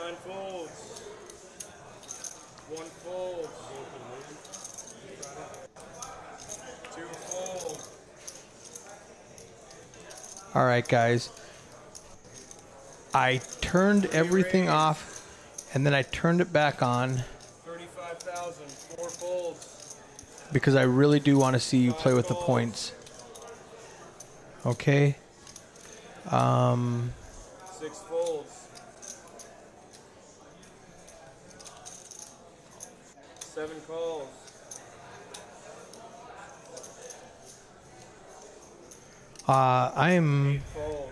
9 folds. 1 fold. 2 fold. All right, guys. I turned everything off, and then I turned it back on 35,000. 4 folds. because I really do want to see you play with the points. Okay. 6 folds. 7 calls. I'm 8 folds.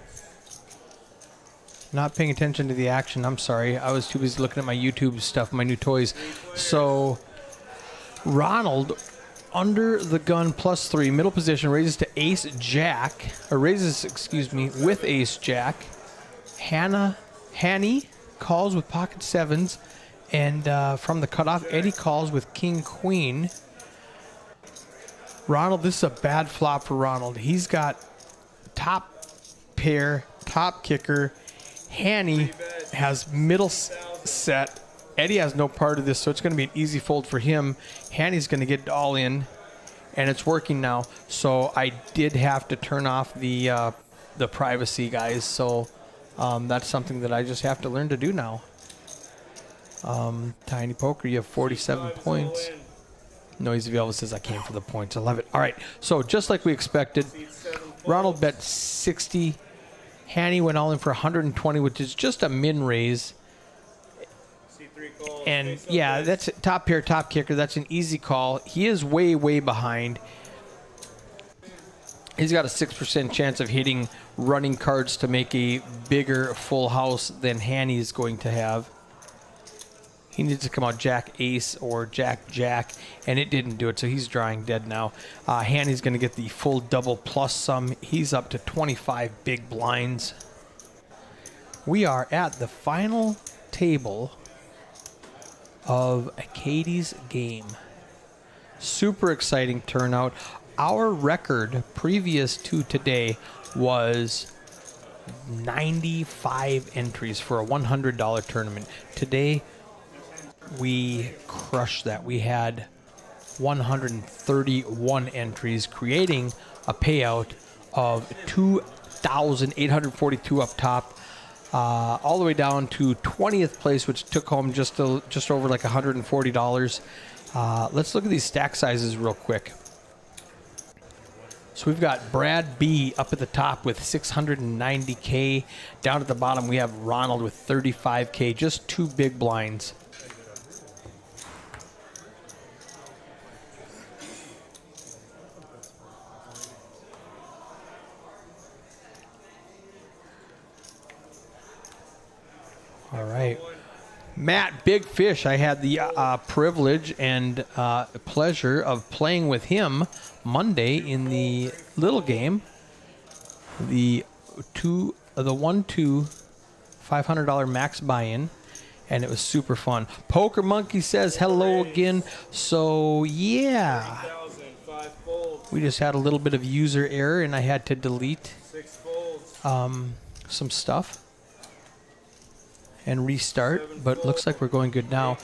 not paying attention to the action. I'm sorry. I was too busy looking at my YouTube stuff, my new toys. So Ronald, under the gun +3, middle position, raises to ace jack, or raises, excuse me, with ace jack. Hanny calls with pocket sevens, and from the cutoff, Eddie calls with king queen. Ronald, this is a bad flop for Ronald. He's got top pair, top kicker. Hanny has middle set. Eddie has no part of this, so it's going to be an easy fold for him. Hanny's going to get all in, and it's working now. So I did have to turn off the privacy, guys. So that's something that I just have to learn to do now. Tiny Poker, you have 47 points. Noisy Velvet says, I came for the points. I love it. All right, so just like we expected, Ronald bet 60. Hanny went all in for 120, which is just a min raise. And yeah, that's top pair, top kicker. That's an easy call. He is way, way behind. He's got a 6% chance of hitting running cards to make a bigger full house than Hanny is going to have. He needs to come out Jack Ace or Jack Jack, and it didn't do it, so he's drawing dead now. Hanny's going to get the full double plus sum. He's up to 25 big blinds. We are at the final table of Katie's game. Super exciting turnout. Our record previous to today was 95 entries for a $100 tournament. Today, we crushed that. We had 131 entries, creating a payout of 2,842 up top, all the way down to 20th place, which took home just over like $140. Let's look at these stack sizes real quick. So we've got Brad B up at the top with 690K. Down at the bottom, we have Ronald with 35K, just 2 big blinds. All right. Matt, Big Fish, I had the privilege and pleasure of playing with him Monday in the little game. The 1-2 $500 max buy-in, and it was super fun. Poker Monkey says hello again. So, yeah. We just had a little bit of user error, and I had to delete some stuff and restart, but looks like we're going good now.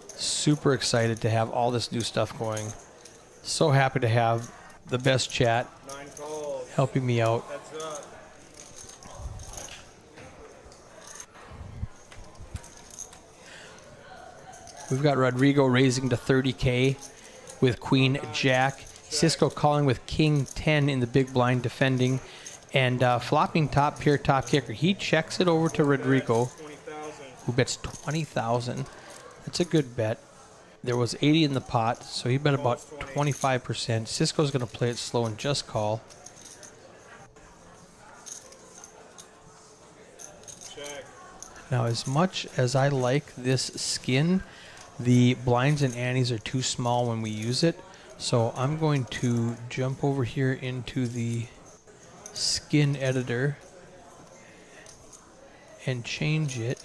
Super excited to have all this new stuff going. So happy to have the best chat helping me out. We've got Rodrigo raising to 30K with Queen Jack. Cisco calling with King 10 in the big blind defending. And flopping top pair, top kicker. He checks it over to Rodrigo, who bets 20,000. That's a good bet. There was 80 in the pot, so he bet about 25%. Cisco's going to play it slow and just call. Check. Now, as much as I like this skin, the blinds and antes are too small when we use it. So I'm going to jump over here into the skin editor and change it.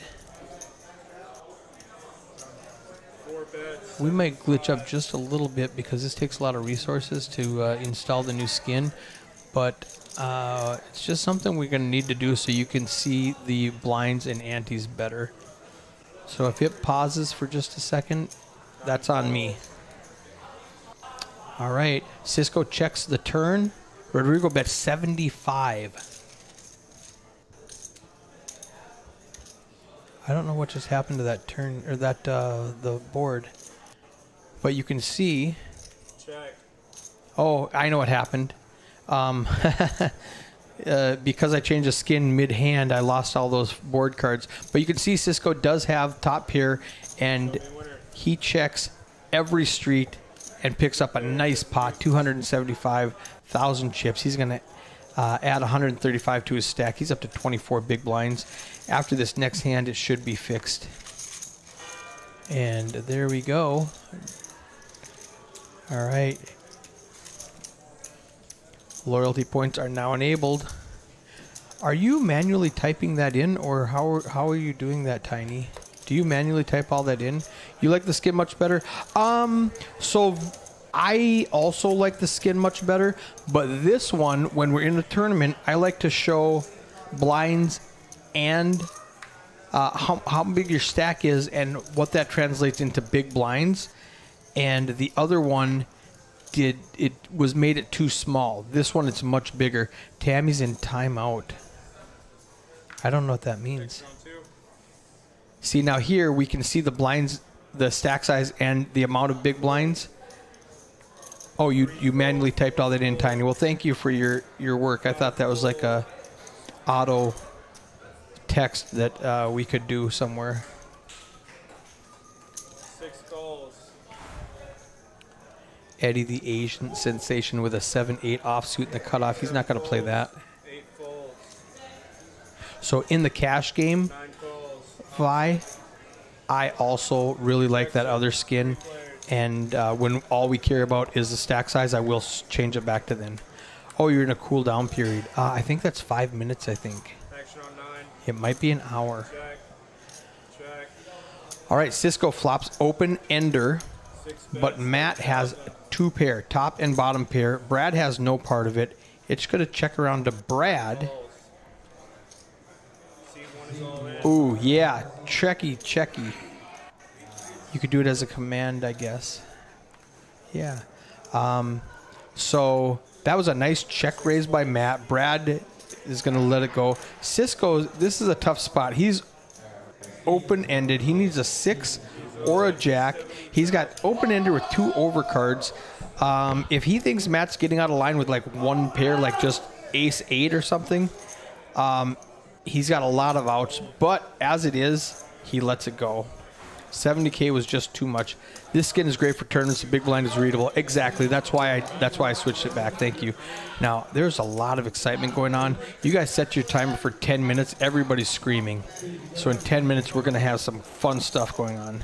We might glitch up just a little bit because this takes a lot of resources to install the new skin, but it's just something we're going to need to do so you can see the blinds and antes better. So if it pauses for just a second, that's on me. All right. Cisco checks the turn. Rodrigo bets 75. I don't know what just happened to that turn or that the board, but you can see. Check. Oh, I know what happened. Because I changed the skin mid-hand, I lost all those board cards. But you can see Cisco does have top pair, and he checks every street and picks up a nice pot, 275,000 chips. He's going to add 135 to his stack. He's up to 24 big blinds. After this next hand, it should be fixed. And there we go. All right. Loyalty points are now enabled. Are you manually typing that in, or how are you doing that, Tiny? Do you manually type all that in? You like the skin much better? So I also like the skin much better, but this one, when we're in a tournament, I like to show blinds and how big your stack is and what that translates into big blinds. And the other one was made it too small. This one, it's much bigger. Tammy's in timeout. I don't know what that means. See, now here we can see the blinds, the stack size, and the amount of big blinds. Oh, you manually typed all that in, Tiny. Well, thank you for your work. I thought that was like a auto text that we could do somewhere. 6 calls. Eddie the Asian sensation with a 7-8 offsuit in the cutoff. He's not going to play that. 8 folds. So in the cash game, 9 calls. Vi, I also really like that other skin. And when all we care about is the stack size, I will change it back to then. Oh, you're in a cool down period. I think that's 5 minutes, I think. Action on 9. It might be an hour. Check. Check. All right, Cisco flops open ender, 6 but bets. Matt has 2 pair, top and bottom pair. Brad has no part of it. It's going to check around to Brad. Calls. See, 1 is all in. Ooh, yeah, checky. You could do it as a command, I guess. Yeah. So that was a nice check raise by Matt. Brad is going to let it go. Cisco, this is a tough spot. He's open-ended. He needs a 6 or a jack. He's got open-ended with 2 overcards. If he thinks Matt's getting out of line with like 1 pair, like just ace-8 or something, he's got a lot of outs. But as it is, he lets it go. 70K was just too much. This skin is great for tournaments. The big blind is readable. Exactly. That's why I switched it back. Thank you. Now, there's a lot of excitement going on. You guys set your timer for 10 minutes. Everybody's screaming. So in 10 minutes, we're going to have some fun stuff going on.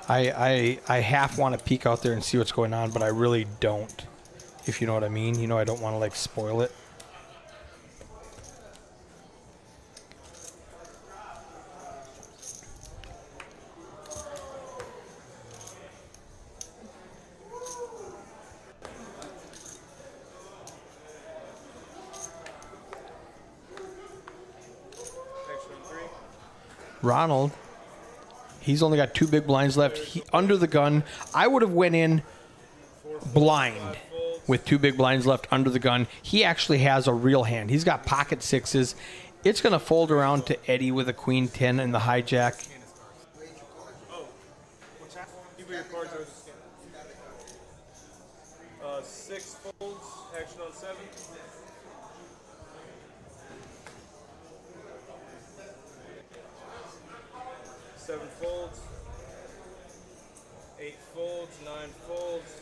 I half want to peek out there and see what's going on, but I really don't. If you know what I mean. You know, I don't want to like spoil it. Ronald, he's only got 2 big blinds left. Under the gun. I would have went in blind with 2 big blinds left under the gun. He actually has a real hand. He's got pocket 6s. It's going to fold around to Eddie with a queen 10 and the hijack. Oh, what's that? Give me your cards. 6 folds. Action on 7. 7 folds, 8 folds, 9 folds.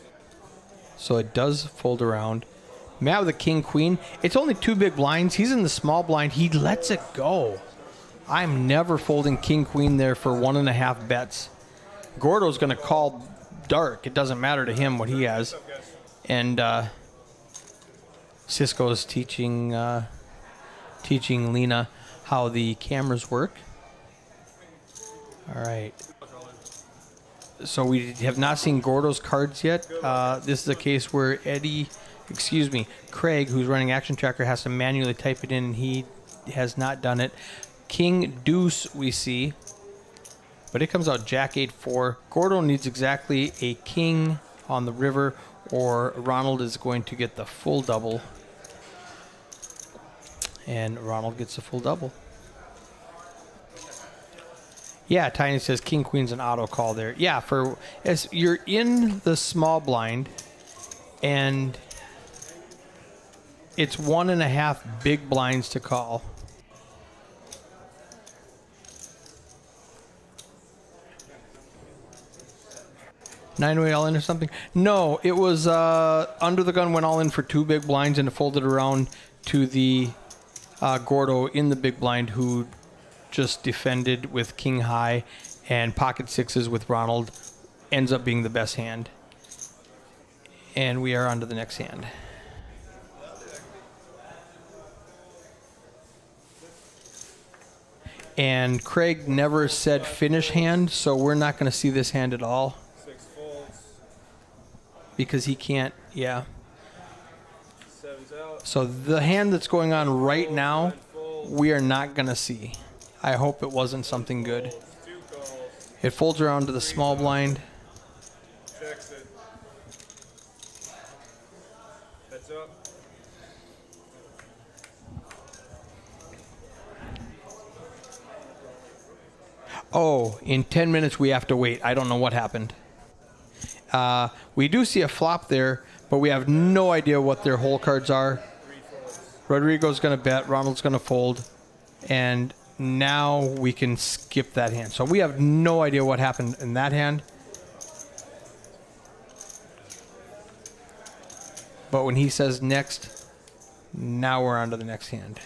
So it does fold around. Matt with a king queen. It's only 2 big blinds. He's in the small blind. He lets it go. I'm never folding king queen there for 1.5 bets. Gordo's going to call dark. It doesn't matter to him what he has. And Cisco's teaching Lena how the cameras work. All right. So we have not seen Gordo's cards yet. This is a case where Craig, who's running Action Tracker, has to manually type it in, and he has not done it. King deuce we see, but it comes out Jack 8-4. Gordo needs exactly a king on the river, or Ronald is going to get the full double. And Ronald gets a full double. Yeah, Tiny says King Queen's an auto call there. Yeah, for as you're in the small blind, and it's 1.5 big blinds to call. Nine-way all in or something? No, it was under the gun went all in for 2 big blinds and it folded around to the Gordo in the big blind, who just defended with king high, and pocket sixes with Ronald ends up being the best hand. And we are on to the next hand. And Craig never said finish hand, so we're not going to see this hand at all. 6 folds. Because he can't, yeah. 7's out. So the hand that's going on right now, we are not going to see. I hope it wasn't something good. 2 calls. It folds around to the small blind. Checks it. Heads up. Oh, in 10 minutes we have to wait. I don't know what happened. We do see a flop there, but we have no idea what their hole cards are. 3 folds. Rodrigo's going to bet. Ronald's going to fold. And now we can skip that hand. So we have no idea what happened in that hand. But when he says next, now we're on to the next hand.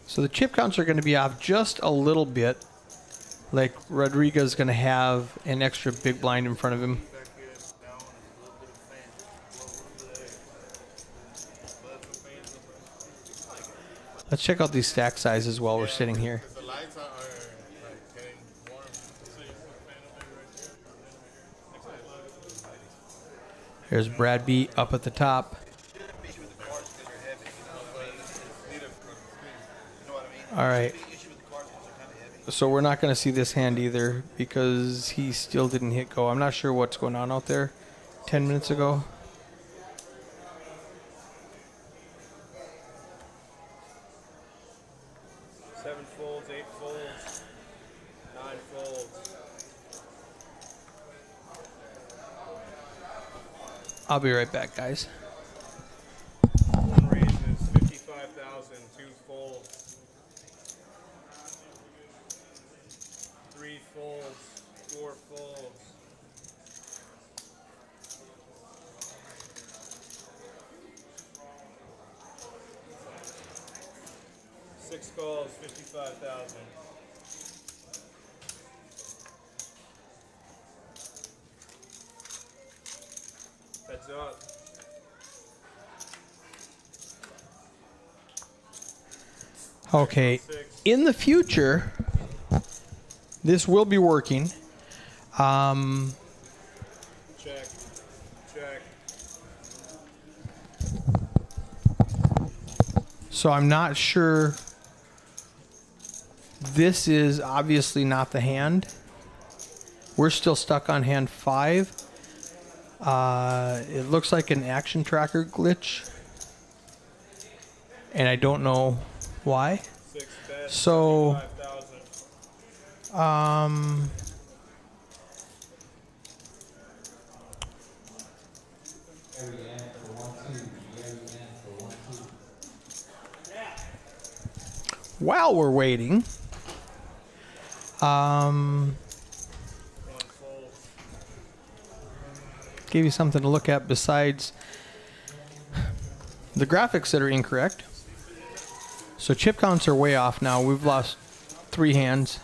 So the chip counts are going to be off just a little bit. Like Rodrigo's going to have an extra big blind in front of him. Let's check out these stack sizes while we're sitting here. The lights are like getting warm. There's Brad B up at the top. All right. So we're not going to see this hand either because he still didn't hit go. I'm not sure what's going on out there 10 minutes ago. Seven folds, 8 folds, 9 folds. I'll be right back, guys. One raises 55,000, 2 folds. 3 folds, 4 folds. 6 calls, 55,000. Heads up. Okay. In the future, this will be working. Check. Check. So I'm not sure. This is obviously not the hand. We're still stuck on hand 5. It looks like an action tracker glitch. And I don't know why. 6 bets, So, 75,000. while we're waiting, 1 fold. give you something to look at besides the graphics that are incorrect. So chip counts are way off now. We've lost 3 hands.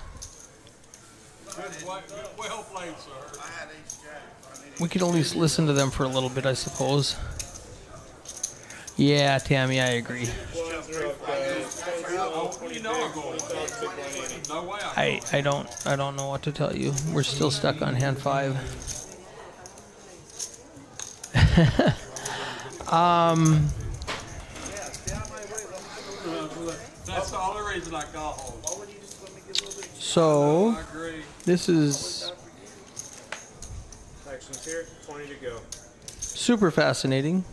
Well played, sir. We could at least listen to them for a little bit, I suppose. Yeah, Tammy, I agree. No way. I don't know what to tell you. We're still stuck on hand 5. That's the only reason I call home. So I agree. this is Actions here. 20 to go. super fascinating.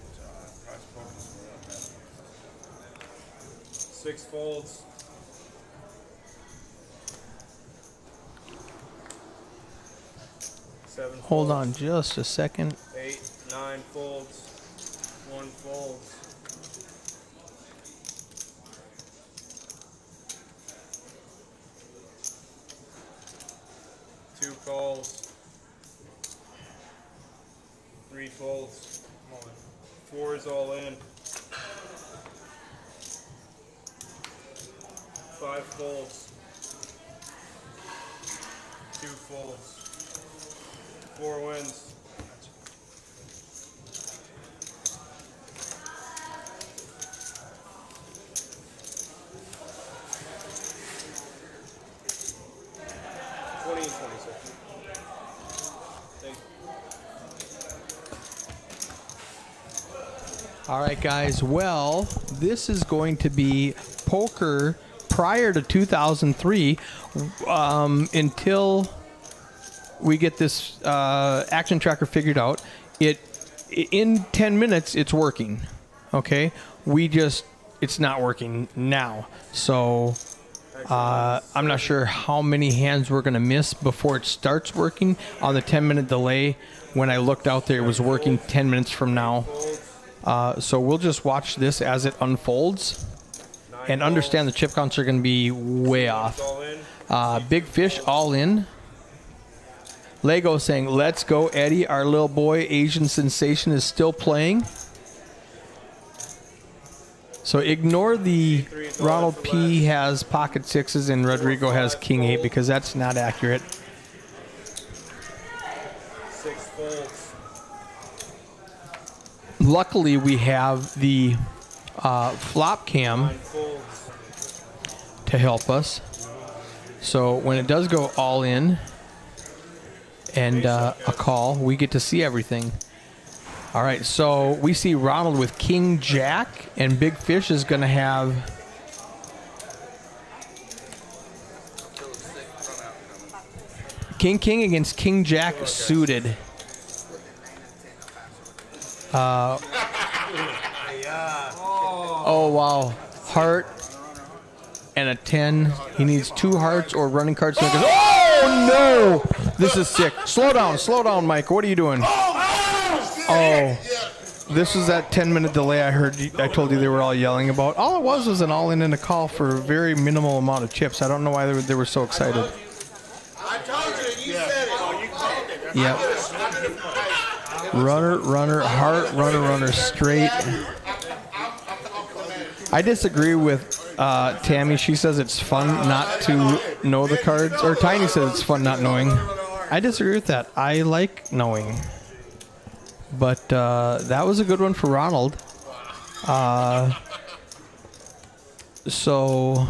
6 folds. 7 Hold folds. on just a second. 8, 9 folds. 1 fold. 2 calls. 3 folds. 4 is all in. 5 folds. 2 folds. 4 wins. All right, guys. Well, this is going to be poker prior to 2003 until we get this action tracker figured out. In 10 minutes, it's working. Okay, it's not working now. So I'm not sure how many hands we're gonna miss before it starts working. On the 10-minute delay, when I looked out there, it was working 10 minutes from now. So we'll just watch this as it unfolds and understand the chip counts are going to be way off. Big Fish all in. Lego saying, let's go, Eddie. Our little boy, Asian Sensation, is still playing. So ignore the Ronald P. has pocket sixes and Rodrigo has king 8 because that's not accurate. 6 folds. Luckily, we have the flop cam 9 folds. to help us. So when it does go all in and a call, we get to see everything. All right, so we see Ronald with King Jack, and Big Fish is going to have King King against King Jack suited. Oh, wow. Heart and a 10. He needs 2 hearts or running cards. Oh, no. This is sick. Slow down, Mike. What are you doing? Oh, this was that 10-minute delay I told you they were all yelling about. All it was an all-in and a call for a very minimal amount of chips. I don't know why they were so excited. I told you, you said it. Oh, you called it. Yep. Runner, heart, runner, straight. I disagree with Tammy. She says it's fun not to know the cards. Or Tiny says it's fun not knowing. I disagree with that. I like knowing. But that was a good one for Ronald. So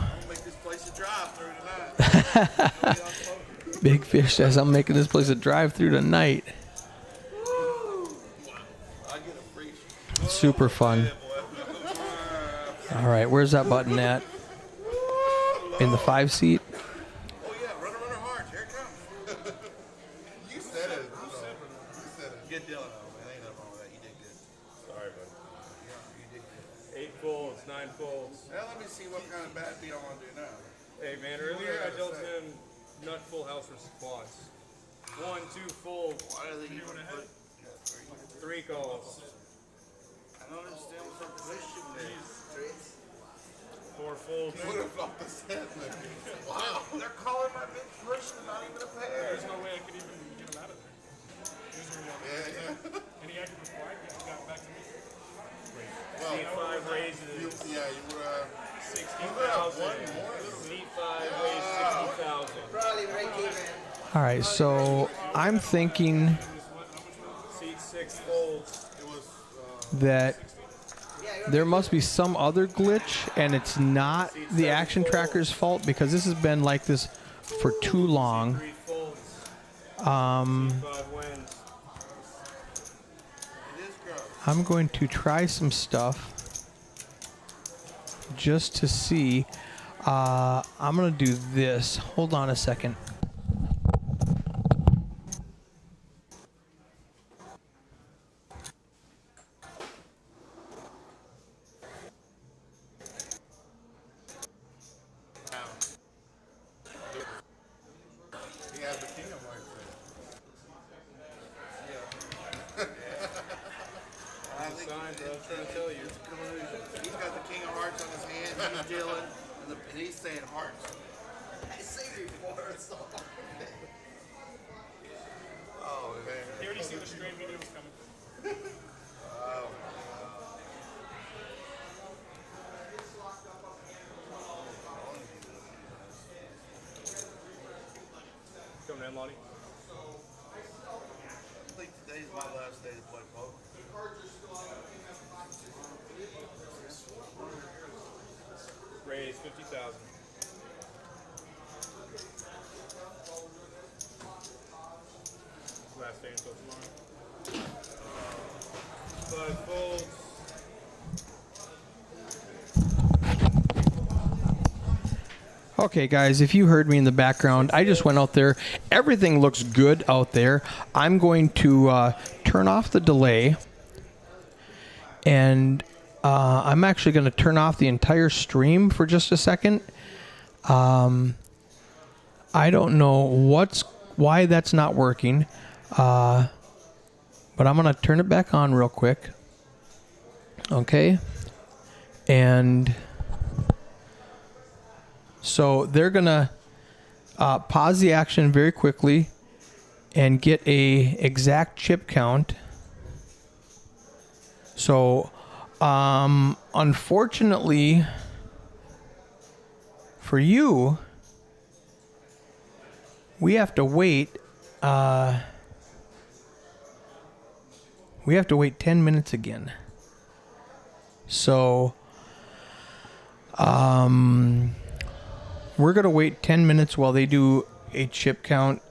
Big Fish says, I'm making this place a drive-through tonight. Super fun. All right, where's that button at? In the 5 seat? Oh, yeah, runner hard. Here it comes. You said it. You said it. Get Dylan out, man. Ain't nothing wrong with that. You did good. Sorry, bud. Yeah, you did good. 8 folds, 9 folds. Now let me see what kind of bad beat I want to do now. Hey, man, earlier I dealt him nut full house versus quads. 1, 2 folds. Why do they even put 3 calls. I don't understand what's up with this shit there. 4 folds. Put it off the set. Wow. They're calling my big push and not even a pair. There's no way I could even get him out of there. Yeah. And he acted required, he got back to me. Well, Need 5 raises. you would have 60,000. Need 5 raises, 60,000. All right, so I'm thinking Seat 6 folds. that there must be some other glitch, and it's not the action tracker's fault because this has been like this for too long. 3 folds. 5 wins. I'm going to try some stuff just to see. I'm going to do this. Hold on a second. He has the king of hearts there. I think Sign, bro. I'm trying to tell you. it's a collusion. He's got the king of hearts on his hand. He's dealing, and he's saying hearts. I say before it's all. Oh man. You already see the stream video was coming. Oh. Coming in, Lonnie. I think today's my last day to play poker. Raise 50,000. Last day until tomorrow. 5 folds. Okay, guys, if you heard me in the background, I just went out there. Everything looks good out there. I'm going to turn off the delay, and I'm actually going to turn off the entire stream for just a second. I don't know why that's not working, but I'm going to turn it back on real quick. Okay, and so they're going to pause the action very quickly and get a exact chip count. So, unfortunately for you, we have to wait. We have to wait 10 minutes again. So, we're going to wait 10 minutes while they do a chip count,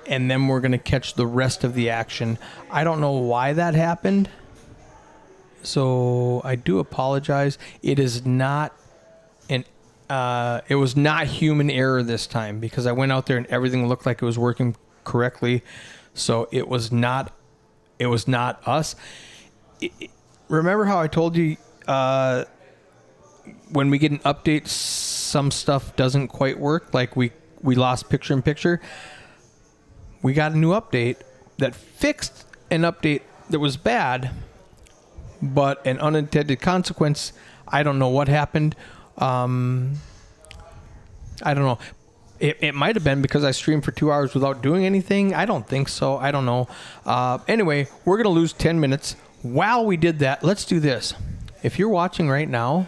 and then we're going to catch the rest of the action. I don't know why that happened, so I do apologize. It is not it was not human error this time, because I went out there and everything looked like it was working correctly. So it was not us. Remember how I told you when we get an update, some stuff doesn't quite work, like we lost picture in picture. We got a new update that fixed an update that was bad, but an unintended consequence. I don't know what happened. I don't know. It might have been because I streamed for 2 hours without doing anything. I don't think so. I don't know. Anyway, we're going to lose 10 minutes. While we did that, let's do this. If you're watching right now,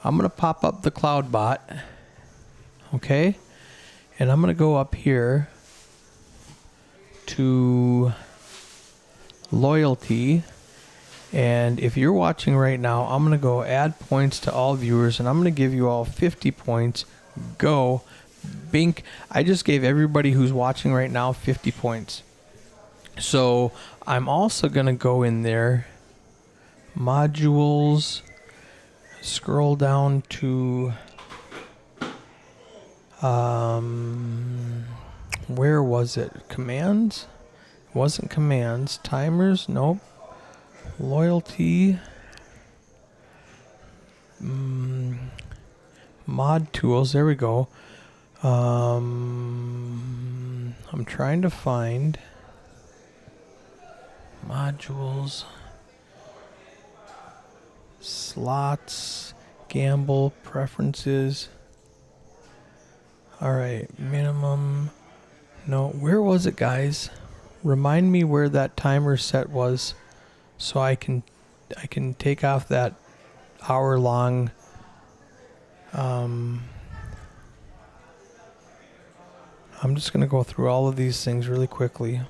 I'm going to pop up the cloud bot. Okay? And I'm going to go up here to loyalty. And if you're watching right now, I'm going to go add points to all viewers, and I'm going to give you all 50 points. Go. Bink. I just gave everybody who's watching right now 50 points. So I'm also going to go in there, modules, scroll down to, where was it? Commands? It wasn't commands. Timers? Nope. Loyalty, mod tools, there we go. I'm trying to find modules, slots, gamble, preferences. All right, minimum. No, where was it, guys? Remind me where that timer set was, so I can take off that hour-long I'm just going to go through all of these things really quickly.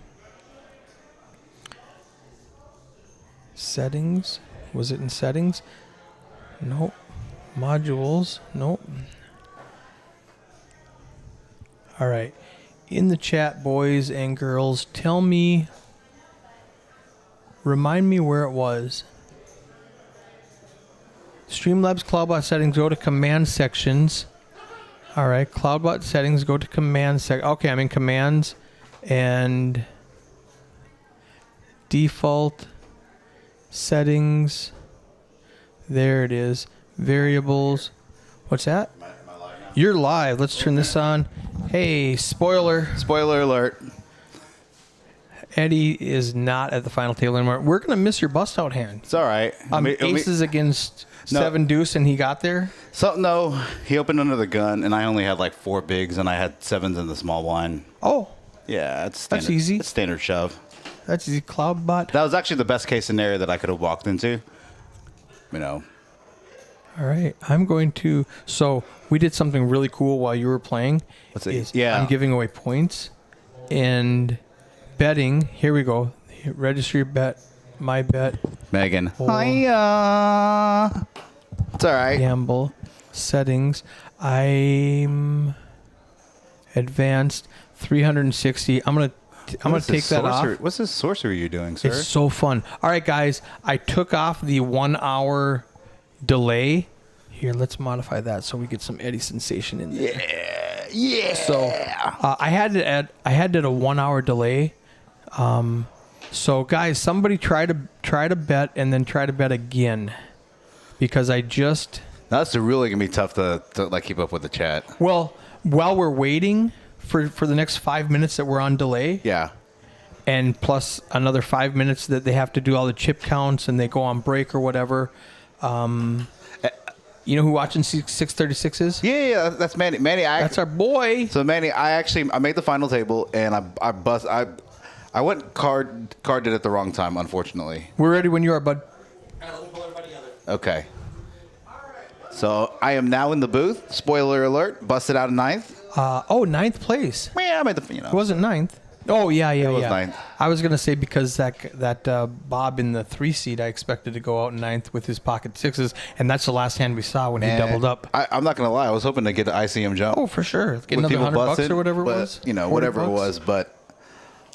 Settings. Was it in settings? Nope. Modules. Nope. All right. In the chat, boys and girls, tell me, remind me where it was. Streamlabs CloudBot settings, go to command sections. All right, CloudBot settings, go to command Okay, I'm in commands and default settings. There it is. Variables. What's that? Am I live now? You're live. Let's turn this on. Hey, spoiler. Spoiler alert. Eddie is not at the final table anymore. We're going to miss your bust out hand. It's all right. Aces against No. 7 deuce, and he got there. So no, he opened under the gun, and I only had like 4 bigs, and I had 7s in the small blind. Oh, Yeah, it's standard, That's easy. It's standard shove. that's easy. CloudBot. That was actually the best case scenario that I could have walked into. You know, All right, I'm going to. So we did something really cool while you were playing. What's it? is Yeah. I'm giving away points and betting. Here we go. Registry bet. My bet. Megan. Oh. Hiya. It's all right. Gamble. Settings. I'm advanced 360. I'm gonna What's take this that sorcery? off. What's this sorcery you're doing, sir? It's so fun. All right, guys. I took off the 1 hour delay. Here, let's modify that so we get some Eddie sensation in there. Yeah. So I had to add a 1 hour delay. So guys, somebody try to bet and then try to bet again, because I just That's really gonna be tough to like keep up with the chat. while we're waiting for the next 5 minutes that we're on delay, Yeah. and plus another 5 minutes that they have to do all the chip counts and they go on break or whatever. You know who watching 636 is? Yeah, that's Manny. Manny, That's our boy. So Manny, I made the final table and I went carded it at the wrong time, unfortunately. We're ready when you are, bud. Okay. So I am now in the booth. Spoiler alert! Busted out in 9th. Ninth place. Yeah, I made the. It wasn't ninth. Oh yeah. was ninth. I was gonna say because that Bob in the 3 seed, I expected to go out in ninth with his pocket 6s, and that's the last hand we saw when he doubled up. I'm not gonna lie. I was hoping to get an ICM jump. Oh, for sure. Get with another people $100 busted, or whatever it but, was. You know, 40 whatever it bucks. was. But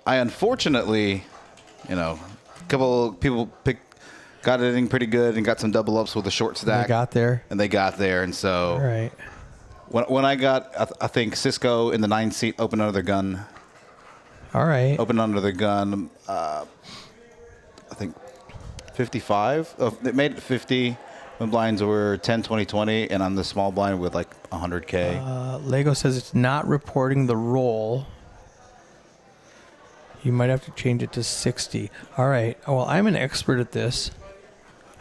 I unfortunately, you know, a couple of people got it in pretty good and got some double ups with a short stack. They got there. And they got there, and so All right. when I got, I think Cisco in the 9th seat opened under the gun. All right. Opened under the gun. I think 55. It made it 50 when blinds were 10, 20, 20, and on the small blind with like 100K. Lego says it's not reporting the roll. You might have to change it to 60. All right. Well, I'm an expert at this.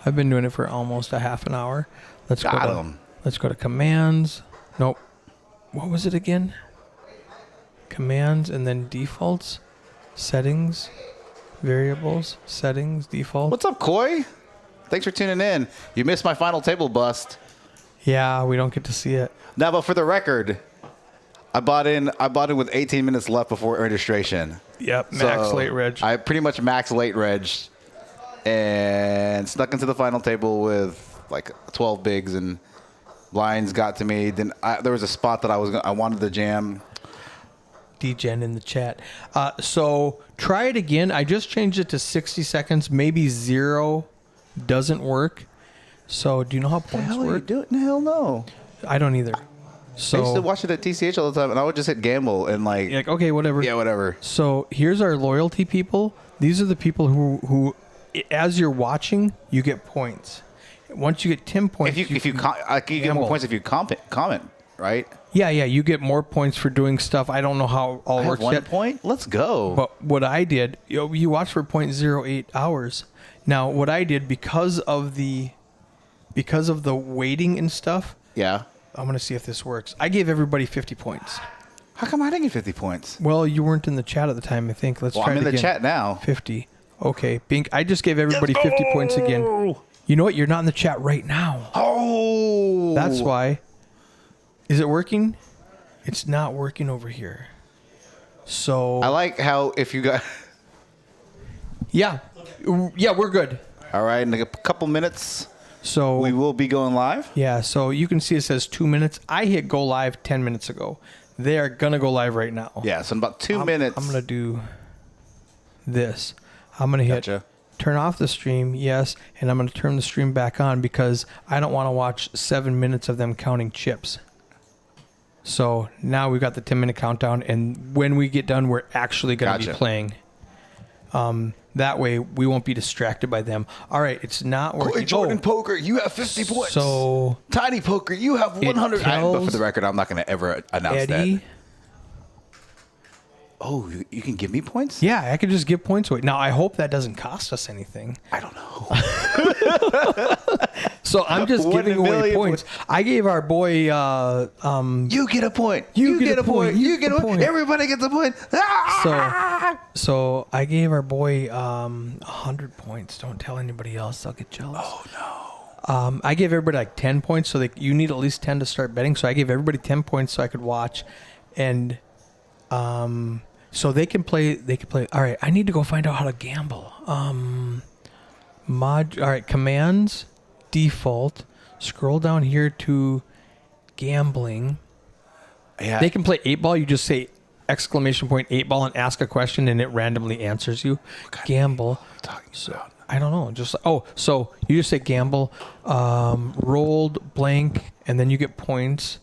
I've been doing it for almost a half an hour. Let's Got go. 'em. Let's go to commands. Nope. What was it again? Commands and then defaults, settings, variables, settings, default. What's up, Koi? Thanks for tuning in. You missed my final table bust. Yeah, we don't get to see it. Now, but for the record, I bought in with 18 minutes left before registration. Yep, max So late reg. I pretty much max late reg and snuck into the final table with like 12 bigs, and blinds got to me. Then there was a spot that I wanted to jam. DGen in the chat. So try it again. I just changed it to 60 seconds. Maybe 0 doesn't work. So do you know how points work? doing? Hell no. I don't either. I used So to watch it at TCH all the time, and I would just hit gamble and like, you're like, okay, whatever. yeah, whatever. So here's our loyalty people. These are the people who as you're watching, you get points. Once you get 10 points, If you get gamble. more points if you comment, right? Yeah, you get more points for doing stuff. I don't know how it all I have works 1 yet. point. Let's go. But what I did, you watch for 0.08 hours. Now, what I did because of the waiting and stuff, Yeah. I'm going to see if this works. I gave everybody 50 points. How come I didn't get 50 points? Well, you weren't in the chat at the time, I think. Let's Well, try I'm it in the again. chat now. 50. Okay, Bink, I just gave everybody 50 points again. You know what? You're not in the chat right now. Oh, That's why. Is it working? It's not working over here. So I like how if you got. yeah, we're good. All right, in a couple minutes, So we will be going live. yeah, so you can see it says 2 minutes. I hit go live 10 minutes ago. They are gonna go live right now. Yeah, so in about 2 minutes. I'm gonna do this. I'm gonna hit Gotcha. turn off the stream, yes, and I'm going to turn the stream back on because I don't want to watch 7 minutes of them counting chips. So now we've got the 10-minute countdown, and when we get done, we're actually going to be playing. That way, we won't be distracted by them. All right, it's not working. Coy Jordan Poker, you have 50 points. So Tiny Poker, you have 100. But for the record, I'm not going to ever announce Eddie, that. Oh, you can give me points? Yeah, I could just give points away. Now, I hope that doesn't cost us anything. I don't know. So I'm just giving away points. I gave our boy... you get a point. You get a point. You get a point. Everybody gets a point. So I gave our boy 100 points. Don't tell anybody else. They'll get jealous. Oh, no. I gave everybody like 10 points, so you need at least 10 to start betting. So I gave everybody 10 points so I could watch. And... so they can play. All right, I need to go find out how to gamble. All right, commands, default. Scroll down here to gambling. Yeah. They can play 8-ball. You just say ! 8-ball and ask a question, and it randomly answers you. Gamble. I don't know. Just so you just say gamble, rolled blank, and then you get points.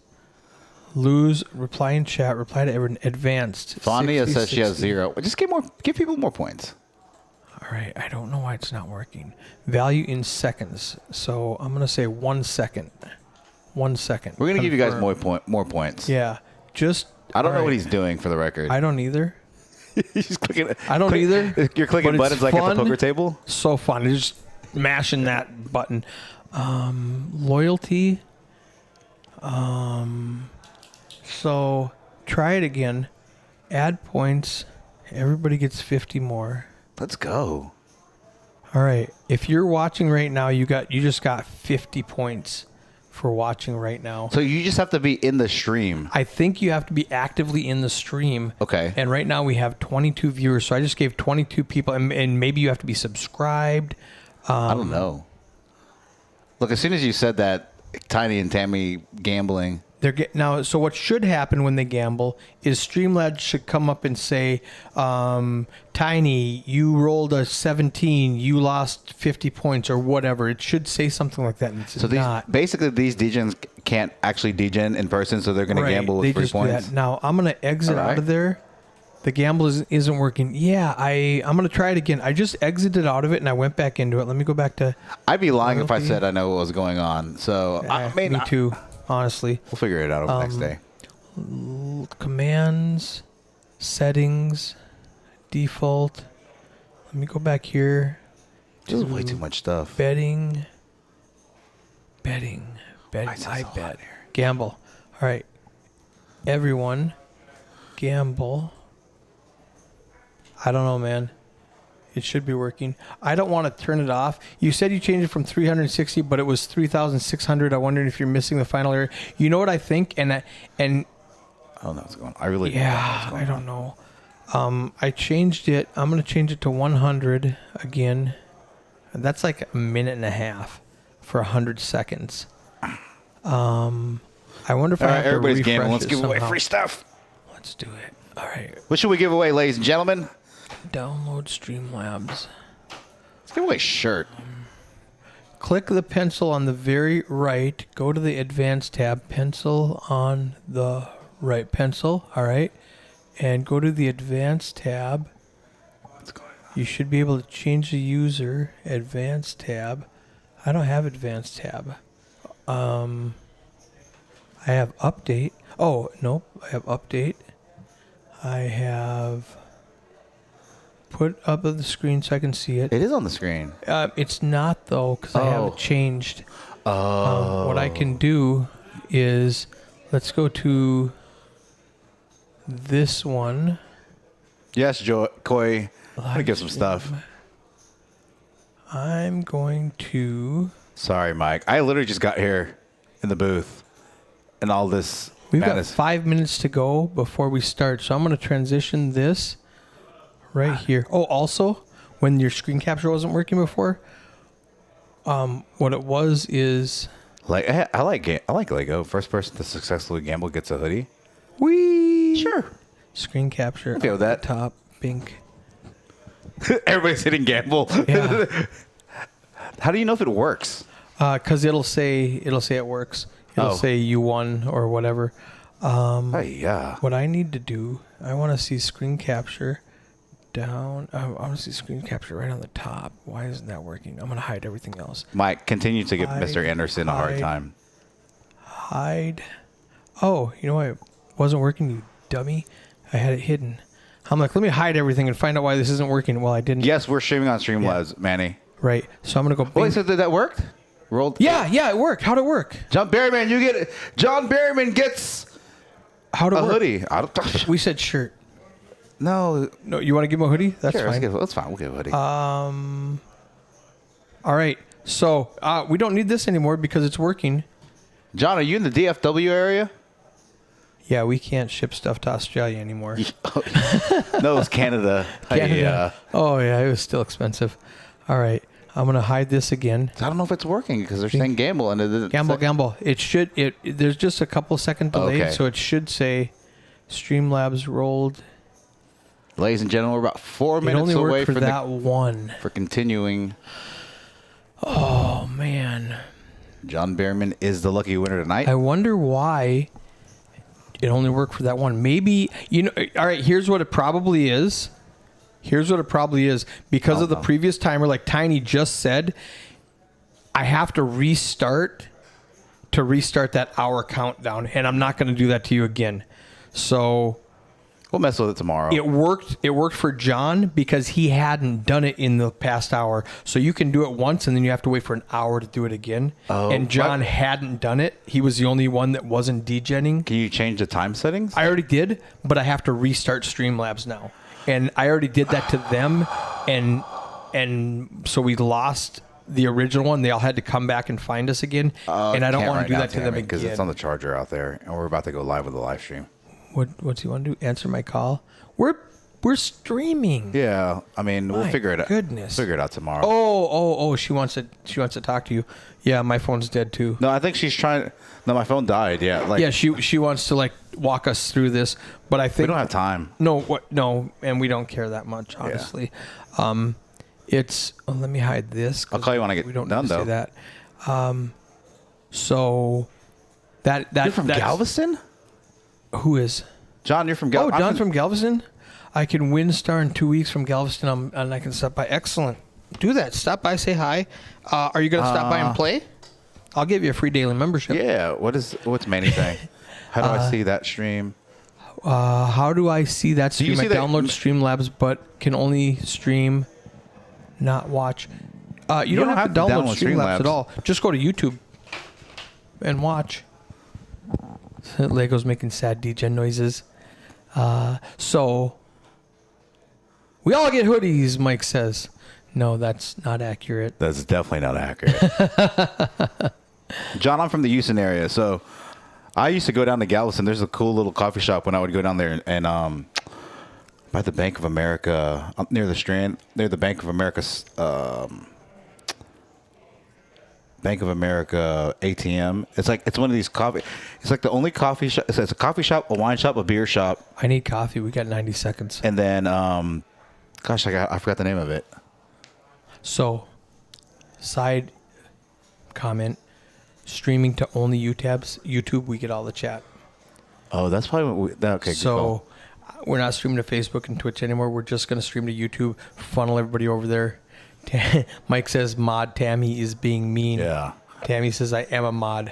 Lose, reply in chat, reply to everyone, advanced. Fania says she has 0. Just give people more points. All right, I don't know why it's not working. Value in seconds. So I'm going to say 1 second. 1 second. We're going to give you guys more points. Yeah. I don't know what he's doing for the record. I don't either. He's clicking. I don't either. You're clicking buttons like at the poker table? So fun. Just mashing that button. Loyalty. So try it again. Add points. Everybody gets 50 more. Let's go. All right. If you're watching right now, you just got 50 points for watching right now. So you just have to be in the stream. I think you have to be actively in the stream. Okay. And right now we have 22 viewers, so I just gave 22 people, and maybe you have to be subscribed. I don't know. Look, as soon as you said that, Tiny and Tammy gambling. So what should happen when they gamble is Streamlabs should come up and say, Tiny, you rolled a 17, you lost 50 points or whatever. It should say something like that. And it's basically these degens can't actually degen in person, so they're going to gamble with 3 points. Now I'm going to exit out of there. The gamble isn't working. Yeah, I'm going to try it again. I just exited out of it and I went back into it. Let me go back to... I'd be lying if I said I know what was going on. So me too. Honestly, we'll figure it out over the next day. Commands, settings, default. Let me go back here. This is way too much stuff. Betting. I bet. Gamble. All right. Everyone, gamble. I don't know, man. It should be working. I don't want to turn it off. You said you changed it from 360, but it was 3,600. I wondered if you're missing the final area. You know what I think? And I don't know what's going on. I really don't know what's going I don't know. I changed it. I'm going to change it to 100 again. That's like a minute and a half for 100 seconds. I wonder if I have everybody's to refresh gambling. Let's give away somehow. free stuff. Let's do it. All right. What should we give away, ladies and gentlemen? Download Streamlabs. Let's give away a shirt. Click the pencil on the very right. Go to the Advanced tab. Pencil on the right. Pencil. All right. And go to the Advanced tab. What's going on? You should be able to change the user. Advanced tab. I don't have Advanced tab. I have Update. Oh, nope. I have Update. I have... Put up on the screen so I can see it. It is on the screen. It's not, though, because I have it changed. What I can do is, let's go to this one. Yes, Coy. I'm going to give some stuff. I'm going to... Sorry, Mike. I literally just got here in the booth and all this We've madness. got 5 minutes to go before we start, so I'm going to transition this right here. Oh, also, when your screen capture wasn't working before, what it was is... I like Lego. First person to successfully gamble gets a hoodie. Whee! Sure. Screen capture. Okay with that. Top, pink. Everybody's hitting gamble. Yeah. How do you know if it works? Because it'll say it works. It'll say you won or whatever. Yeah. What I need to do, I want to see screen capture down. I want to see screen capture right on the top. Why isn't that working? I'm going to hide everything else. Mike, continue to give Mr. Anderson a hard hide. time. Hide. Oh, you know why it wasn't working, you dummy? I had it hidden. I'm like, let me hide everything and find out why this isn't working. Well, I didn't. Yes, we're streaming on Streamlabs, Manny. Right. So I'm going to go. Wait, so did that work? Rolled. Yeah, it worked. How'd it work? John Berryman gets How'd it a work? hoodie. I don't, We said shirt. no. No, you want to give him a hoodie? That's Sure, fine. that's fine. We'll give a hoodie. All right. So we don't need this anymore because it's working. John, are you in the DFW area? Yeah, we can't ship stuff to Australia anymore. No, it's Canada. Canada. Oh, yeah, it was still expensive. All right. I'm going to hide this again. I don't know if it's working because they're saying gamble and it doesn't Gamble. It should. There's just a couple second delay, Okay. so it should say Streamlabs rolled. Ladies and gentlemen, we're about 4 It minutes only away worked for from that one. for continuing. Oh, man. John Berryman is the lucky winner tonight. I wonder why it only worked for that one. Maybe, all right, here's what it probably is. Because of the previous timer, like Tiny just said, I have to restart that hour countdown, and I'm not going to do that to you again. So We'll mess with it tomorrow. it worked for John because he hadn't done it in the past hour. So you can do it once, and then you have to wait for an hour to do it again. Oh, and John what? hadn't done it. He was the only one that wasn't degenning. Can you change the time settings? I already did, but I have to restart Streamlabs now. And I already did that to them, and so we lost the original one. They all had to come back and find us again, and I don't want to do that to them because again. it's on the charger out there, and we're about to go live with the live stream. What's he want to do? Answer my call? We're streaming. Yeah, I mean, we'll My figure it out. goodness. Figure it out tomorrow. Oh! She wants to talk to you. Yeah, my phone's dead too. No, I think she's trying. No, my phone died. Yeah, like Yeah, she wants to like walk us through this, but I think we don't have time. No, and we don't care that much, honestly. It's let me hide this. I'll call you when I get we don't done, need to though. say that. So that You're from that's- Galveston, Who is? John. You're from Oh, Galveston. John from Galveston. I can win star in 2 weeks from Galveston, and I can stop by. Excellent. Do that. Stop by. Say hi. Are you going to stop by and play? I'll give you a free daily membership. Yeah. What's Manny saying? How do I see that stream? How do I see that you stream? I see that- download Streamlabs, but can only stream, not watch. You don't have to download Streamlabs at all. Just go to YouTube and watch. Lego's making sad degen noises. So we all get hoodies, Mike says. No, that's not accurate. That's definitely not accurate. John, I'm from the Houston area, so I used to go down to Galveston. There's a cool little coffee shop when I would go down there and by the Bank of America, near the Strand, near the Bank of America's Bank of America ATM. It's one of these coffee. It's like the only coffee shop. It's a coffee shop, a wine shop, a beer shop, I need coffee. We got 90 seconds. and then gosh, I forgot the name of it. So, side comment, streaming to only YouTube, we get all the chat. Oh, that's probably what okay. So, we're not streaming to Facebook and Twitch anymore. We're just going to stream to YouTube, funnel everybody over there. Mike says mod Tammy is being mean. Yeah. Tammy says I am a mod.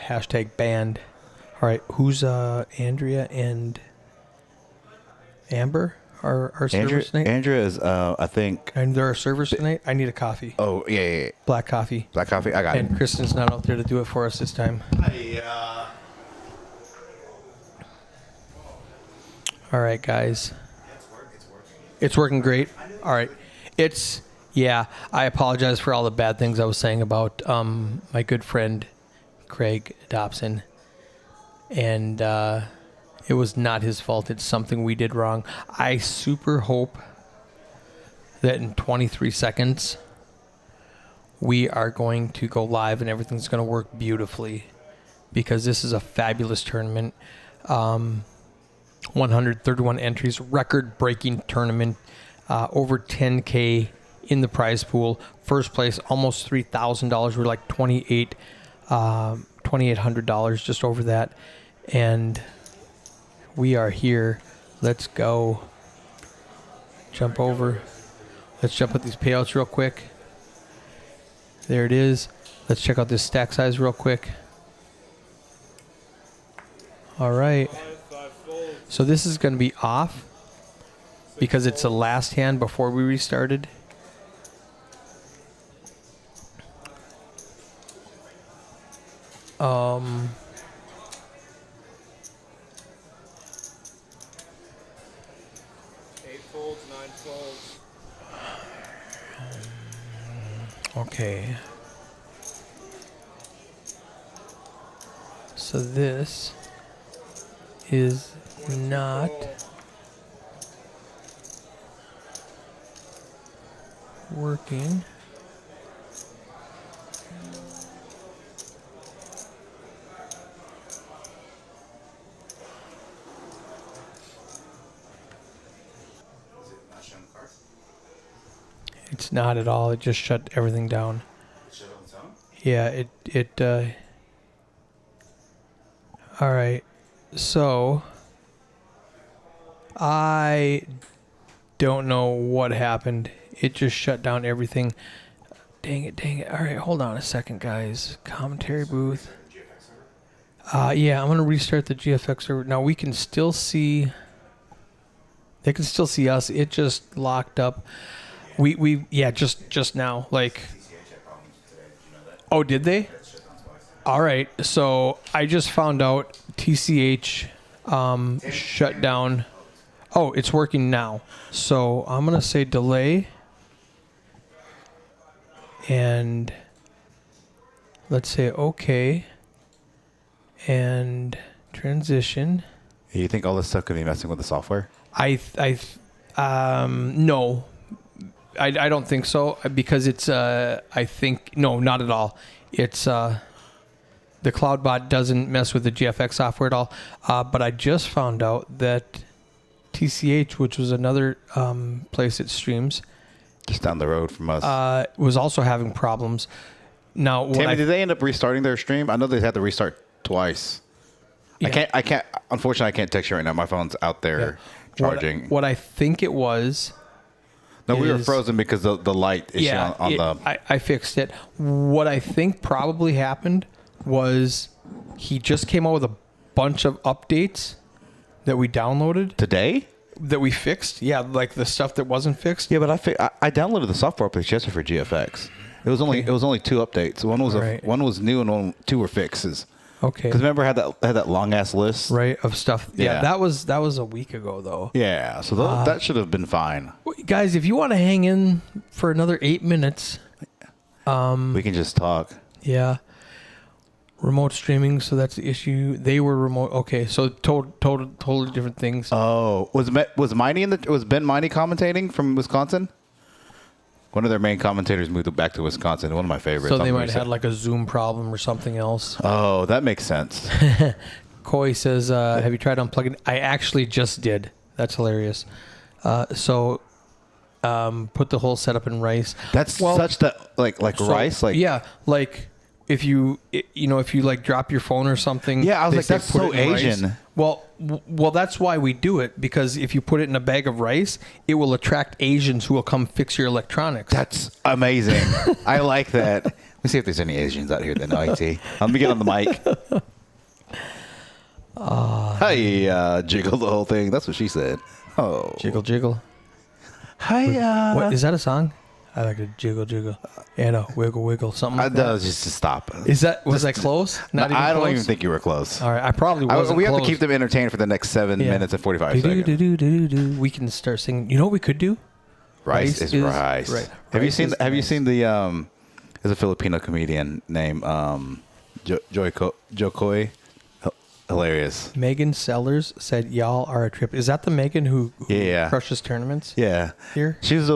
#banned. All right. Who's Andrea and Amber? Our servers tonight? Andrea is, I think. And there are servers tonight? I need a coffee. Oh, yeah. Black coffee. Black coffee? I got it. And Kristen's not out there to do it for us this time. All right, guys. It's working great. All right. I apologize for all the bad things I was saying about my good friend Craig Dobson. And it was not his fault. It's something we did wrong. I super hope that in 23 seconds we are going to go live and everything's going to work beautifully, because this is a fabulous tournament. 131 entries, record-breaking tournament, over 10K in the prize pool. First place, almost $3,000. We're like $2,800, just over that. And we are here. Let's go. Jump over. Let's jump at these payouts real quick. There it is. Let's check out this stack size real quick. All right. So this is going to be off because it's the last hand before we restarted. Eight folds, 9 folds. Okay. So this is not working. It's not at all. It just shut everything down. Yeah, all right. So I don't know what happened. It just shut down everything. Dang it. All right, hold on a second, guys. Commentary booth. Yeah, I'm going to restart the GFX server. Now we can still see. They can still see us. It just locked up. Yeah, just now. Like, oh, did they? All right. So I just found out TCH shut down. Oh, it's working now. So I'm going to say delay. And let's say okay. And transition. You think all this stuff could be messing with the software? No. I don't think so, because it's I think no, not at all. It's the CloudBot doesn't mess with the GFX software at all. But I just found out that TCH, which was another place that streams just down the road from us, was also having problems. Now, Tammy, did they end up restarting their stream? I know they had to restart twice. Yeah. I can't. Unfortunately, I can't text you right now. My phone's out there charging. What I think it was. No, we were frozen because of the light issue on the... I fixed it. What I think probably happened was he just came out with a bunch of updates that we downloaded. Today? That we fixed. Yeah, like the stuff that wasn't fixed. Yeah, but I downloaded the software updates yesterday for GFX. It was only two updates. One was one was new and two were fixes. Okay. Because remember, I had that long ass list, right, of stuff. Yeah, that was a week ago though. Yeah, so that should have been fine. Guys, if you want to hang in for another 8 minutes, we can just talk. Yeah. Remote streaming, so that's the issue. They were remote. Okay, so totally different things. Oh, was Ben Miney commentating from Wisconsin? One of their main commentators moved back to Wisconsin. One of my favorites. So they might have had like a Zoom problem or something else. Oh, that makes sense. Coy says, have you tried unplugging? I actually just did. That's hilarious. So put the whole setup in Rice. That's such that like Rice? Like, yeah, like if you like drop your phone or something. Yeah, I was like, that's so Asian. Rice. Well, that's why we do it, because if you put it in a bag of rice, it will attract Asians who will come fix your electronics. That's amazing. I like that. Let me see if there's any Asians out here that know IT. Let me get on the mic. Hi, jiggle the whole thing. That's what she said. Oh, jiggle. Hi. What is that a song? I like to jiggle and a wiggle, something like that. That was just to stop. Was that close? Not even I don't close? even think you were close. All right, I probably wasn't. We have close. to keep them entertained for the next 7 minutes and 45 seconds. We can start singing. You know what we could do? Rice is rice. Right. Have you seen the there's a Filipino comedian named Joy Coy. Hilarious. Megan Sellers said, "Y'all are a trip." Is that the Megan who crushes tournaments? Yeah. Here? She was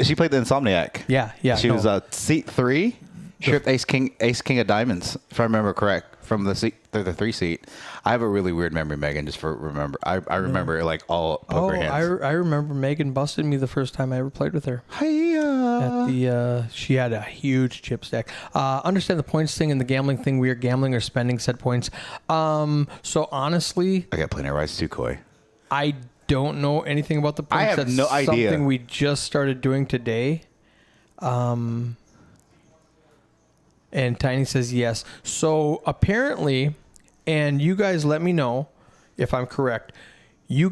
she played the Insomniac. Yeah. She was seat 3. Tripped Ace King of Diamonds, if I remember correct, from the 3 seat. I have a really weird memory, Megan, just for remember. I remember like all poker hands. I remember Megan busted me the first time I ever played with her. Hi. at the she had a huge chip stack. Understand the points thing and the gambling thing. We are gambling or spending said points. So honestly, I got plenty of rides too, Koi. I don't know anything about the points. I have That's no idea. Something we just started doing today. And Tiny says yes. So apparently, and you guys let me know if I'm correct. You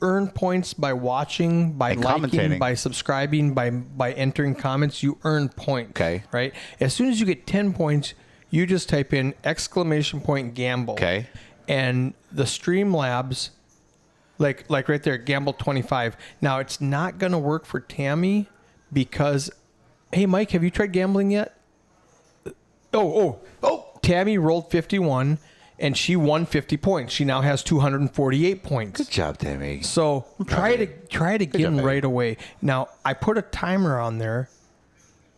earn points by watching, by and liking, commentating. by subscribing, by entering comments. You earn points. Okay. Right? As soon as you get 10 points, you just type in !gamble. Okay. And the Streamlabs, like right there, gamble 25. Now, it's not going to work for Tammy because, hey, Mike, have you tried gambling yet? Oh. Tammy rolled 51. And she won 50 points. She now has 248 points. Good job, Tammy. So try it again right away. Now I put a timer on there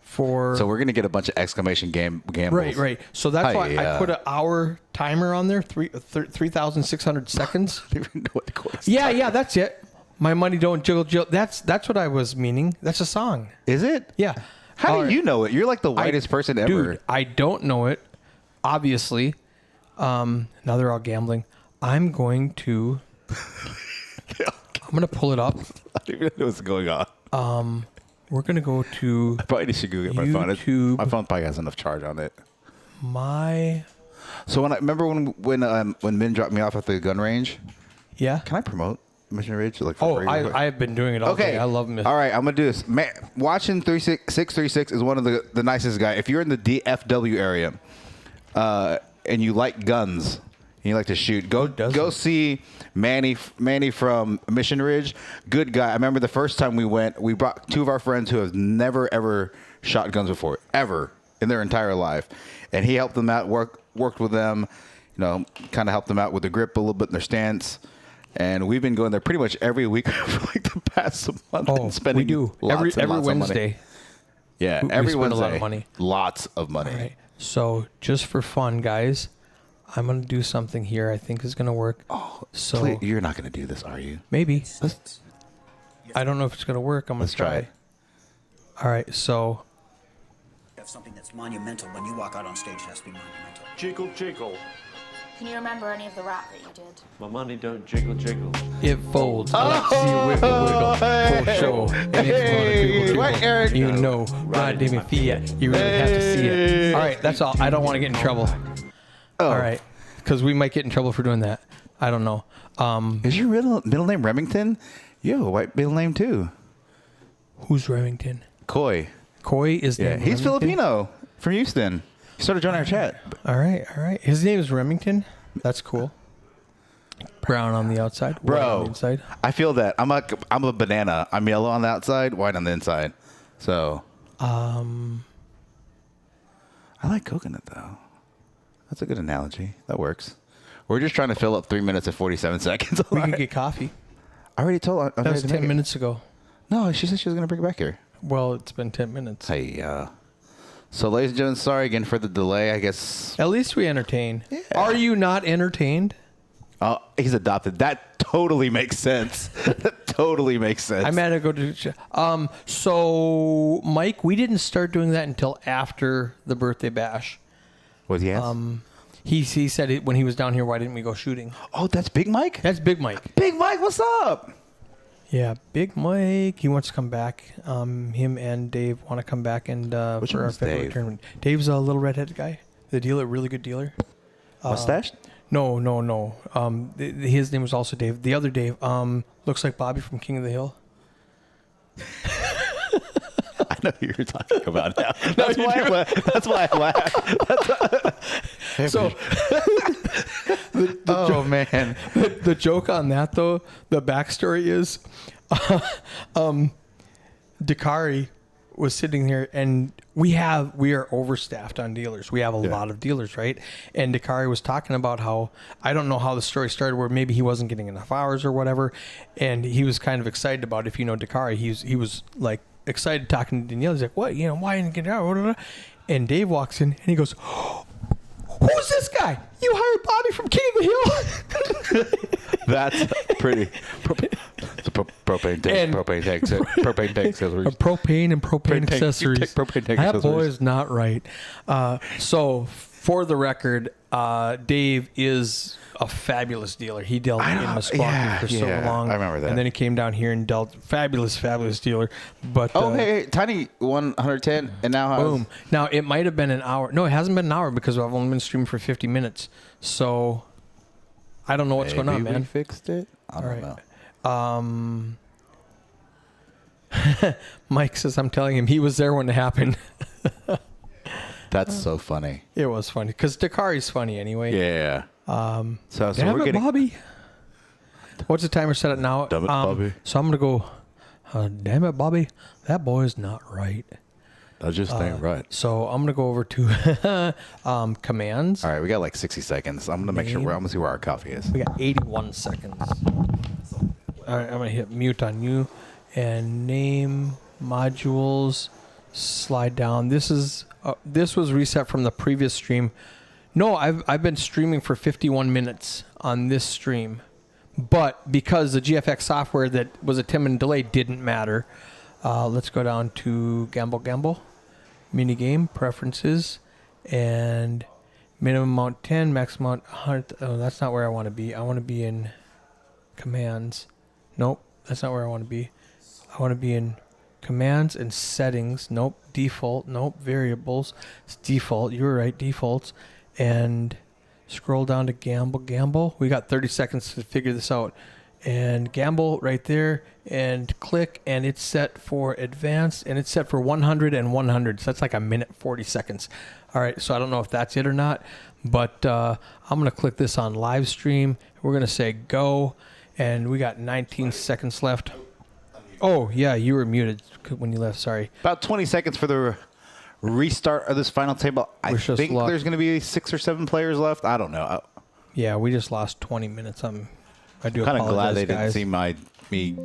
for. So we're gonna get a bunch of exclamation gambles. Right. So that's why I put an hour timer on there. 3,600 seconds. I don't even know what the chorus. Yeah. That's it. My money don't jiggle. That's what I was meaning. That's a song. Is it? Yeah. How do you know it? You're like the whitest person ever. Dude, I don't know it. Obviously. Now they're all gambling. I'm going to pull it up. I don't even know what's going on. We're going to go to I probably should Google my phone. YouTube. My phone probably has enough charge on it. So when I remember when Min dropped me off at the gun range. Yeah. Can I promote Mission Ridge? Like for free real quick? I have been doing it all day. I love Mission. All right, I'm gonna do this. Man, watching 636 is one of the nicest guys. If you're in the DFW area, and you like guns, and you like to shoot, go see Manny from Mission Ridge. Good guy. I remember the first time we went, we brought two of our friends who have never ever shot guns before, ever in their entire life, and he helped them out, worked with them, kind of helped them out with the grip a little bit in their stance. And we've been going there pretty much every week for like the past month. Oh, and spending we do every Wednesday. Yeah, we every spend Wednesday. a lot of money. Lots of money. All right. So just for fun, guys, I'm going to do something here I think is going to work. Oh, so please, you're not going to do this, are you? Maybe. I don't know if it's going to work. I'm going to try. It. All right, so. Have something that's monumental. When you walk out on stage, it has to be monumental. Jiggle, jiggle. Can you remember any of the rap that you did? My money don't jiggle, jiggle. It folds. I like to see you wiggle, wiggle. Full show. And it's gonna dribble, right, Eric? You know, ride Damien Fiat. You really have to see it. All right, that's all. I don't want to get in trouble. Oh. All right, because we might get in trouble for doing that. I don't know. Is your middle name Remington? You have a white middle name too. Who's Remington? Coy. Coy is Yeah, named he's Remington? Filipino from Houston. He started joining our chat. All right. His name is Remington. That's cool. Brown on the outside, white on the inside. I feel that. I'm a banana. I'm yellow on the outside, white on the inside. So. I like coconut though. That's a good analogy. That works. We're just trying to fill up 3 minutes and 47 seconds. We can get coffee. I already told her. That was 10 minutes ago. No, she said she was going to bring it back here. Well, it's been 10 minutes. Hey, so ladies and gentlemen, sorry again for the delay. I guess. At least we entertain. Yeah. Are you not entertained? He's adopted. That totally makes sense. That totally makes sense. I'm at go to. So Mike, we didn't start doing that until after the birthday bash. Was he asked? He said it when he was down here. Why didn't we go shooting? Oh, that's Big Mike? That's Big Mike. Big Mike, what's up? Yeah, Big Mike. He wants to come back. Him and Dave want to come back and Which for our one's February Dave? tournament. Dave's a little redheaded guy. The dealer, really good dealer. Mustache? No. His name was also Dave. The other Dave looks like Bobby from King of the Hill. I know who you're talking about now. That's why I laugh. So, Man. the joke on that though, the backstory is, Dakari was sitting here, and we are overstaffed on dealers. We have a lot of dealers, right? And Dakari was talking about how, I don't know how the story started, where maybe he wasn't getting enough hours or whatever, and he was kind of excited about, if you know Dakari, he was like excited talking to Danielle. He's like, what? Why didn't you get out? And Dave walks in and he goes, who Who's this guy? You hired Bobby from King of the Hill? That's pretty. It's a propane tank. And- Propane tank. Propane tank accessories. Propane and propane Tank- accessories. propane tank That boy accessories. is not right. So, for the record, Dave is a fabulous dealer. He dealt in Meskwaki for so long. I remember that. And then he came down here and dealt fabulous dealer. But Hey, Tiny 110, and now has, boom. Now, it might have been an hour. No, it hasn't been an hour because I've only been streaming for 50 minutes. So, I don't know what's going on, Maybe we man. fixed it. I don't know. Mike says I'm telling him he was there when it happened. That's so funny. It was funny because Dakari's funny anyway. Yeah. So Damn we're it, getting. Bobby. What's the timer set at now? Damn it, Bobby. So I'm going to go, damn it, Bobby. That boy is not right. I just ain't right. So I'm going to go over to commands. All right, we got like 60 seconds. I'm gonna make sure. I'm gonna see where our coffee is. We got 81 seconds. All right, I'm going to hit mute on you and name modules. Slide down. This was reset from the previous stream. No, I've been streaming for 51 minutes on this stream, but because the GFX software that was a 10-minute delay didn't matter, let's go down to Gamble, mini game preferences, and minimum amount 10, maximum amount 100. Oh, that's not where I want to be. I want to be in commands. Nope, that's not where I want to be. I want to be in commands and settings. Nope. Default. Nope. Variables. It's default. You were right. Defaults. And scroll down to gamble. We got 30 seconds to figure this out. And gamble right there. And click. And it's set for advanced. And it's set for 100 and 100. So that's like a minute 40 seconds. All right. So I don't know if that's it or not. But I'm going to click this on live stream. We're going to say go. And we got 19 seconds left. Oh, yeah, you were muted when you left. Sorry. About 20 seconds for the restart of this final table. I think there's going to be 6 or 7 players left. I don't know. Yeah, we just lost 20 minutes. I do kind of apologize, glad they guys. didn't see me.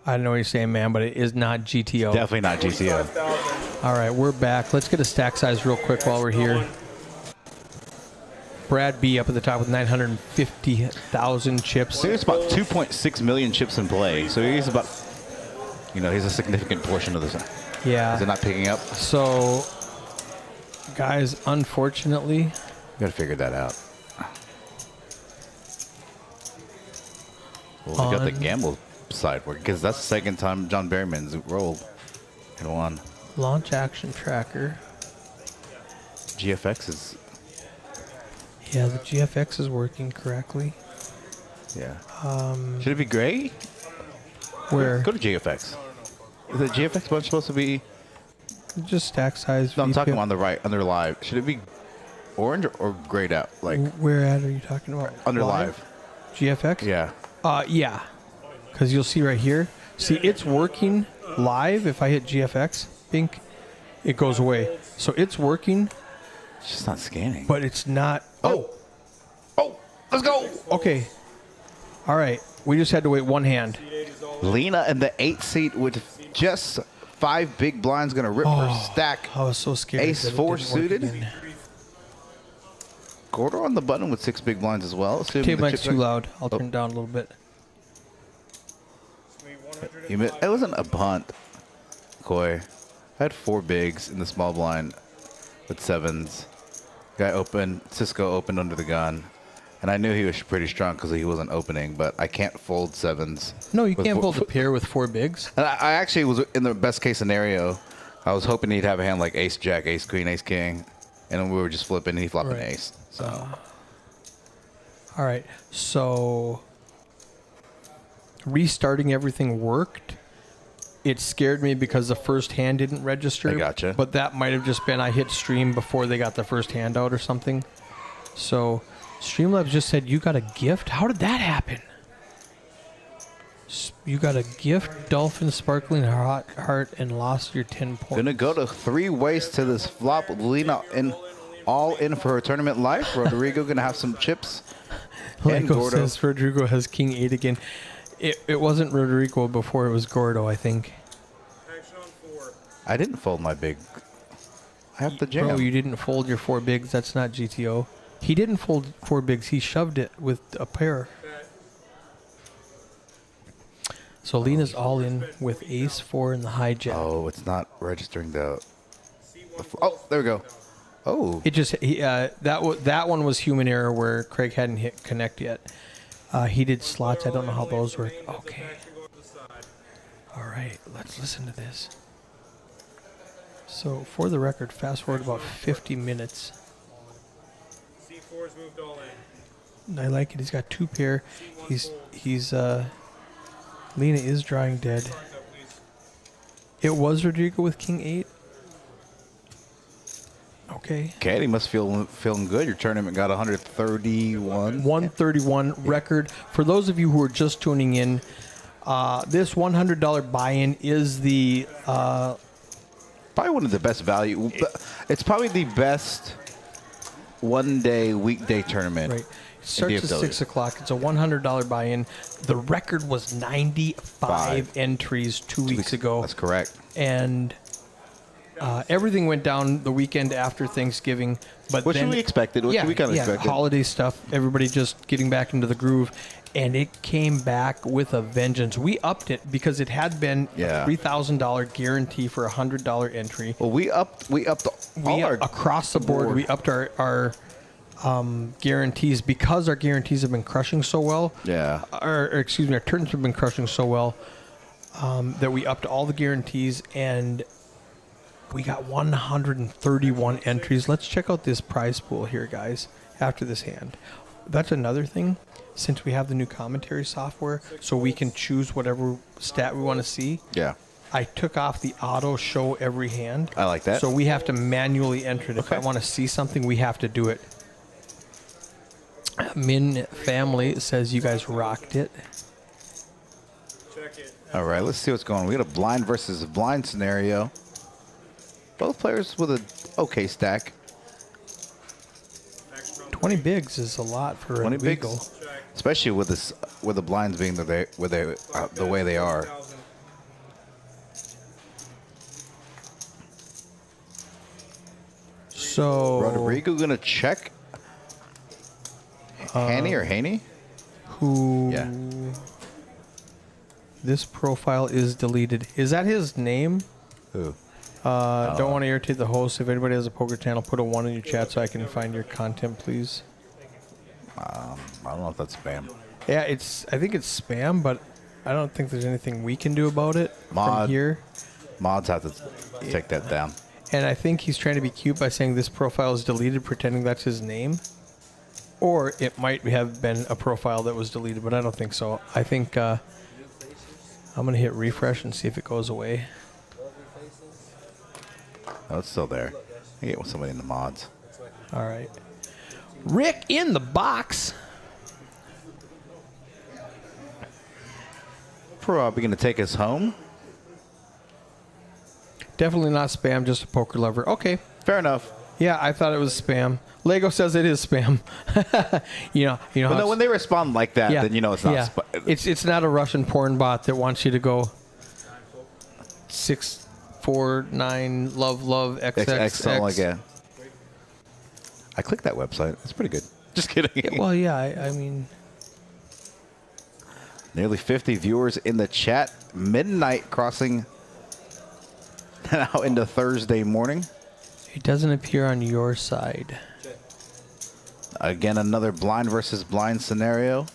I don't know what you're saying, man, but it is not GTO. Definitely not GCO. All right, we're back. Let's get a stack size real quick while we're here. Brad B up at the top with 950,000 chips. There's about 2.6 million chips in play, so he's about, he's a significant portion of this. Yeah. Is it not picking up? So, guys, unfortunately, We got to figure that out. Well, we got the gamble side work because that's the second time John Berryman's rolled and won. launch action tracker. GFX is. Yeah, the GFX is working correctly. Yeah. Should it be gray? Where? Go to GFX. Is the GFX bunch supposed to be? Just stack size. No, I'm talking VPN. on the right, under live. Should it be orange or grayed out? Like Where at are you talking about? under live. GFX? Yeah. Yeah. Because you'll see right here. See, it's working live. If I hit GFX, bink, it goes away. So it's working, It's just not scanning. but it's not. Oh, let's go. Okay. All right. We just had to wait one hand. Lena in the 8th seat with just 5 big blinds going to rip her stack. I was so scared. Ace that it 4 didn't work suited. again. Gordo on the button with 6 big blinds as well. Tape mic's too loud. I'll turn it down a little bit. It wasn't a punt, Coy. I had 4 bigs in the small blind with 7s. Guy opened, Cisco opened under the gun. And I knew he was pretty strong because he wasn't opening, but I can't fold 7s. No, you with can't four- fold a pair with 4 bigs. And I actually was in the best case scenario. I was hoping he'd have a hand like ace jack, ace queen, ace king, and then we were just flipping. And he flopped an Right. ace. So All right. So restarting everything worked. It scared me because the first hand didn't register. I gotcha. But that might have just been I hit stream before they got the first hand out or something. So Streamlabs just said you got a gift. How did that happen? You got a gift, Dolphin Sparkling Heart, and lost your 10 points. gonna go to 3 ways to this flop. Lena all in for her tournament life. Rodrigo gonna have some chips. And Lego Gordo. says Rodrigo has King 8 again. It wasn't Rodrigo before, it was Gordo, I think. Action on 4. I didn't fold my big. I have to jam. Bro, you didn't fold your 4 bigs. That's not GTO. He didn't fold 4 bigs. He shoved it with a pair. So Lena's all in with ace 4 in the hijack. Oh, it's not registering the oh, there we go. Oh. It just that one was human error where Craig hadn't hit connect yet. He did slots. I don't know how those work. Okay. All right, let's listen to this. So for the record, fast forward about 50 minutes. C4's moved all in. I like it. He's got 2 pair. He's Lena is drawing dead. It was Rodrigo with king 8. Okay. Caddy must feeling good. Your tournament got 131. 131 record. For those of you who are just tuning in, this $100 buy-in is the Probably one of the best value. It's probably the best one-day weekday tournament. right. It starts at DFW. 6 o'clock. It's a $100 buy-in. The record was 95 5 entries 2 weeks ago. That's correct. And everything went down the weekend after Thanksgiving. But What then, should we expected? What should we kind of expected? holiday stuff. Everybody just getting back into the groove. And it came back with a vengeance. We upped it because it had been Yeah. a $3,000 guarantee for a $100 entry. Well, we upped all our Across the board, we upped our guarantees because our guarantees have been crushing so well. Yeah. Or excuse me, our turns have been crushing so well that we upped all the guarantees and we got 131 entries. Let's check out this prize pool here, guys, after this hand. That's another thing. Since we have the new commentary software, so we can choose whatever stat we want to see. Yeah. I took off the auto show every hand. I like that. So we have to manually enter it. If Okay. I want to see something, we have to do it. Min Family says you guys rocked it. Check it. All right, let's see what's going on. We got a blind versus blind scenario. Both players with a okay stack. 20 bigs is a lot for 20 a bigs, legal. especially with this, with the blinds being the way they are. So Rodrigo gonna check. Haney or Haney? who? Yeah. This profile is deleted. Is that his name? Who? Don't want to irritate the host. If anybody has a poker channel, put a 1 in your chat so I can find your content, please. I don't know if that's spam. Yeah, I think it's spam, but I don't think there's anything we can do about it from Mod. here. Mods have to take that down. And I think he's trying to be cute by saying this profile is deleted, pretending that's his name. Or it might have been a profile that was deleted, but I don't think so. I think I'm going to hit refresh and see if it goes away. Oh, it's still there. I get somebody in the mods. All right. Rick in the box. Probably gonna take us home. Definitely not spam, just a poker lover. Okay. Fair enough. Yeah, I thought it was spam. Lego says it is spam. you know. But how no, when they respond like that, yeah, then you know it's not. yeah. It's not a Russian porn bot that wants you to go 649 love XXX. something like that. I clicked that website. It's pretty good. Just kidding. Well, yeah, I mean, Nearly 50 viewers in the chat. Midnight crossing now into Thursday morning. it doesn't appear on your side. Again, another blind versus blind scenario.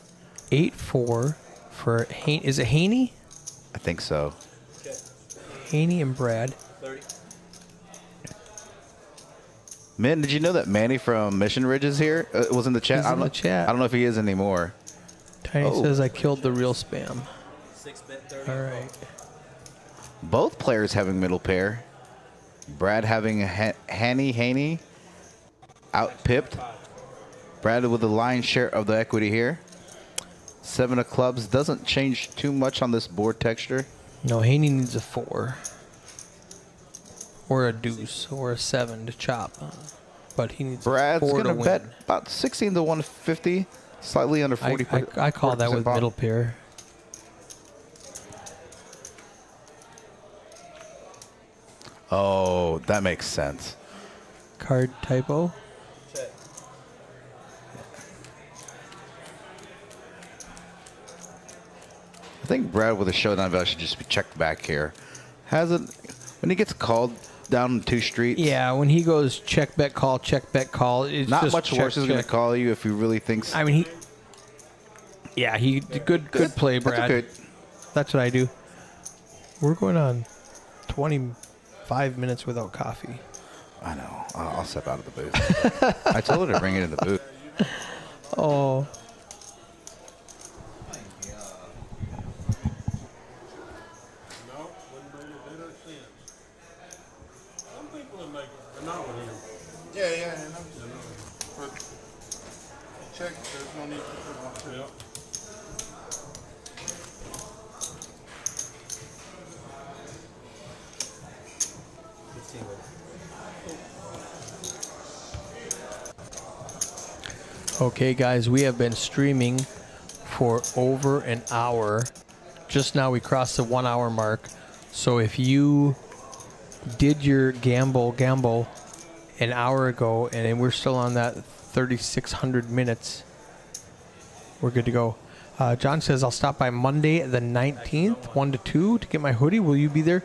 8-4 for is it Haney? I think so. Haney and Brad. Min, did you know that Manny from Mission Ridge is here? Was in the chat. He's I don't in know, the chat. I don't know if he is anymore. Tiny Oh. says I killed the real spam. All right. Both players having middle pair. Brad having Haney out pipped. Brad with the lion's share of the equity here. 7 of clubs doesn't change too much on this board texture. No, Haney needs a 4. Or a deuce. Or a 7 to chop. But he needs Brad's a 4 to gonna win. bet about 16 to 150, slightly under 40. I call that with middle pair. Oh, that makes sense. Card typo. I think Brad with a showdown value should just be checked back here. Hasn't when he gets called down 2 streets. Yeah, when he goes check bet call, it's Not just much check, worse is going to check. call you if he really thinks. I mean, he good play, Brad. That's okay. That's what I do. We're going on 25 minutes without coffee. I know. I'll step out of the booth. I told her to bring it in the booth. Oh, No, wouldn't make a bit of sense. Some people would make it, but not with him. Yeah, and I'm but check. There's no need to put one. Yep. okay, guys. We have been streaming for over an hour. Just now we crossed the 1 hour mark. So if you did your gamble an hour ago and then we're still on that 3,600 minutes, we're good to go. John says, I'll stop by Monday the 19th, 1 to 2 to get my hoodie. Will you be there?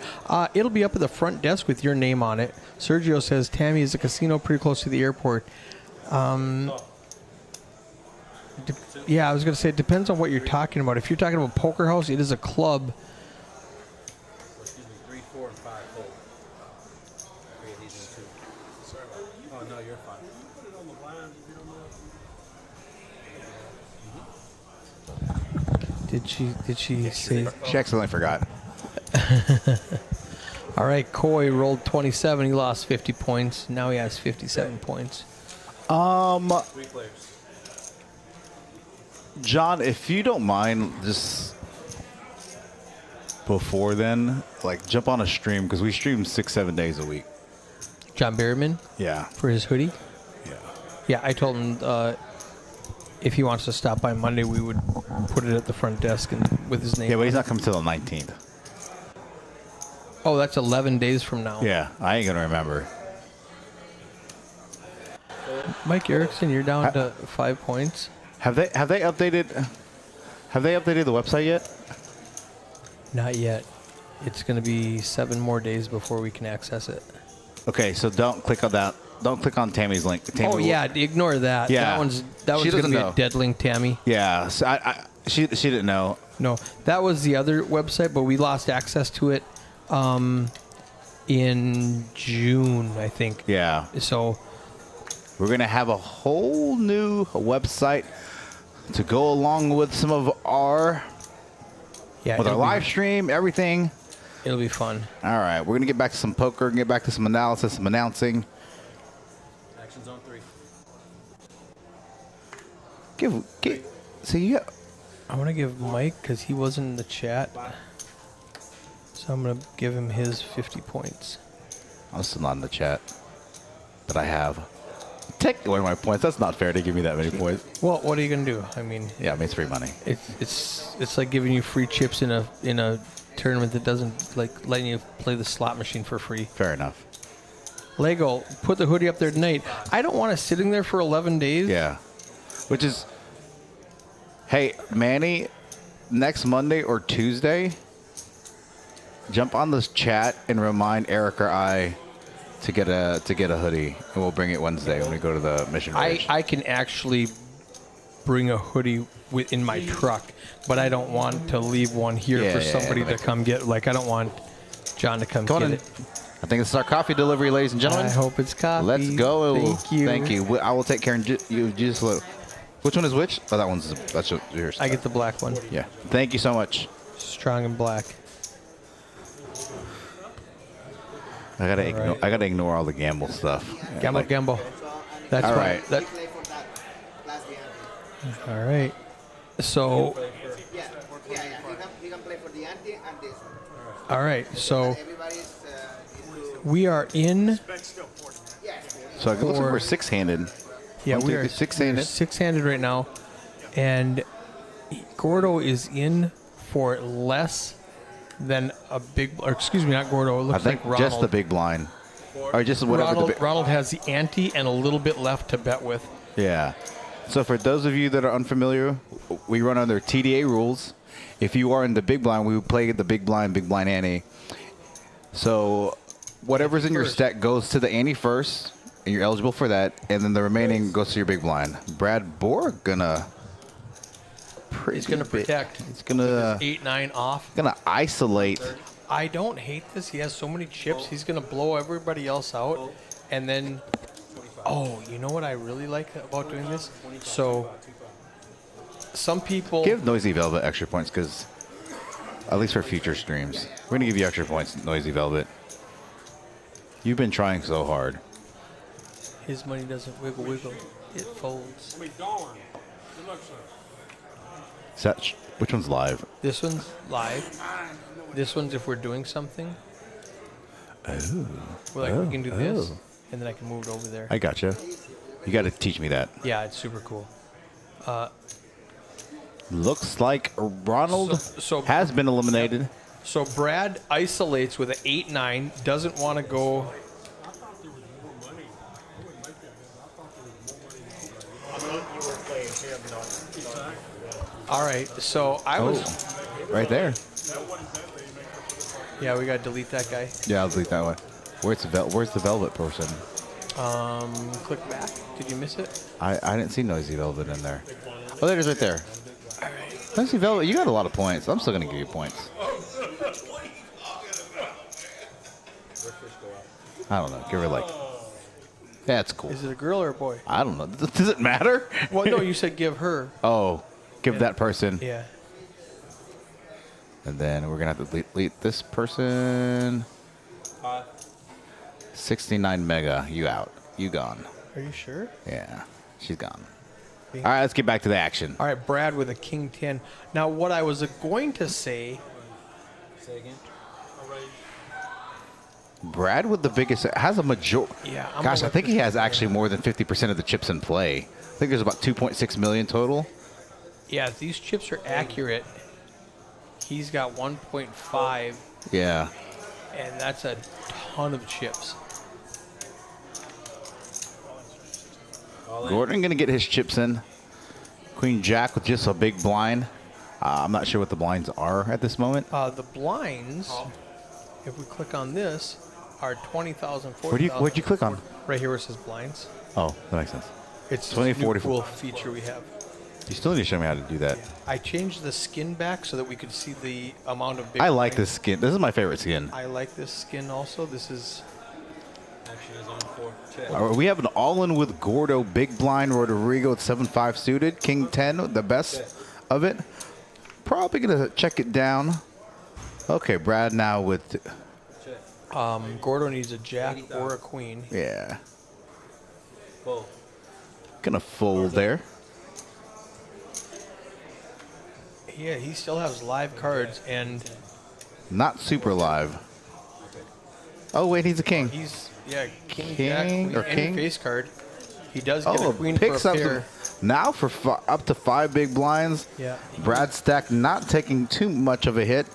It'll be up at the front desk with your name on it. Sergio says, Tammy is a casino pretty close to the airport. Yeah, I was going to say, it depends on what you're talking about. If you're talking about Poker House, it is a club. Excuse me, 3, 4, and 5 hold. 3 of these and 2. Sorry about that. Oh, no, you're fine. Put it on the blinds if you don't mind. Did she say? She accidentally forgot. All right, Coy rolled 27. He lost 50 points. Now he has 57 points. 3 players. John, if you don't mind, just before then, like jump on a stream because we stream 6-7 days a week. John Berryman Yeah. for his hoodie. Yeah. Yeah, I told him if he wants to stop by Monday, we would put it at the front desk and with his name. Yeah, but he's on not coming till the 19th. it. Oh, that's 11 days from now. Yeah, I ain't gonna remember. Mike Erickson, you're down to 5 points. Have they updated the website yet? Not yet. It's going to be 7 more days before we can access it. Okay, so don't click on that. Don't click on Tammy's link. Tammy Oh yeah, ignore that. Yeah. That one's She going to doesn't be know. a dead link, Tammy. Yeah, so she didn't know. No, that was the other website, but we lost access to it in June, I think. Yeah, So we're gonna have a whole new website to go along with some of our yeah, with our it'll be- live stream, everything. It'll be fun. All right, we're gonna get back to some poker, and get back to some analysis, some announcing. Actions on 3. So you got, I want to give Mike, because he wasn't in the chat, so I'm going to give him his 50 points. I'm still not in the chat, but I have. Take away my points. That's not fair to give me that many points. Well, what are you going to do? I mean, Yeah, it makes free money. it's like giving you free chips in a tournament that doesn't like letting you play the slot machine for free. Fair enough. Lego, put the hoodie up there tonight. I don't want it sitting there for 11 days. Yeah, which is, hey Manny, next Monday or Tuesday, jump on this chat and remind Eric or I to get a hoodie, and we'll bring it Wednesday when we go to the Mission Ridge. I can actually bring a hoodie in my truck, but I don't want to leave one here Yeah, for yeah, somebody yeah. to come get. Like, I don't want John to come Come on get in. it. I think this is our coffee delivery, ladies and gentlemen. I hope it's coffee. Let's go. Thank you. Thank you. I will take care of you. Just look. Which one is which? Oh, that one's that's yours. I get the black one. Yeah. Thank you so much. Strong and black. I gotta All right. ignore. I gotta ignore all the gamble stuff. Gamble, Like- gamble. That's All fine. right. That, all right. So, He can play for the ante and this one. all right. So Everybody's we are in. So it looks like Or- we're six-handed. Yeah, One, we two, are three, six-handed. six-handed right now, and Gordo is in for less than a big. Or excuse me, not Gordo. It I looks think like Ronald. just the big blind. or just whatever. Ronald has the ante and a little bit left to bet with. Yeah. So for those of you that are unfamiliar, we run under TDA rules. If you are in the big blind, we would play the big blind ante. So whatever's in your stack goes to the ante first, and you're eligible for that, and then the remaining goes to your big blind. Brad Bohr He's gonna protect. He's gonna 8-9 off. Gonna isolate. I don't hate this. He has so many chips. He's gonna blow everybody else out, and then. Oh, you know what I really like about doing this? So, some people Give Noisy Velvet extra points because, at least for future streams, we're gonna give you extra points, Noisy Velvet. You've been trying so hard. His money doesn't wiggle, it folds. I mean, darn. Good luck, sir. Which one's live? This one's live. This one's if we're doing something. Oh. We can do this, and then I can move it over there. I gotcha. You got to teach me that. Yeah, it's super cool. Looks like Ronald has been eliminated. So Brad isolates with an 8-9, doesn't want to go. I thought there was more money. I wouldn't make that bet. I thought there was more money. I thought you were playing him, not. All right, so I was. Right there. Yeah, we got to delete that guy. Yeah, I'll delete that one. Where's the Velvet person? Click back. Did you miss it? I didn't see Noisy Velvet in there. Oh, there it is right there. Noisy Velvet, you got a lot of points. I'm still going to give you points. I don't know. Give her like... That's cool. Is it a girl or a boy? I don't know. Does it matter? Well, no, you said give her. Oh, give that person. Yeah. And then we're going to have to delete this person. 69 mega. You out. You gone. Are you sure? Yeah. She's gone. All right, let's get back to the action. All right, Brad with a king 10. Now, what I was going to say. Say again. Brad with the biggest has a major. Yeah. Gosh, I think he has actually more than 50% of the chips in play. I think there's about 2.6 million total. Yeah, if these chips are accurate, he's got 1.5. Yeah. And that's a ton of chips. Gordon going to get his chips in. Queen Jack with just a big blind. I'm not sure what the blinds are at this moment. The blinds, if we click on this, are 20,000, 40,000. Where'd you click on? Right here where it says blinds. Oh, that makes sense. It's 20, this new 44. cool feature we have. You still need to show me how to do that. I changed the skin back so that we could see the amount of big I like blinds. this skin. This is my favorite skin. I like this skin also. This is... Action is on for check. We have an all-in with Gordo, big blind, Rodrigo at 7-5 suited, King 10, the best of it. Probably gonna check it down. Okay, Brad now with Gordo needs a jack or a queen. yeah. Full. Gonna fold there. Yeah, he still has live cards and Not super live. Oh wait, he's a king. he's king, King jack, queen, or and king? face card. He does get a queen for picks a up pair. now for up to 5 big blinds. Yeah. Brad Stack not taking too much of a hit.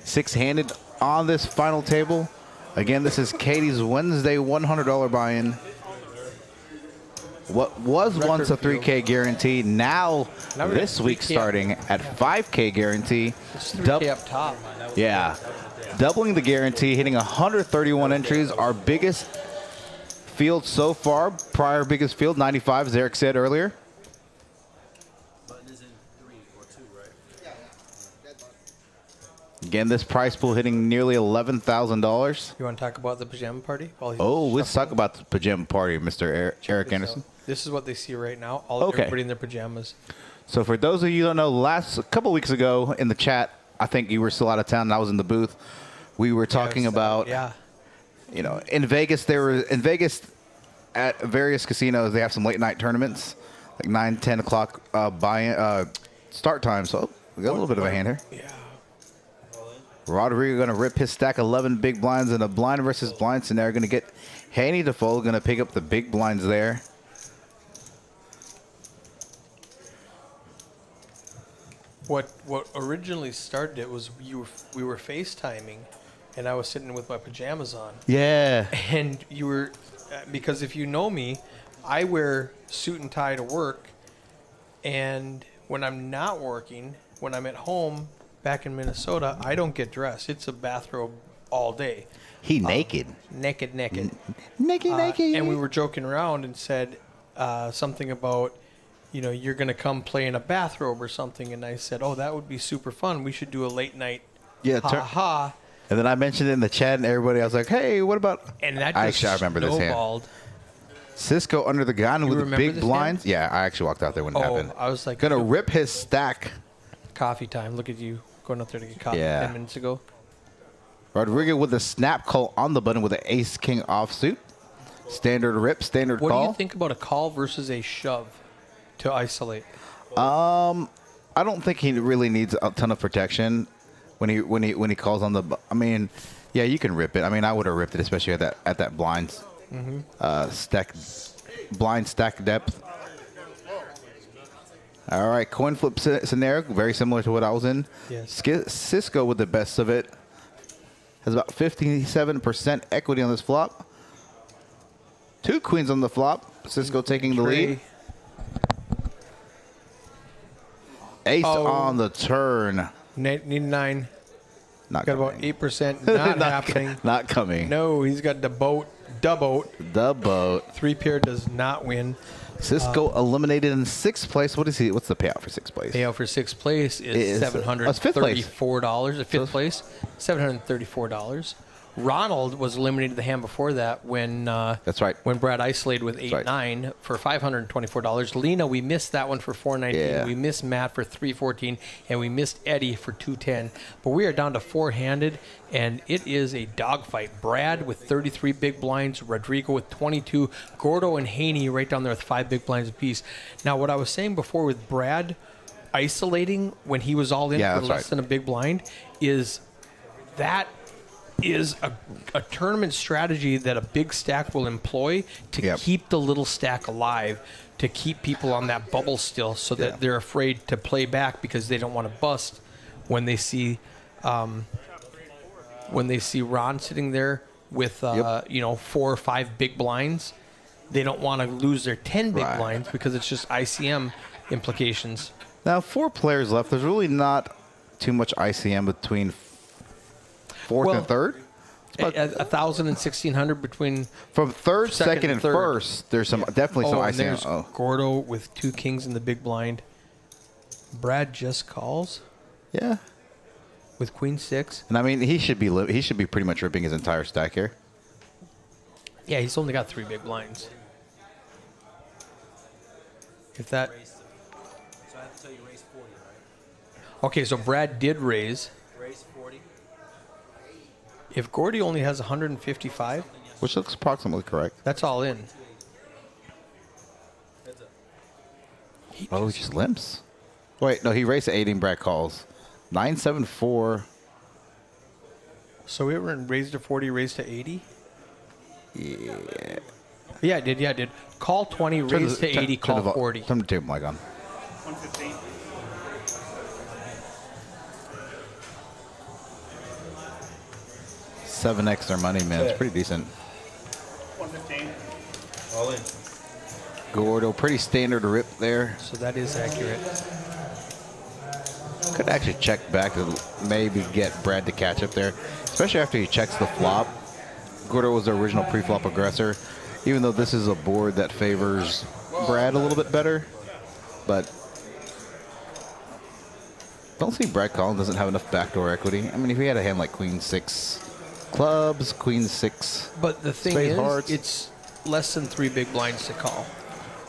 6-handed on this final table. Again, this is Katie's Wednesday $100 buy-in. What was once a 3K guarantee, now this week starting at 5K guarantee. It's 3K up top. Yeah. Doubling the guarantee, hitting 131 entries. Our biggest field so far, prior biggest field, 95, as Eric said earlier. Button is in 3 or 2, right? Again, this price pool hitting nearly $11,000. You want to talk about the pajama party? While he's Oh, let's shuffling? talk about the pajama party, Mr. Eric Anderson. This is what they see right now. Okay. Everybody in their pajamas. So for those of you who don't know, a couple weeks ago in the chat, I think you were still out of town and I was in the booth. We were talking about, you know, in Vegas at various casinos, they have some late night tournaments, like 9, 10 o'clock start time. So we got a little bit of a hand here. Yeah. Rodrigo going to rip his stack 11 big blinds in a blind versus blind scenario. Going to get Haney to fold. Going to pick up the big blinds there. What originally started it was we were FaceTiming, and I was sitting with my pajamas on. Yeah. And you were, because if you know me, I wear suit and tie to work. And when I'm not working, when I'm at home back in Minnesota, I don't get dressed. It's a bathrobe all day. He naked. Naked. Naked. And we were joking around and said something about, you're going to come play in a bathrobe or something. And I said, oh, that would be super fun. We should do a late night. Yeah. Ha. And then I mentioned it in the chat, and everybody, I was like, hey, what about? And that I just remember this hand. snowballed. Cisco under the gun with the remember big this blinds. hand? Yeah, I actually walked out there when it happened. I was like, Gonna rip his stack. coffee time. Look at you going up there to get coffee Yeah. 10 minutes ago. Rodrigo with the snap call on the button with an ace-king offsuit. Standard rip, standard What call. do you think about a call versus a shove to isolate? I don't think he really needs a ton of protection when he calls on the. I mean, yeah, you can rip it. I mean, I would have ripped it, especially at that blind stack depth. All right, coin flip scenario, very similar to what I was in. Yes. Cisco with the best of it. Has about 57% equity on this flop. 2 queens on the flop. Cisco taking the lead. Ace on the turn. Need 9. Not Got coming. about 8%. Not happening. Not coming. No, he's got the boat. The boat. 3 pair does not win. Cisco eliminated in 6th place. What is he? What's the payout for 6th place? Payout for 6th place is $734. 5th place. At 5th place, $734. Ronald was eliminated the hand before that when That's right. when Brad isolated with 8-9 for $524. Lena, we missed that one for $419. Yeah. We missed Matt for $314, and we missed Eddie for $210. But we are down to 4-handed, and it is a dogfight. Brad with 33 big blinds, Rodrigo with 22, Gordo and Haney right down there with 5 big blinds apiece. Now, what I was saying before with Brad isolating when he was all in for less than a big blind is a tournament strategy that a big stack will employ to keep the little stack alive, to keep people on that bubble still, so that they're afraid to play back because they don't want to bust when they see Ron sitting there with 4 or 5 big blinds. They don't want to lose their 10 big blinds because it's just ICM implications. Now 4 players left. There's really not too much ICM between 4th and 3rd. 1,000 and 1,600 between from 3rd, 2nd, and 1st. There's definitely some and ICM. There's Gordo with 2 kings in the big blind. Brad just calls. Yeah. With queen 6. And I mean, he should be pretty much ripping his entire stack here. Yeah, he's only got 3 big blinds. If that. So I have to tell you raise 40, right? Okay, so Brad did raise. Raise 40. If Gordy only has 155, which looks approximately correct. That's all in. He just limps. Wait, no, he raised to 80 and Brad calls. 974. So we were raised to 40, raised to 80? Yeah. Yeah, I did. Call 20, raised to 80, call 40. Turn the table mic on. 115. $7x their money, man. It's pretty decent. 115. All in. Gordo, pretty standard rip there. So that is accurate. Could actually check back to maybe get Brad to catch up there, especially after he checks the flop. Gordo was the original pre-flop aggressor, even though this is a board that favors Brad a little bit better. But don't see Brad Collins doesn't have enough backdoor equity. I mean, if he had a hand like Queen 6 clubs, Queen 6 But the thing spade is, hearts. it's less than 3 big blinds to call.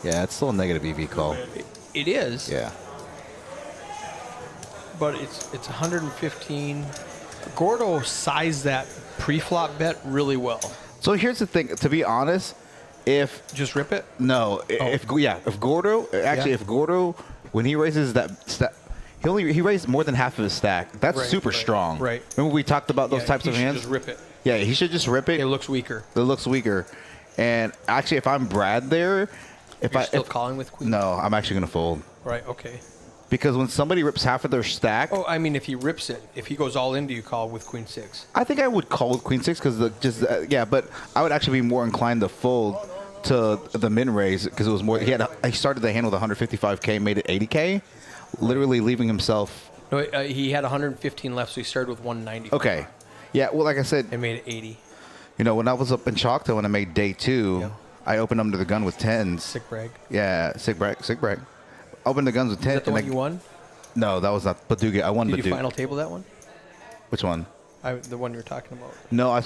Yeah, it's still a negative EV call. It is. Yeah. But it's 115. Gordo sized that pre-flop bet really well. So here's the thing. To be honest, if just rip it. No, if Gordo if Gordo when he raises he raised more than half of his stack. That's super strong. Right. Remember we talked about those types of hands. Just rip it. Yeah, he should just rip it. It looks weaker. And actually, if I'm Brad there, You're still calling with queen. No, I'm actually gonna fold. Right. Okay. Because when somebody rips half of their stack, Oh, I mean, if he rips it, if he goes all in, do you call with queen six? I think I would call with queen six because yeah, but I would actually be more inclined to fold to the min raise because it was more. He started the hand with 155K, made it 80K, literally leaving himself. No, he had 115 left, so he started with 190. Okay, yeah. Well, like I said, And made it 80. you know, when I was up in Choctaw when I made day 2, Yeah. I opened under the gun with 10s. Sick brag. Yeah, sick brag. Opened the guns with 10. Is that the and one you won? No, that was not Baduga. I won Did Baduga. you final table that one? Which one? The one you were talking about. No, I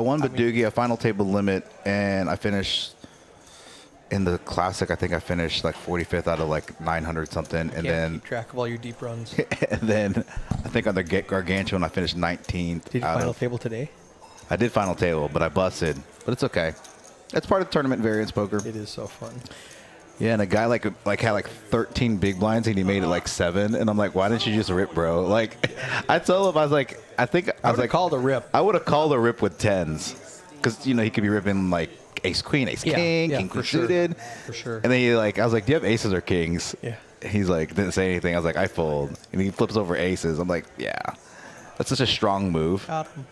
won Badugi, a final table limit, and I finished in the classic. I think I finished like 45th out of like 900 something, and Can't then keep track of all your deep runs. and then I think on the Gargantuan I finished 19th. Did you final table today? I did final table, but I busted. But it's okay. That's part of tournament variance poker. It is so fun. Yeah, and a guy like had like 13 big blinds and he made it like 7, and I'm like, why didn't you just rip, bro? Like, I told him I was like, I was like, called a rip. I would have called a rip with 10s, because you know he could be ripping like ace queen, ace king, king for suited, For sure. and then I was like, do you have aces or kings? Yeah. He's like, didn't say anything. I was like, I fold, and he flips over aces. I'm like, yeah, that's such a strong move. Got him.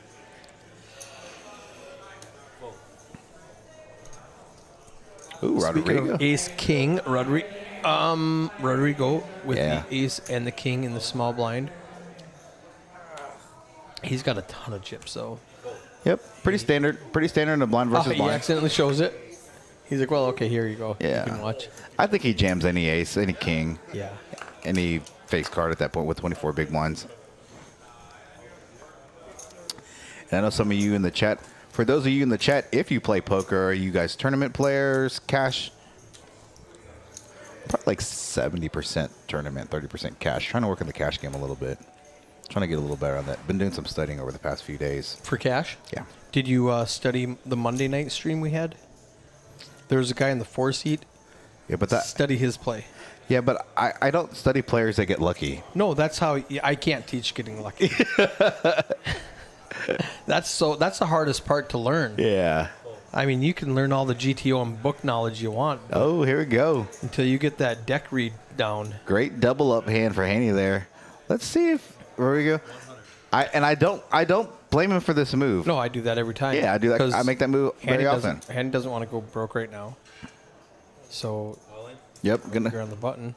Ooh, Speaking Rodrigo. of ace king, Rodrigo with Yeah. the ace and the king in the small blind. He's got a ton of chips, though. Yep, pretty standard in a blind versus He blind. accidentally shows it. He's like, well, okay, here you go. Yeah. You can watch. I think he jams any ace, any king, Yeah. any face card at that point with 24 big blinds. And I know some of you in the chat, for those of you in the chat, if you play poker, are you guys tournament players, cash? Probably like 70% tournament, 30% cash. Trying to work in the cash game a little bit. Trying to get a little better on that. Been doing some studying over the past few days. For cash? Yeah. Did you study the Monday night stream we had? There was a guy in the 4 seat. Yeah, but that. Study his play. Yeah, but I don't study players that get lucky. No, that's how I can't teach getting lucky. That's the hardest part to learn. Yeah. I mean, you can learn all the GTO and book knowledge you want Oh, here we go. until you get that deck read down. Great double up hand for Haney there. Let's see if Rodrigo. I don't blame him for this move. No, I do that every time. Yeah, I do that. 'Cause I make that move very often. Handy doesn't want to go broke right now. So Yep, you're gonna. on the button.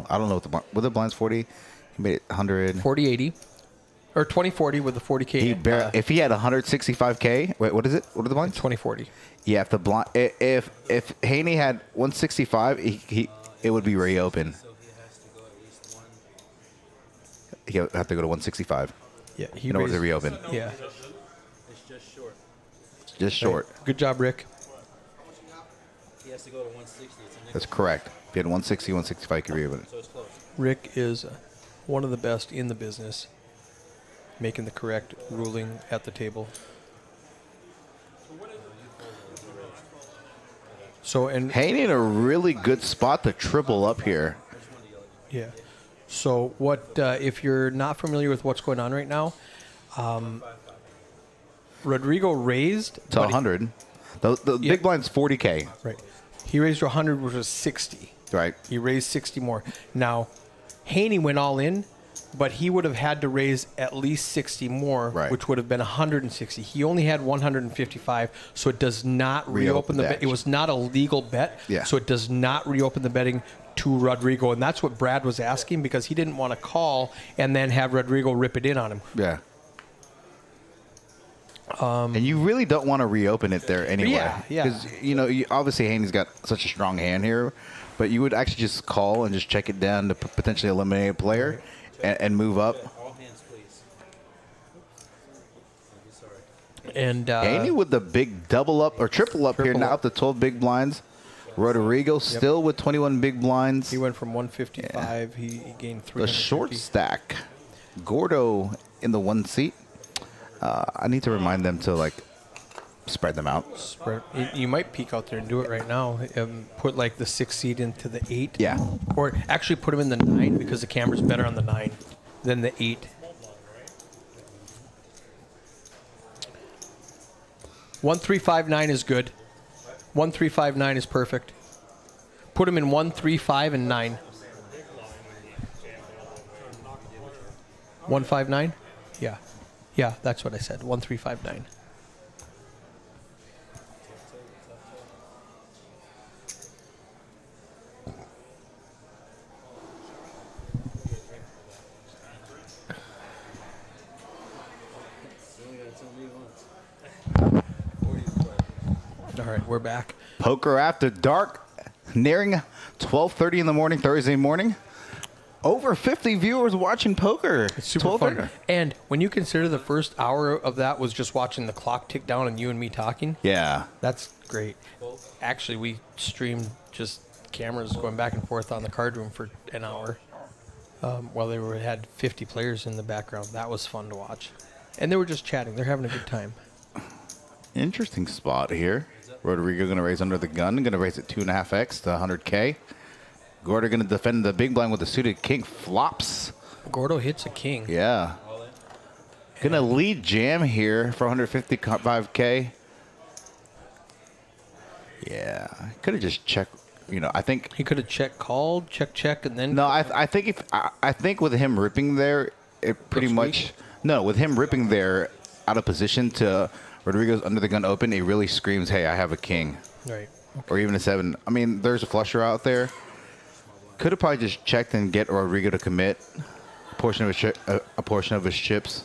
I don't know what the blind's 40. He made it 100. 40-80. Or 20-40 with the 40K. He if he had 165K. Wait, what is it? What are the blinds? 20-40. Yeah, if the blind if Haney had 165, it would be reopened. He would have to go to 165 Yeah, he in order to raised- reopen. Yeah. It's just short. Just short. Good job, Rick. He has to go to 160. It's a nickel. That's correct. If he had 160, 165, he could reopen it. So it's close. Rick is one of the best in the business, making the correct ruling at the table. So, and Haney in a really good spot to triple up here. yeah. So what, if you're not familiar with what's going on right now, Rodrigo raised To but he- 100. The Yeah. big blind's 40K, right. He raised to 100, which was 60. right? He raised 60 more. Now, Haney went all in, but he would have had to raise at least 60 more, Right. which would have been 160. He only had 155, so it does not reopen the bet. bet. It was not a legal bet, Yeah. so it does not reopen the betting to Rodrigo. And that's what Brad was asking because he didn't want to call and then have Rodrigo rip it in on him. Yeah. And you really don't want to reopen it there anyway. Yeah. Because, obviously Haney's got such a strong hand here, but you would actually just call and just check it down to potentially eliminate a player and move up. All hands, please. Sorry. And Haney with the big double up or triple up here Triple now up. up to 12 big blinds. Rodrigo still with 21 big blinds. he went from 155. He gained 350. The short stack. Gordo in the 1 seat. I need to remind them to spread them out. Spread. You might peek out there and do it right now. Put like the 6 seed into the 8. Yeah. Or actually put him in the 9 because the camera's better on the 9 than the 8. 1359 is good. 1, 3, 5, 9 is perfect. Put him in 1, 3, 5, and 9. 1, 5, 9? Yeah. Yeah, that's what I said. 1, 3, 5, 9. All right, we're back. Poker After Dark, nearing 12:30 in the morning, Thursday morning. Over 50 viewers watching poker. It's super fun. And when you consider the first hour of that was just watching the clock tick down and you and me talking, Yeah. that's great. Actually, we streamed just cameras going back and forth on the card room for an hour while they had 50 players in the background. That was fun to watch. And they were just chatting. They're having a good time. Interesting spot here. Rodrigo going to raise under the gun. Going to raise it 2.5x to 100K. Gordo going to defend the big blind with the suited king. Flops. Gordo hits a king. Yeah. Going to lead jam here for 155K. Yeah. Could have just checked. You know, I think He could have called, check, and then... no. I think with him ripping there, it pretty Looks much weak. no. With him ripping there out of position to Rodrigo's under the gun open, it really screams, "Hey, I have a king." Right. Or even a 7. I mean, there's a flusher out there. Could have probably just checked and get Rodrigo to commit a portion of his chips.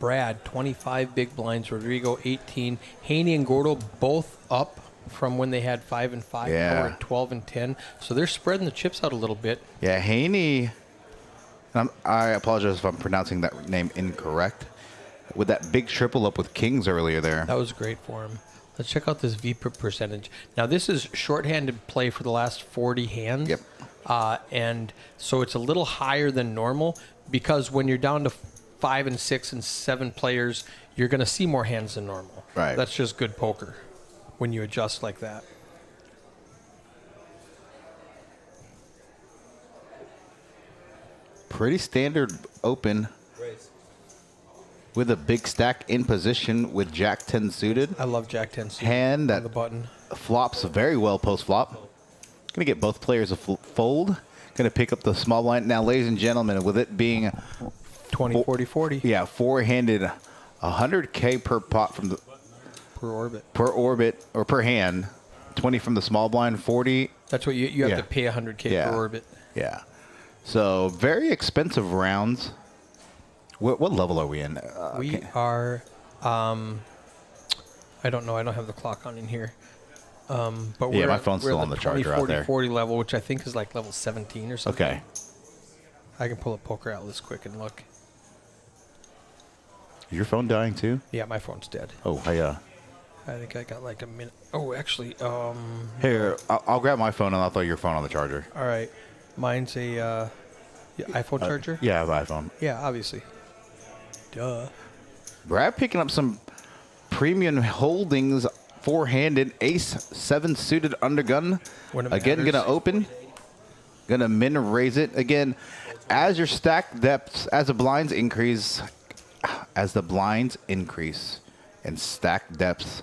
Brad, 25 big blinds. Rodrigo, 18. Haney and Gordo both up from when they had 5 and 5. Yeah. Now we're at 12 and 10. So they're spreading the chips out a little bit. Yeah, Haney. I apologize if I'm pronouncing that name incorrect. With that big triple up with kings earlier there. That was great for him. Let's check out this VP percentage. Now, this is shorthanded play for the last 40 hands. Yep. And so it's a little higher than normal because when you're down to 5 and 6 and 7 players, you're going to see more hands than normal. Right. That's just good poker when you adjust like that. Pretty standard open with a big stack in position with Jack 10 suited. I love Jack 10 suited Hand on that the button. flops very well post flop. Going to get both players a fold. Going to pick up the small blind. Now, ladies and gentlemen, with it being 20, 40, 40 yeah, four-handed, 100K per pot from the per orbit. or per hand. 20 from the small blind, 40. That's what you have Yeah. to pay 100K Yeah. per orbit. Yeah. So very expensive rounds. What level are we in? We are, I don't know. I don't have the clock on in here. But Yeah, we're my at- phone's we're still at on the charger 20, out 40, there. 40 level, which I think is like level 17 or something. Okay. I can pull up Poker Atlas quick and look. Is your phone dying too? Yeah, my phone's dead. Oh, hey, I think I got like a minute. Oh, actually, here, I'll grab my phone and I'll throw your phone on the charger. all right. Mine's a iPhone charger. Yeah, I have an iPhone. Yeah, obviously. Duh. Brad picking up some premium holdings, four-handed, ace, 7 suited undergun. When it Again, matters. gonna open. Gonna min raise it. Again, as your stack depths, as the blinds increase and stack depths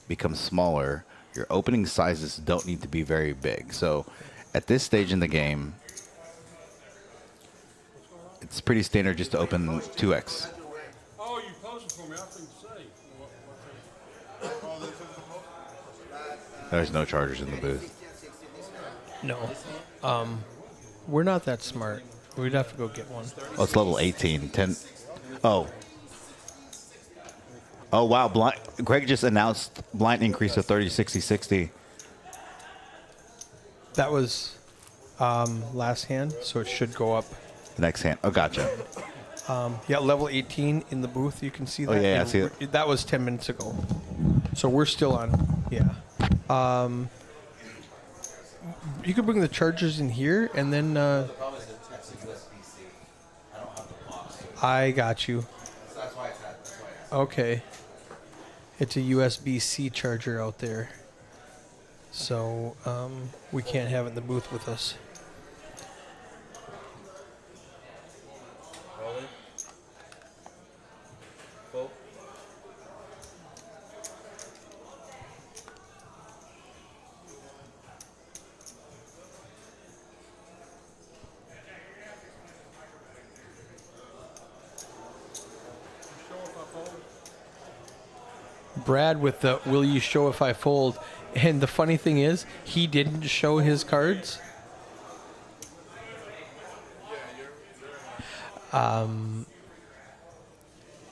become smaller, your opening sizes don't need to be very big. So at this stage in the game, it's pretty standard just to open 2x. Oh, you posted for me. I think say. There's no chargers in the booth. No. We're not that smart. We'd have to go get one. Oh, it's level 18. 10. Oh. Oh, wow. Greg just announced blind increase to 30, 60, 60. That was last hand, so it should go up. The next hand. Oh, gotcha. Yeah, level 18 in the booth. You can see that. Oh, yeah, I And see it. That was 10 minutes ago. So we're still on. Yeah. You could bring the chargers in here, and then I got you. Okay. It's a USB-C charger out there. So we can't have it in the booth with us. Brad with the "Will you show if I fold?" And the funny thing is, he didn't show his cards.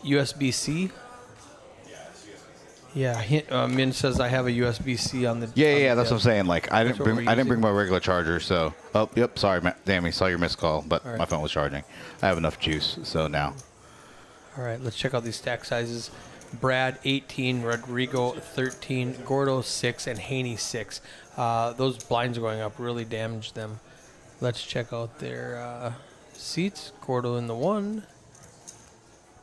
USB-C. Yeah, Min says I have a USB-C on the. Yeah, that's what I'm saying. Like I That's didn't what we're bring using. my regular charger, so yep, sorry, Dammy, saw your missed call, but All right. my phone was charging. I have enough juice, so now. All right, let's check out these stack sizes. Brad 18, Rodrigo 13, Gordo 6, and Haney 6. Those blinds going up really damaged them. Let's check out their seats. Gordo in the 1,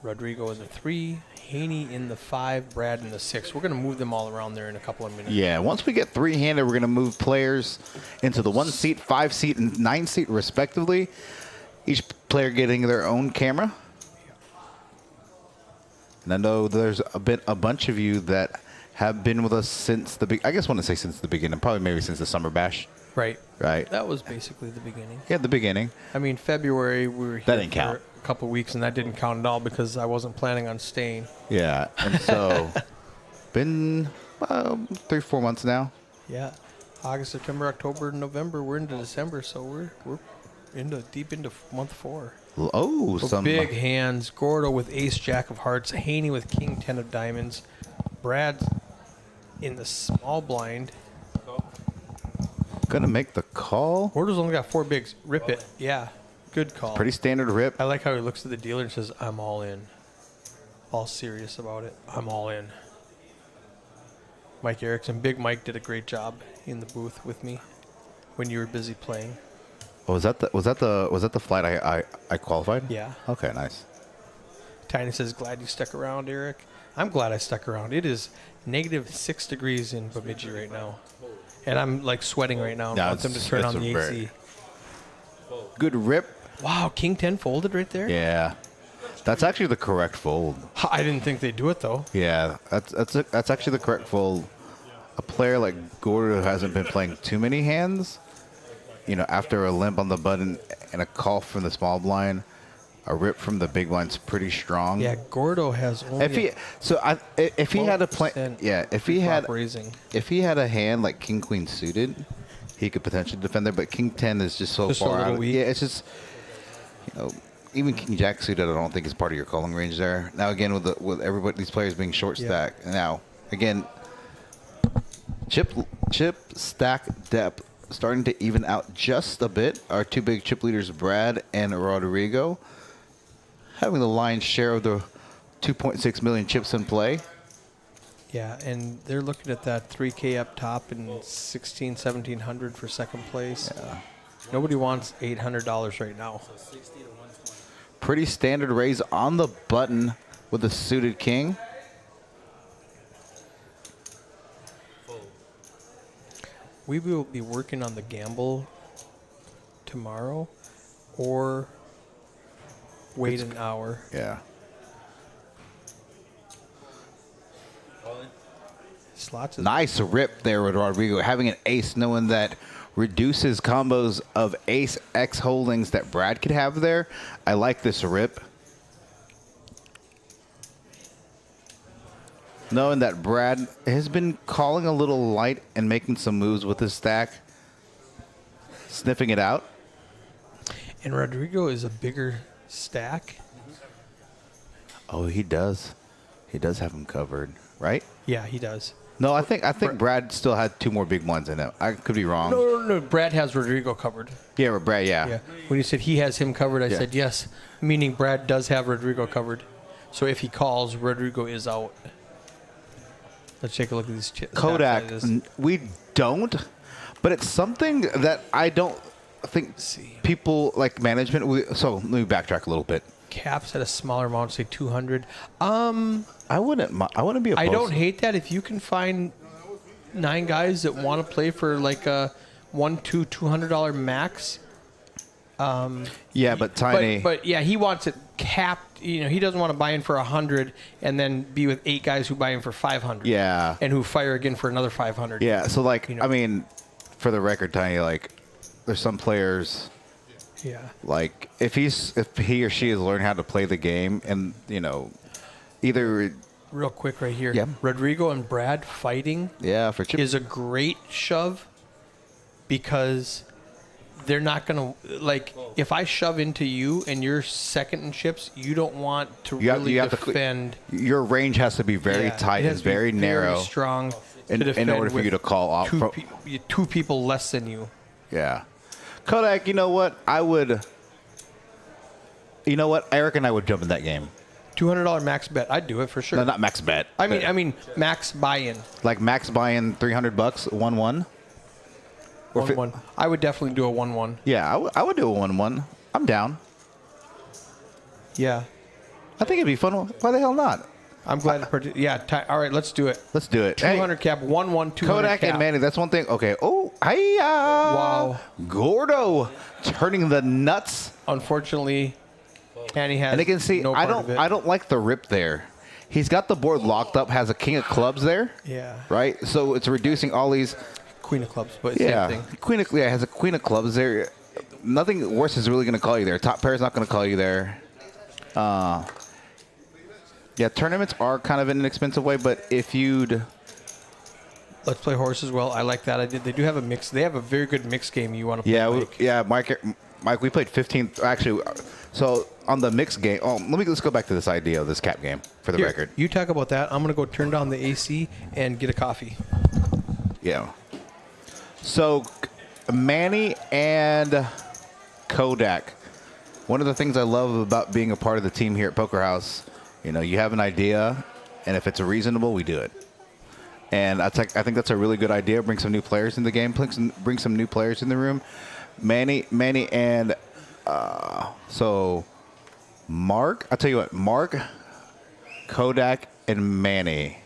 Rodrigo in the 3, Haney in the 5, Brad in the 6. We're going to move them all around there in a couple of minutes. Yeah, once we get three-handed, we're going to move players into the 1 seat, 5 seat, and 9 seat respectively. Each player getting their own camera. And I know there's a bunch of you that have been with us since I guess I want to say since the beginning, probably maybe since the summer bash. Right. Right. That was basically the beginning. Yeah, the beginning. I mean, February we were here That didn't for count. a couple of weeks, and that didn't count at all because I wasn't planning on staying. Yeah, and so been 3-4 months now. Yeah, August, September, October, November. We're into December, so we're deep into month 4. Oh, So some big hands. Gordo with Ace Jack of Hearts. Haney with King 10 of Diamonds. Brad in the small blind. gonna make the call. Gordo's only got 4 bigs. Rip it. Yeah, good call. Pretty standard rip. I like how he looks at the dealer and says, "I'm all in." All serious about it. I'm all in. Mike Erickson, Big Mike did a great job in the booth with me when you were busy playing. Oh, was that the flight I qualified? Yeah. Okay, nice. Tiny says, "Glad you stuck around, Eric." I'm glad I stuck around. It is -6 degrees in Bemidji right now. And I'm like sweating right now. I Yeah, want them to turn on the AC. Good rip. Wow, King 10 folded right there? Yeah, that's actually the correct fold. I didn't think they'd do it, though. Yeah, that's actually the correct fold. A player like Gordo hasn't been playing too many hands. You know, after a limp on the button and a call from the small blind, a rip from the big blind's pretty strong. Yeah, Gordo has only if he had a play, 12% yeah, if he had raising. if he had a hand like King Queen suited, he could potentially defend there. But King 10 is just so Just a far little out. weak. Yeah, it's just even King Jack suited, I don't think is part of your calling range there. Now again, with everybody, these players being short stack. Now again, chip stack depth starting to even out just a bit. Our 2 big chip leaders, Brad and Rodrigo, having the lion's share of the 2.6 million chips in play. Yeah, and they're looking at that 3K up top and 1,700 for second place. Yeah. Nobody wants $800 right now. Pretty standard raise on the button with the suited king. We will be working on the gamble tomorrow or wait an hour. Yeah. Slots is Nice rip there with Rodrigo. Having an ace, knowing that reduces combos of ace X holdings that Brad could have there. I like this rip. Knowing that Brad has been calling a little light and making some moves with his stack. Sniffing it out. and Rodrigo is a bigger stack. Oh, he does. He does have him covered, right? Yeah, he does. No, I think Brad still had 2 more big ones in it. I could be wrong. No. Brad has Rodrigo covered. Yeah, Brad, Yeah. When you said he has him covered, I Yeah. said yes, meaning Brad does have Rodrigo covered. So if he calls, Rodrigo is out. Let's take a look at these Kodak, we don't, but it's something that I don't think people like management. So let me backtrack a little bit. Caps at a smaller amount, say 200. I wouldn't be opposed. I don't hate that if you can find 9 guys that want to play for like a $200 max. Yeah, but Tiny. But yeah, he wants it capped. You know, he doesn't want to buy in for 100 and then be with 8 guys who buy in for 500. Yeah. And who fire again for another 500. Yeah. So like, You know. I mean, for the record, Tiny, like, there's some players. Yeah. Like if he or she has learned how to play the game, and either real quick right here. Yeah. Rodrigo and Brad fighting Yeah, for chip. is a great shove because they're not going to, like, if I shove into you and you're second in chips, you don't want to really defend. Your range has to be very tight and very narrow. Very strong in order for you to call off. Two people less than you. Yeah. Kodak, you know what? Eric and I would jump in that game. $200 max bet. I'd do it for sure. No, not max bet. I mean max buy-in. Like max buy-in, $300, 1-1. 1-1. I would definitely do a 1-1. Yeah, I would do a 1-1. I'm down. Yeah. I think it'd be fun. Why the hell not? I'm glad to participate. Yeah. All right, let's do it. Let's do it. 200 cap, 1-1, 200 Kodak cap. and Manny, that's one thing. Okay. Oh, hiya. Wow. Gordo turning the nuts. Unfortunately, Manny has and you can see, no part of it. I don't like the rip there. He's got the board locked up, has a king of clubs there. Yeah. Right? So it's reducing all these. Queen of clubs, but Yeah. same thing. Has a queen of clubs there. Nothing worse is really going to call you there. Top pair is not going to call you there. Yeah, tournaments are kind of in an expensive way, but if you'd... Let's play horse as well. I like that idea. They do have a mix. They have a very good mix game you want to play. Yeah, Mike, we played 15. Actually, so on the mix game. Oh, let's go back to this idea of this cap game for the record. You talk about that. I'm gonna go turn down the AC and get a coffee. Yeah. So, Manny and Kodak. One of the things I love about being a part of the team here at Poker House, you have an idea, and if it's reasonable, we do it. And I think that's a really good idea. Bring some new players in the game. Bring some new players in the room. Manny, and so Mark. I'll tell you what, Mark, Kodak, and Manny.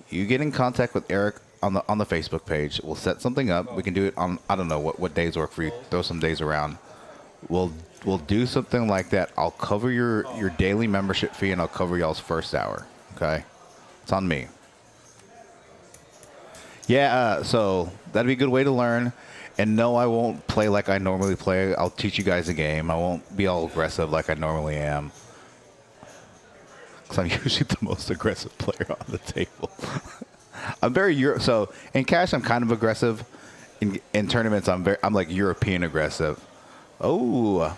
You get in contact with Eric on the Facebook page. We'll set something up. We can do it on, I don't know what days work for you. Throw some days around. We'll do something like that. I'll cover your daily membership fee, and I'll cover y'all's first hour. Okay. It's on me. Yeah, so that'd be a good way to learn. And no, I won't play like I normally play. I'll teach you guys a game. I won't be all aggressive like I normally am. Because I'm usually the most aggressive player on the table. I'm very so in cash I'm kind of aggressive. In tournaments I'm like European aggressive. Oh,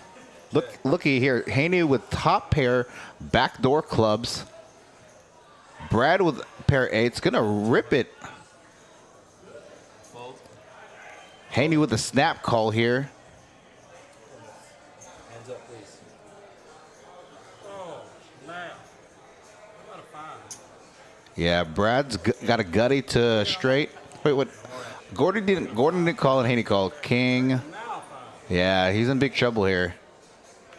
looky here. Haney with top pair backdoor clubs. Brad with pair eights, gonna rip it. Haney with a snap call here. Hands up, please. Oh, now. What a find. Yeah, Brad's got a gutty to straight. Wait, what? Gordon didn't call and Haney called. King. Yeah, he's in big trouble here.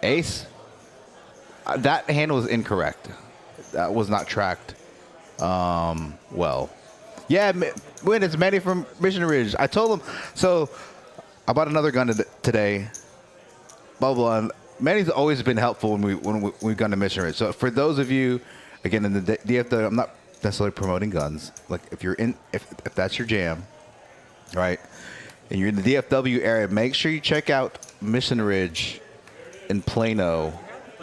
Ace. That hand was incorrect. That was not tracked. Well, yeah, when it's Manny from Mission Ridge. I told him, so I bought another gun today. Blah, blah, and Manny's always been helpful when we've gone to Mission Ridge. So for those of you, again, in the DFW, I'm not necessarily promoting guns. Like if you're if that's your jam, right, and you're in the DFW area, make sure you check out Mission Ridge in Plano,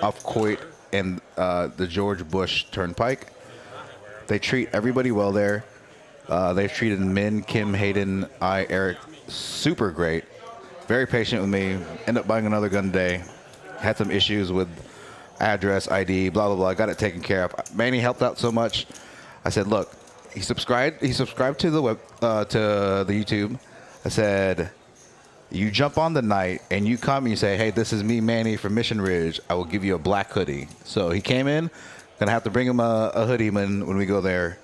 off Coit and the George Bush Turnpike. They treat everybody well there. They've treated Min, Kim, Hayden, Eric super great. Very patient with me. Ended up buying another gun today. Had some issues with address, ID, blah, blah, blah. Got it taken care of. Manny helped out so much. I said, look, he subscribed to the to the YouTube. I said, you jump on the night and you come and you say, hey, this is me, Manny from Mission Ridge. I will give you a black hoodie. So he came in. Gonna have to bring him a hoodie when we go there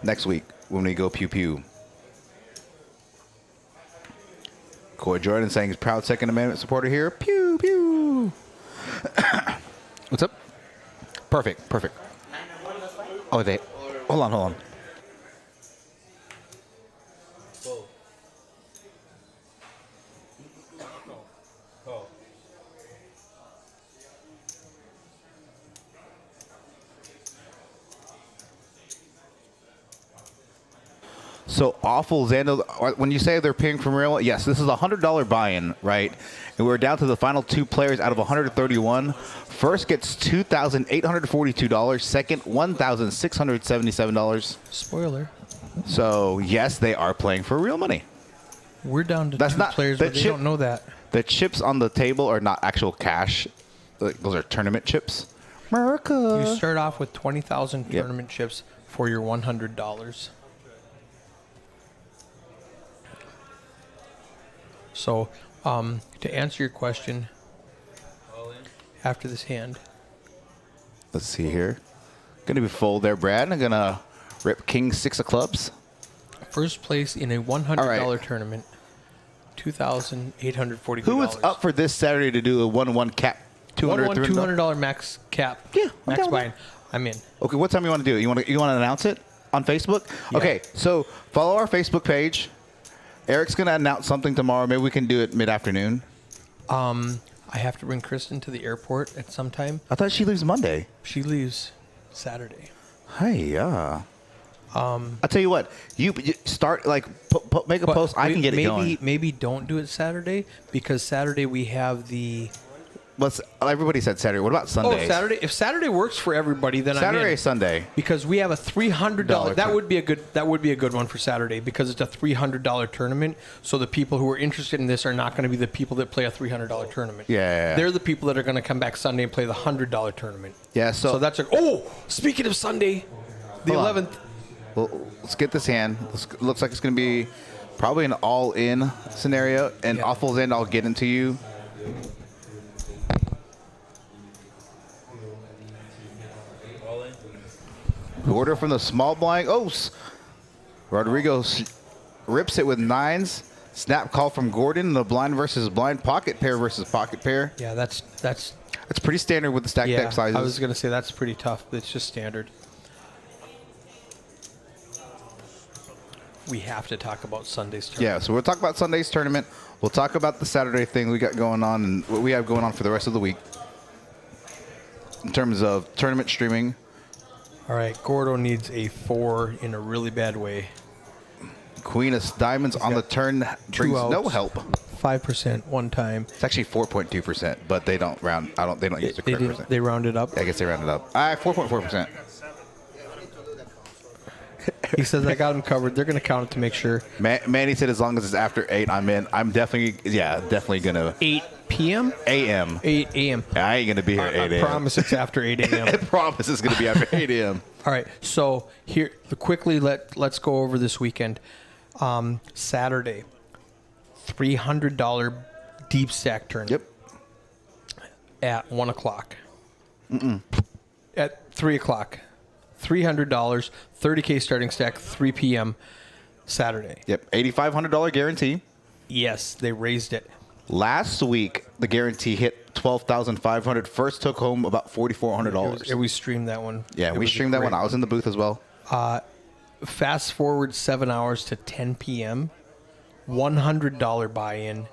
next week when we go pew pew. Coy Jordan saying he's proud Second Amendment supporter here. Pew pew. What's up? Perfect. Oh, hold on. So awful Zando. When you say they're paying for real, yes, this is a $100 buy-in, right? And we're down to the final 2 players out of 131. First gets $2,842. Second, $1,677. Spoiler. So yes, they are playing for real money. We're down to That's 2 not- players, the but they chip- don't know that. The chips on the table are not actual cash. Those are tournament chips. America. You start off with 20,000 Yep. tournament chips for your $100. So, to answer your question, after this hand, Let's see here. Gonna be full there, Brad. I'm gonna rip King 6 of clubs. first place in a $100 All right. tournament, $2,842. Who is up for this Saturday to do a 1-1 cap? $200 max cap. Yeah, I'm max down with buy-in. I'm in. Okay, what time you want to do it? You want to announce it on Facebook? Yeah. Okay, so follow our Facebook page. Eric's gonna announce something tomorrow. Maybe we can do it mid-afternoon. I have to bring Kristen to the airport at some time. I thought she leaves Monday. She leaves Saturday. Hey, yeah. I'll tell you what. You start make a But post. I can get it going. Maybe don't do it Saturday because Saturday we have the. Everybody said Saturday. What about Sunday? Oh, Saturday. If Saturday works for everybody, then I'm Saturday, in. Sunday. Because we have a $300. That tour- would be a good. That would be a good one for Saturday because it's a $300 tournament. So the people who are interested in this are not going to be the people that play a $300 tournament. Yeah. They're the people that are going to come back Sunday and play the $100 tournament. Yeah. So that's like. Oh, speaking of Sunday, the Hold on. 11th. Well, let's get this hand. Looks like it's going to be probably an all-in scenario. And Yeah. awful's end, I'll get into you. Order from the small blind. Oh, Rodrigo rips it with 9s. Snap call from Gordon. The blind versus blind. Pocket pair versus pocket pair. Yeah, that's. It's pretty standard with the stack Yeah, deck sizes. I was going to say that's pretty tough, but it's just standard. We have to talk about Sunday's tournament. Yeah, so we'll talk about Sunday's tournament. We'll talk about the Saturday thing we got going on and what we have going on for the rest of the week in terms of tournament streaming. All right, Gordo needs a 4 in a really bad way. Queen of Diamonds on the turn brings no outs. help. 5% one time. It's actually 4.2%, but they don't round. They don't use the correct percent. They rounded up. I guess they rounded up. 4.4%. He says, I got him covered. They're going to count it to make sure. Manny said as long as it's after 8, I'm in. I'm definitely gonna 8 p.m.? a.m. 8 a.m. I ain't gonna be here at 8 I a.m. promise it's after 8 a.m. I promise it's gonna be after 8 a.m. All right, so here, quickly, let's go over this weekend. Saturday, $300 deep stack tournament. Yep. At 1 o'clock. At 3 o'clock. $300, 30K starting stack, 3 p.m. Saturday. Yep. $8,500 guarantee. Yes, they raised it. Last week, the guarantee hit $12,500. First took home about $4,400. We streamed that one. Yeah, It we was streamed that great one. I was in the booth as well. Fast forward 7 hours to 10 p.m. $100 buy-in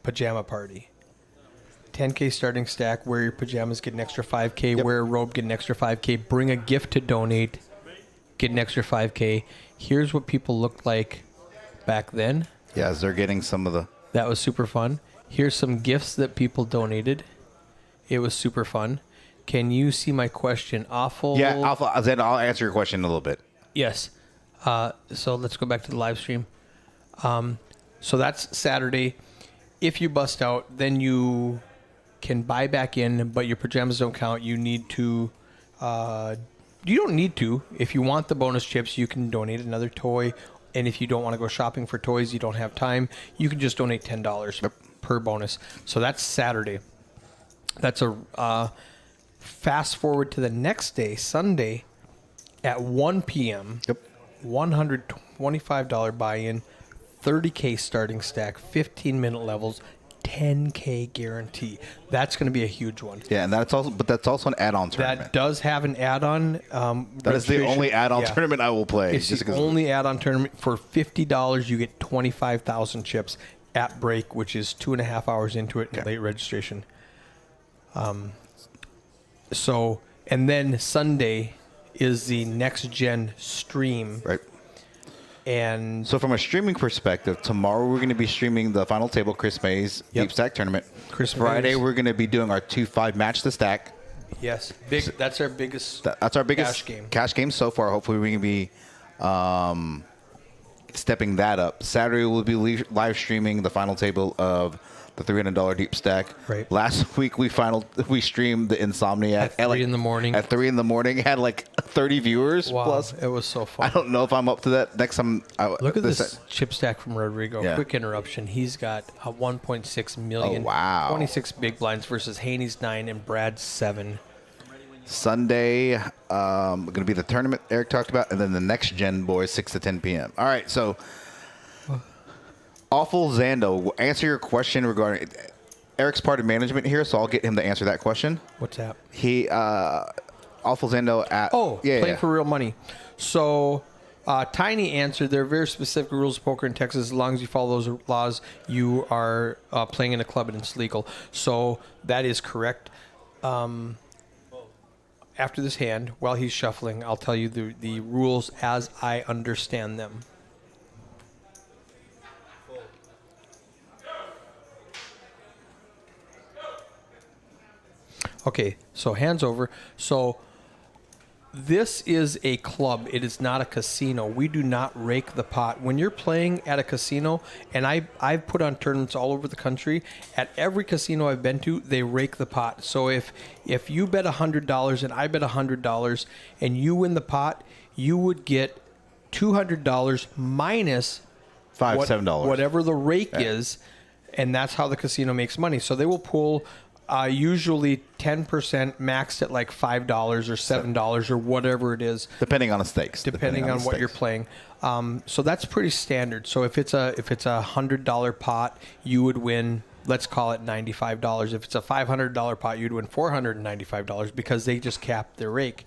pajama party. 10K starting stack. Wear your pajamas, get an extra 5K. Yep. Wear a robe, get an extra 5K. Bring a gift to donate, get an extra 5K. Here's what people looked like back then. Yeah, as they're getting some of the... That was super fun. Here's some gifts that people donated. It was super fun. Can you see my question? Awful. Yeah, then I'll answer your question in a little bit. Yes. So let's go back to the live stream. So that's Saturday. If you bust out, then you can buy back in, but your pajamas don't count. You need to. You don't need to. If you want the bonus chips, you can donate another toy. And if you don't want to go shopping for toys, you don't have time, you can just donate $10 per bonus. So that's Saturday. That's a fast forward to the next day, Sunday, at 1 p.m. Yep. $125 buy-in, 30K starting stack, 15-minute levels, 10K guarantee. That's going to be a huge one. Yeah, and that's also an add-on tournament. That does have an add-on. That is the only add-on yeah. tournament I will play. It's the only add-on tournament. For $50, you get 25,000 chips at break, which is 2.5 hours into it, Okay. late registration. So, and then Sunday is the next gen stream. Right. And So from a streaming perspective, tomorrow we're going to be streaming the final table, Chris May's Yep. Deep Stack Tournament. Chris Friday Mays. we're going to be doing our 2-5 match to stack. yes, that's our biggest. That's our biggest cash game. so far. Hopefully we can be stepping that up. Saturday we'll be live streaming the final table of the $300 deep stack. Right. Last week we streamed the Insomniac At 3 in the morning. At 3 in the morning, had like 30 viewers Wow, plus. it was so fun. I don't know if I'm up to that. Next time, Look at this chip stack from Rodrigo. Yeah. Quick interruption. He's got a 1.6 million. Oh, wow. 26 big blinds versus Haney's 9 and Brad's 7. Sunday, going to be the tournament Eric talked about, and then the next gen boys 6 to 10 p.m. All right, so Awful Zando, answer your question regarding Eric's part of management here, so I'll get him to answer that question. What's that? He Awful Zando at playing for real money. So Tiny answered, there are very specific rules of poker in Texas. As long as you follow those laws, you are playing in a club and it's legal. So that is correct. After this hand, while he's shuffling, I'll tell you the rules as I understand them. Okay, so hands over. So this is a club. It is not a casino. We do not rake the pot. When you're playing at a casino, and I've put on tournaments all over the country, at every casino I've been to, they rake the pot. So if you bet $100 and I bet $100 and you win the pot, you would get $200 minus $7. whatever the rake is, and that's how the casino makes money. So they will pull usually 10% maxed at like $5 or $7 or whatever it is, depending on the stakes. Depending on what you're playing. So that's pretty standard. So if it's a $100 pot, you would win, let's call it $95. If it's a $500 pot, you'd win $495 because they just cap their rake.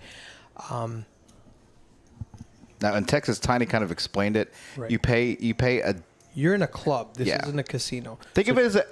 Now in Texas, Tiny kind of explained it. Right. You pay a. You're in a club. This Yeah. isn't a casino. Think of it as a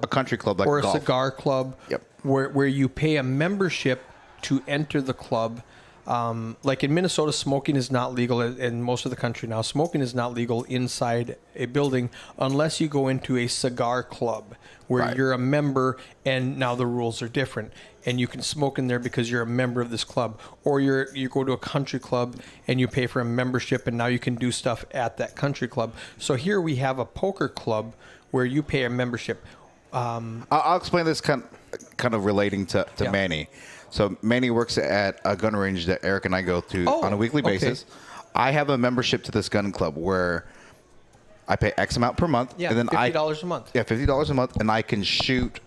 country club, like or a golf. cigar club. Yep. Where you pay a membership to enter the club. Like in Minnesota, smoking is not legal in most of the country now. Smoking is not legal inside a building unless you go into a cigar club where Right. you're a member, and now the rules are different. And you can smoke in there because you're a member of this club. Or you go to a country club and you pay for a membership, and now you can do stuff at that country club. So here we have a poker club where you pay a membership. I'll explain this kind of relating to Yeah. Manny. So Manny works at a gun range that Eric and I go to on a weekly basis. I have a membership to this gun club where I pay X amount per month. Yeah, and then $50 a month. Yeah, $50 a month, and I can shoot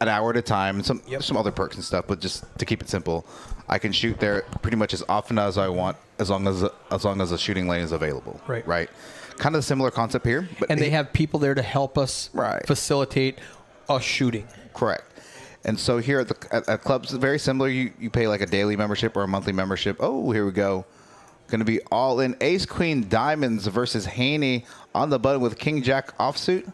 an hour at a time. Some other perks and stuff, but just to keep it simple, I can shoot there pretty much as often as I want, as long as the shooting lane is available. Right. Right. Kind of a similar concept here, but And they have people there to help us facilitate us shooting. Correct. And so here at clubs, very similar. You pay like a daily membership or a monthly membership. Oh, here we go. Going to be all in Ace Queen Diamonds versus Haney on the button with King Jack offsuit.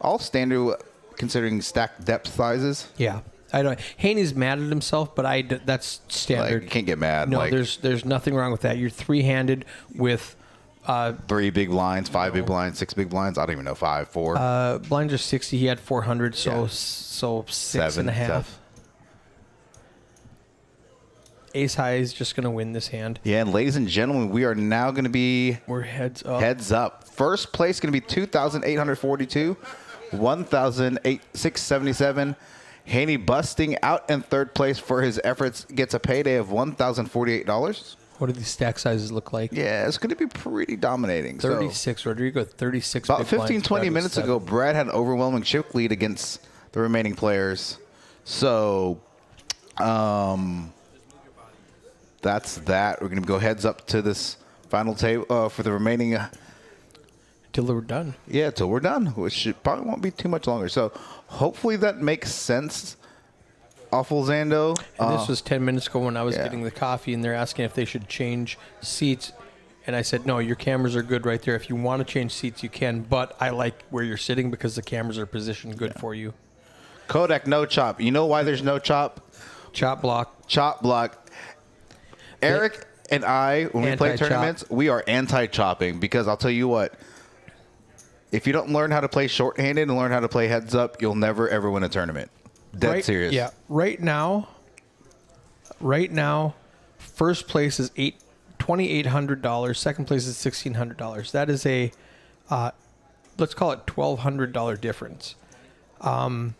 All standard considering stack depth sizes. Yeah. I don't. Haney's mad at himself, but that's standard. Like, you can't get mad. No, like, there's nothing wrong with that. You're three-handed with 3 big blinds, 5 big blinds, 6 big blinds. I don't even know, 5, 4. blinds are 60. He had 400, so 6.5. 7. Ace high is just going to win this hand. Yeah, and ladies and gentlemen, we are now going to be heads up. Heads up. First place going to be 2,842, 1,677. Haney busting out in third place for his efforts gets a payday of $1,048. What do these stack sizes look like? Yeah, it's going to be pretty dominating. 36, Rodrigo, 36. About big 15, blinds, 20 Brad with minutes 7. ago, Brad had an overwhelming chip lead against the remaining players. So, that's that. We're going to go heads up to this final table for the remaining. Till we're done. Yeah, till we're done, which probably won't be too much longer. So, hopefully that makes sense. Awful Zando. And this was 10 minutes ago when I was yeah. getting the coffee, and they're asking if they should change seats. And I said, no, your cameras are good right there. If you want to change seats, you can. But I like where you're sitting because the cameras are positioned good for you. Kodak, no chop. You know why there's no chop? Chop block. Chop block. Eric and when we play Anti-chop. tournaments, we are anti-chopping because I'll tell you what. If you don't learn how to play shorthanded and learn how to play heads up, you'll never ever win a tournament. Dead serious. Yeah. Right now, first place is $2,800. Second place is $1,600. That is a let's call it $1,200 difference. And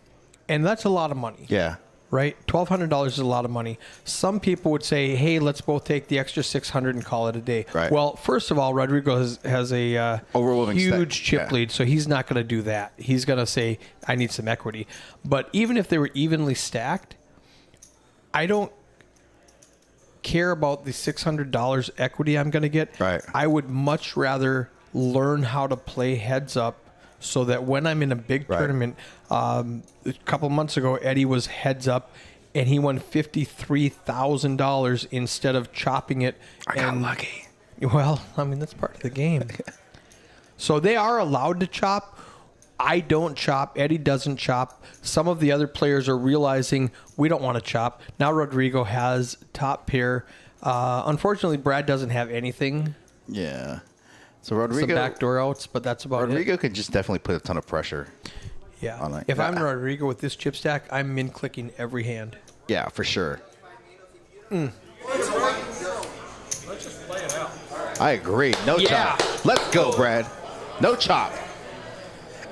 that's a lot of money. Yeah. Right? $1,200 is a lot of money. Some people would say, hey, let's both take the extra $600 and call it a day. Right. Well, first of all, Rodrigo has a Overwhelming huge stack. chip Yeah. lead, so he's not going to do that. He's going to say, I need some equity. But even if they were evenly stacked, I don't care about the $600 equity I'm going to get. Right. I would much rather learn how to play heads up so that when I'm in a big Right. tournament, a couple months ago, Eddie was heads up, and he won $53,000 instead of chopping it. I got lucky. Well, I mean, that's part of the game. So they are allowed to chop. I don't chop. Eddie doesn't chop. Some of the other players are realizing we don't want to chop. Now Rodrigo has top pair. Unfortunately, Brad doesn't have anything. Yeah. So Some Rodrigo, backdoor outs, but that's about it. Rodrigo could just definitely put a ton of pressure. Yeah. on it. If I'm Rodrigo with this chip stack, I'm min clicking every hand. Yeah, for sure. Let's just play it out. I agree. No Yeah. chop. Let's go, Brad. No chop.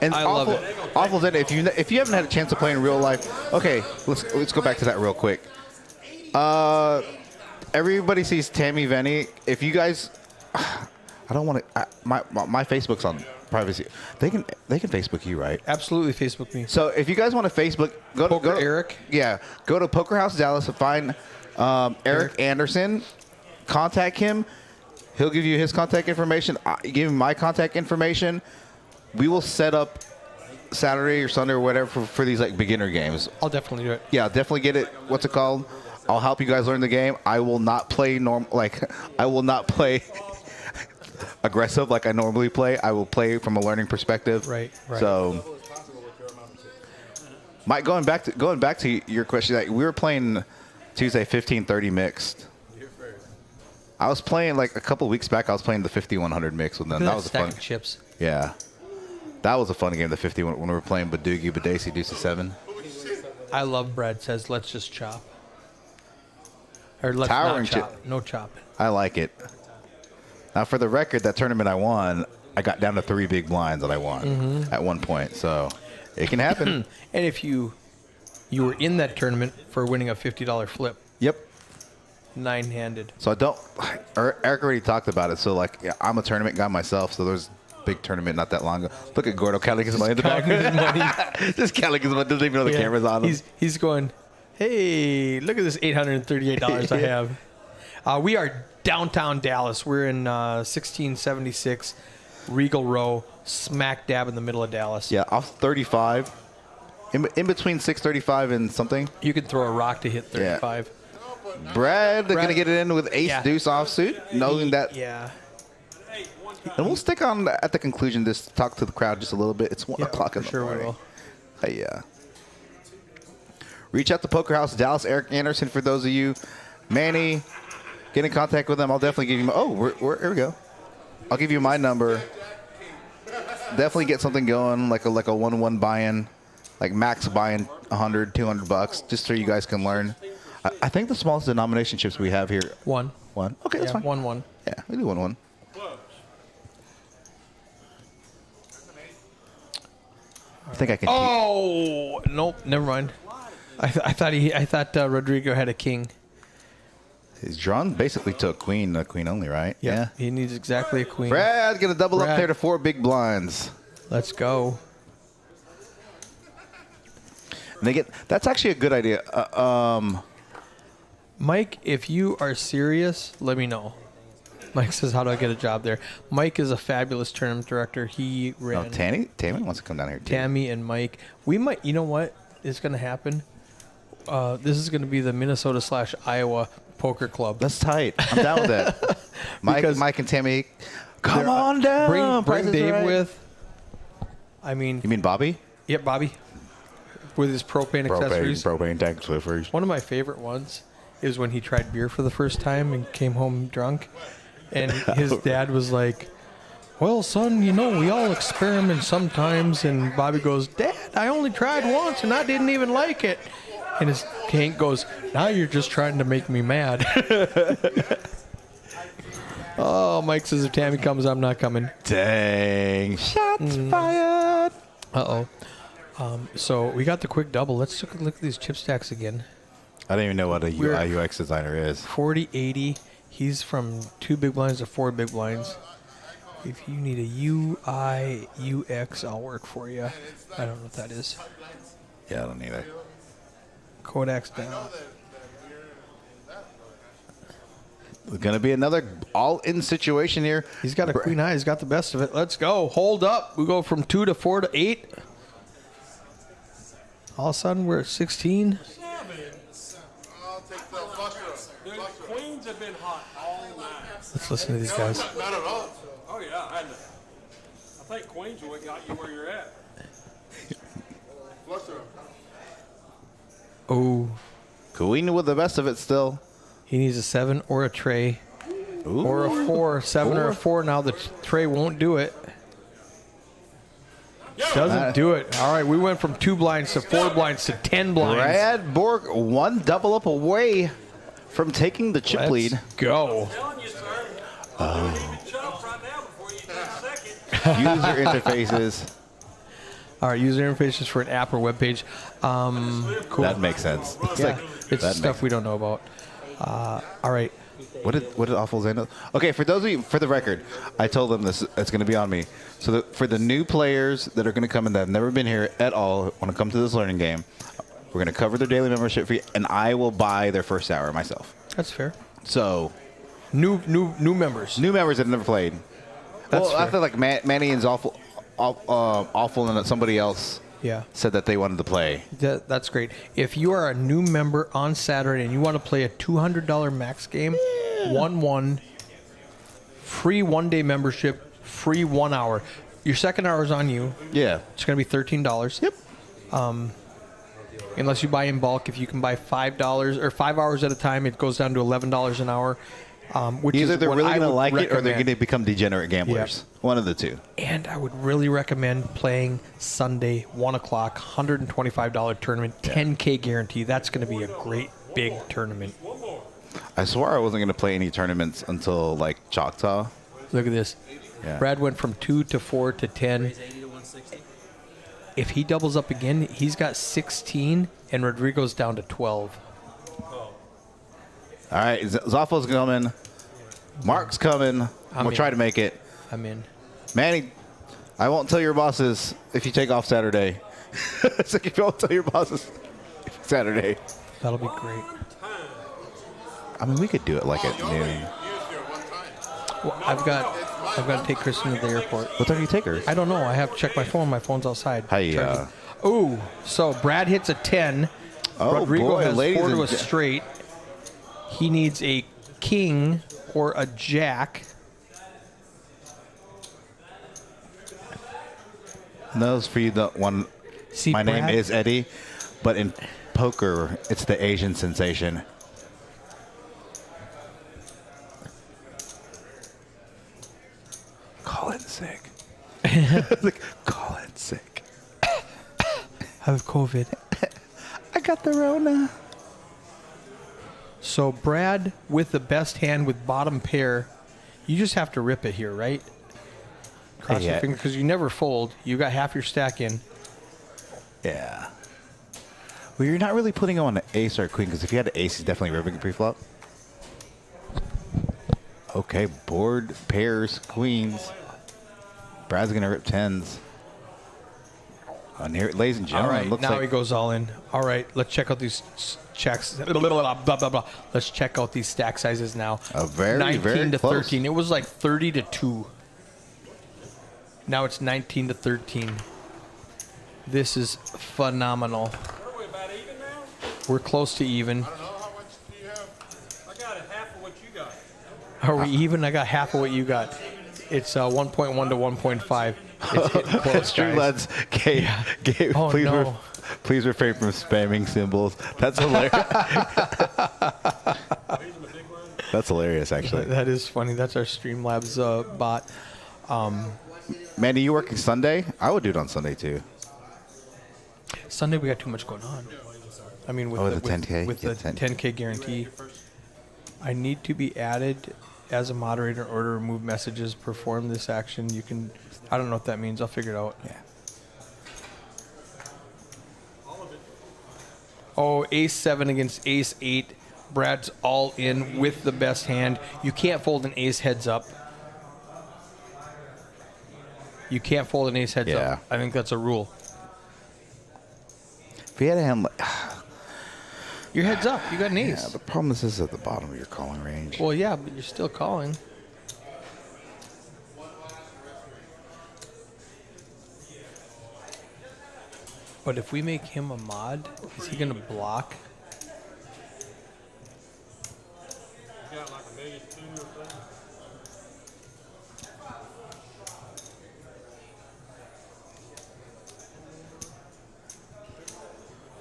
And I love it. Awful that if you haven't had a chance to play in real life, okay, let's go back to that real quick. Everybody sees Tammy Venny. If you guys, I don't want to. My Facebook's on privacy. They can Facebook you, right? Absolutely, Facebook me. So if you guys want to Facebook, go Poker to Eric. Yeah, go to Poker House Dallas and find Eric Anderson. Contact him. He'll give you his contact information. Give him my contact information. We will set up Saturday or Sunday or whatever for these like beginner games. I'll definitely do it. Yeah, definitely get it. What's it called? I'll help you guys learn the game. I will not play I will not play aggressive like I normally play. I will play from a learning perspective. Right. So, Mike, going back to your question, like we were playing Tuesday 15-30 mixed. I was playing like a couple weeks back. I was playing the 5100 mix with them. That was stack fun. of chips. Yeah, that was a fun game. The 51 when we were playing Badoogie, Badesi, Deuce 7. I love Brad says, let's just chop. Or let's Towering not chop. No chop. I like it. Now, for the record, that tournament I won, I got down to 3 big blinds that I won at one point. So it can happen. And if you were in that tournament for winning a $50 flip, Yep. 9-handed. So I don't. Eric already talked about it. So like, yeah, I'm a tournament guy myself. So there's a big tournament not that long ago. Look at Gordo counting his money in the back. Just counting his money. Doesn't even know the camera's on him. He's going, hey, look at this $838 I have. We are downtown Dallas. We're in 1676 Regal Row, smack dab in the middle of Dallas. Yeah, off 35. In between 635 and something. You can throw a rock to hit 35. Brad going to get it in with ace deuce offsuit, knowing that. Yeah. And we'll stick on at the conclusion, just talk to the crowd just a little bit. It's 1 o'clock in the morning. We will. Hey, yeah. Reach out to Poker House Dallas, Eric Anderson, for those of you. Manny, get in contact with them. I'll definitely give you my, here we go. I'll give you my number. Definitely get something going, like a 1-1 buy-in, like max buy-in $100, $200, just so you guys can learn. I think the smallest denomination chips we have here. One. Okay, that's fine. 1-1. Yeah, we do 1-1. I think I can. Oh nope, never mind. I thought Rodrigo had a king. His drawn basically took queen only, right? Yeah. He needs exactly a queen. Brad's gonna double up Brad. there to 4 big blinds. Let's go. And that's actually a good idea. Mike, if you are serious, let me know. Mike says, how do I get a job there? Mike is a fabulous tournament director. He ran Tammy wants to come down here too. Tammy and Mike. We might, you know what is going to happen? This is going to be the Minnesota/Iowa Poker Club. That's tight. I'm down with that. Mike and Tammy, come on down. Bring Price is Dave right. with. I mean, You mean Bobby? yep, Bobby, with his propane accessories. Propane tank accessories. One of my favorite ones is when he tried beer for the first time and came home drunk. And his dad was like, well, son, you know, we all experiment sometimes. And Bobby goes, Dad, I only tried once and I didn't even like it. And his Hank goes, now you're just trying to make me mad. Oh, Mike says if Tammy comes, I'm not coming. Dang. Shots fired. Uh-oh. So we got the quick double. Let's take a look at these chip stacks again. I don't even know what a UI UX designer is. 40-80. He's from 2 big blinds to 4 big blinds. If you need a UI UX, I'll work for you. I don't know what that is. Yeah, I don't either. Kodak's down. It's going to be another all-in situation here. He's got a queen high. He's got the best of it. Let's go. Hold up. We go from 2 to 4 to 8. All of a sudden, we're at 16. I'll take the flush The queens have been hot all night. Let's listen to these guys. Not at all. Oh, yeah. I think queens are what got you where you're at. Flush her. Oh, Queen with the best of it still. he needs a 7 or a tray. Ooh. Or a 4. 7 or a 4. Now the tray won't do it. Doesn't do it. All right, we went from 2 blinds to 4 blinds to 10 blinds. Brad Borg, one double up away from taking the chip lead. Go. I'm telling you, sir. You don't even jump right now before you take second. User interfaces. All right, user interfaces for an app or web page. Cool. That makes sense. It's Yeah, like, it's that stuff makes- we don't know about. All right. What did Awful Zane know? Okay, for those of you, for the record, I told them this. It's going to be on me. So for the new players that are going to come in that have never been here at all, want to come to this learning game, we're going to cover their daily membership fee, and I will buy their first hour myself. That's fair. So New members. new members that have never played. That's I fair. feel like Manny and Awful, and somebody else Yeah. said that they wanted to play. That's great. If you are a new member on Saturday and you want to play a $200 max game, 1-1, free 1-day membership, free 1 hour. Your second hour is on you. Yeah. It's going to be $13. Yep. Unless you buy in bulk. If you can buy $5 or 5 hours at a time, it goes down to $11 an hour. Which Either is they're what really I going to would like it or they're recommend. going to become degenerate gamblers. One of the two. And I would really recommend playing Sunday, 1 o'clock, $125 tournament, 10K guarantee. That's going to be a great big tournament. I swore I wasn't going to play any tournaments until like Choctaw. Look at this. Yeah. Brad went from 2 to 4 to 10. 80 to 160. If he doubles up again, he's got 16, and Rodrigo's down to 12. All right, Zaffo's coming. Mark's coming. I'm We'll in. try to make it. I'm in. Manny, I won't tell your bosses if you take off Saturday. It's like if you won't tell your bosses Saturday. That'll be great. I mean, we could do it like at noon. Used here one time. Well, I've got to take Kristen to the airport. What time do you take her? I don't know. I have to check my phone. My phone's outside. Hey, Charging. Ooh, so Brad hits a 10. Oh, Rodrigo boy, has ladies 4 to and a gen- straight. He needs a king or a jack. Those for you, the one. See, My name Brad- is Eddie, but in poker, it's the Asian sensation. Call in sick. Like, call in sick. I have COVID. I got the Rona. So Brad with the best hand with bottom pair, you just have to rip it here, right? Cross your Yeah. fingers because you never fold. You got half your stack in. Yeah. Well, you're not really putting on an ace or a queen because if you had an ace, he's definitely ripping it pre-flop. Okay, board pairs, queens. Brad's gonna rip tens. And here, ladies and All gentlemen, right, looks now like he goes all in. All right, let's check out these checks. Blah, blah, blah, blah. Let's check out these stack sizes now. A very, 19 very to close. 13. It was like 30 to 2. Now it's 19 to 13. This is phenomenal. What are we, about even now? We're close to even. I don't know how much do you have. I got a half of what you got. Are we even? I got half of what you got. It's 1.1 to 1.5. It's hitting close, guys. Streamlabs, Oh, please, no. please refrain from spamming symbols. That's hilarious. That's hilarious, actually. That is funny. That's our Streamlabs bot. Man, are you working Sunday? I would do it on Sunday, too. Sunday we got too much going on. I mean, with Oh, the the 10K? with Yeah, the 10K guarantee, I need to be added as a moderator in order to remove messages. Perform this action. You can. I don't know what that means. I'll figure it out. Yeah. Oh, ace 7 against ace 8. Brad's all in with the best hand. You can't fold an ace heads up. You can't fold an ace heads Yeah. up. I think that's a rule. If you had a hand like... Your heads up. You got an Yeah, ace. the problem is this is at the bottom of your calling range. Well, yeah, but you're still calling. But if we make him a mod, is he going to block? You got like $1.2 million or something.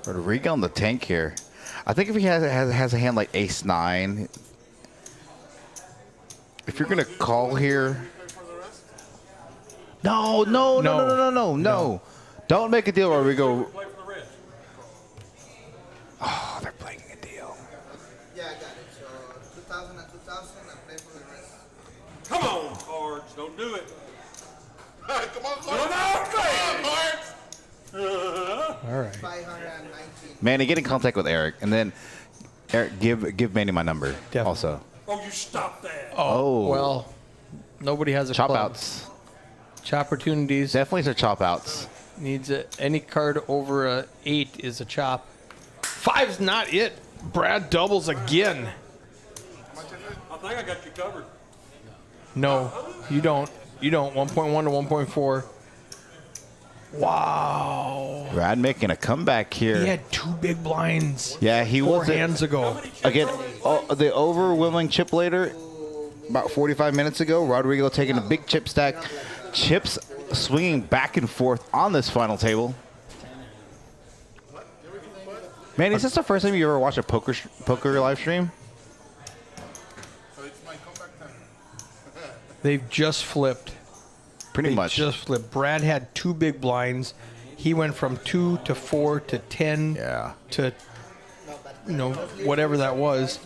Rodrigo on the tank here. I think if he has a hand like ace 9, if you're going to call here... No. Don't make a deal, Rodrigo. Play for the rest. Oh, they're playing a deal. Yeah, I got it. So 2,000 and 2,000 and play for the rest. Come on, cards. Don't do it. Come on, No, no, Cards. All right. 519. Manny, get in contact with Eric, and then Eric, give Manny my number. Definitely. Also, Oh, you stop that. Oh. Well, nobody has a chop club. outs. Chop opportunities. Definitely some chop outs. Needs any card over a 8 is a chop. 5's not it. Brad doubles again. I think I got you covered. No, you don't. You don't. 1.1 to 1.4. Wow. Brad making a comeback here. He had 2 big blinds. Yeah, he 4 was hands ago. again. The overwhelming chip later, about 45 minutes ago. Rodrigo taking a big chip stack, chips swinging back and forth on this final table. Man, is this the first time you ever watched a poker live stream? So it's my comeback time. They've just flipped. Pretty They much. just flipped. Brad had 2 big blinds. He went from 2 to 4 to 10 Yeah. to, whatever that was.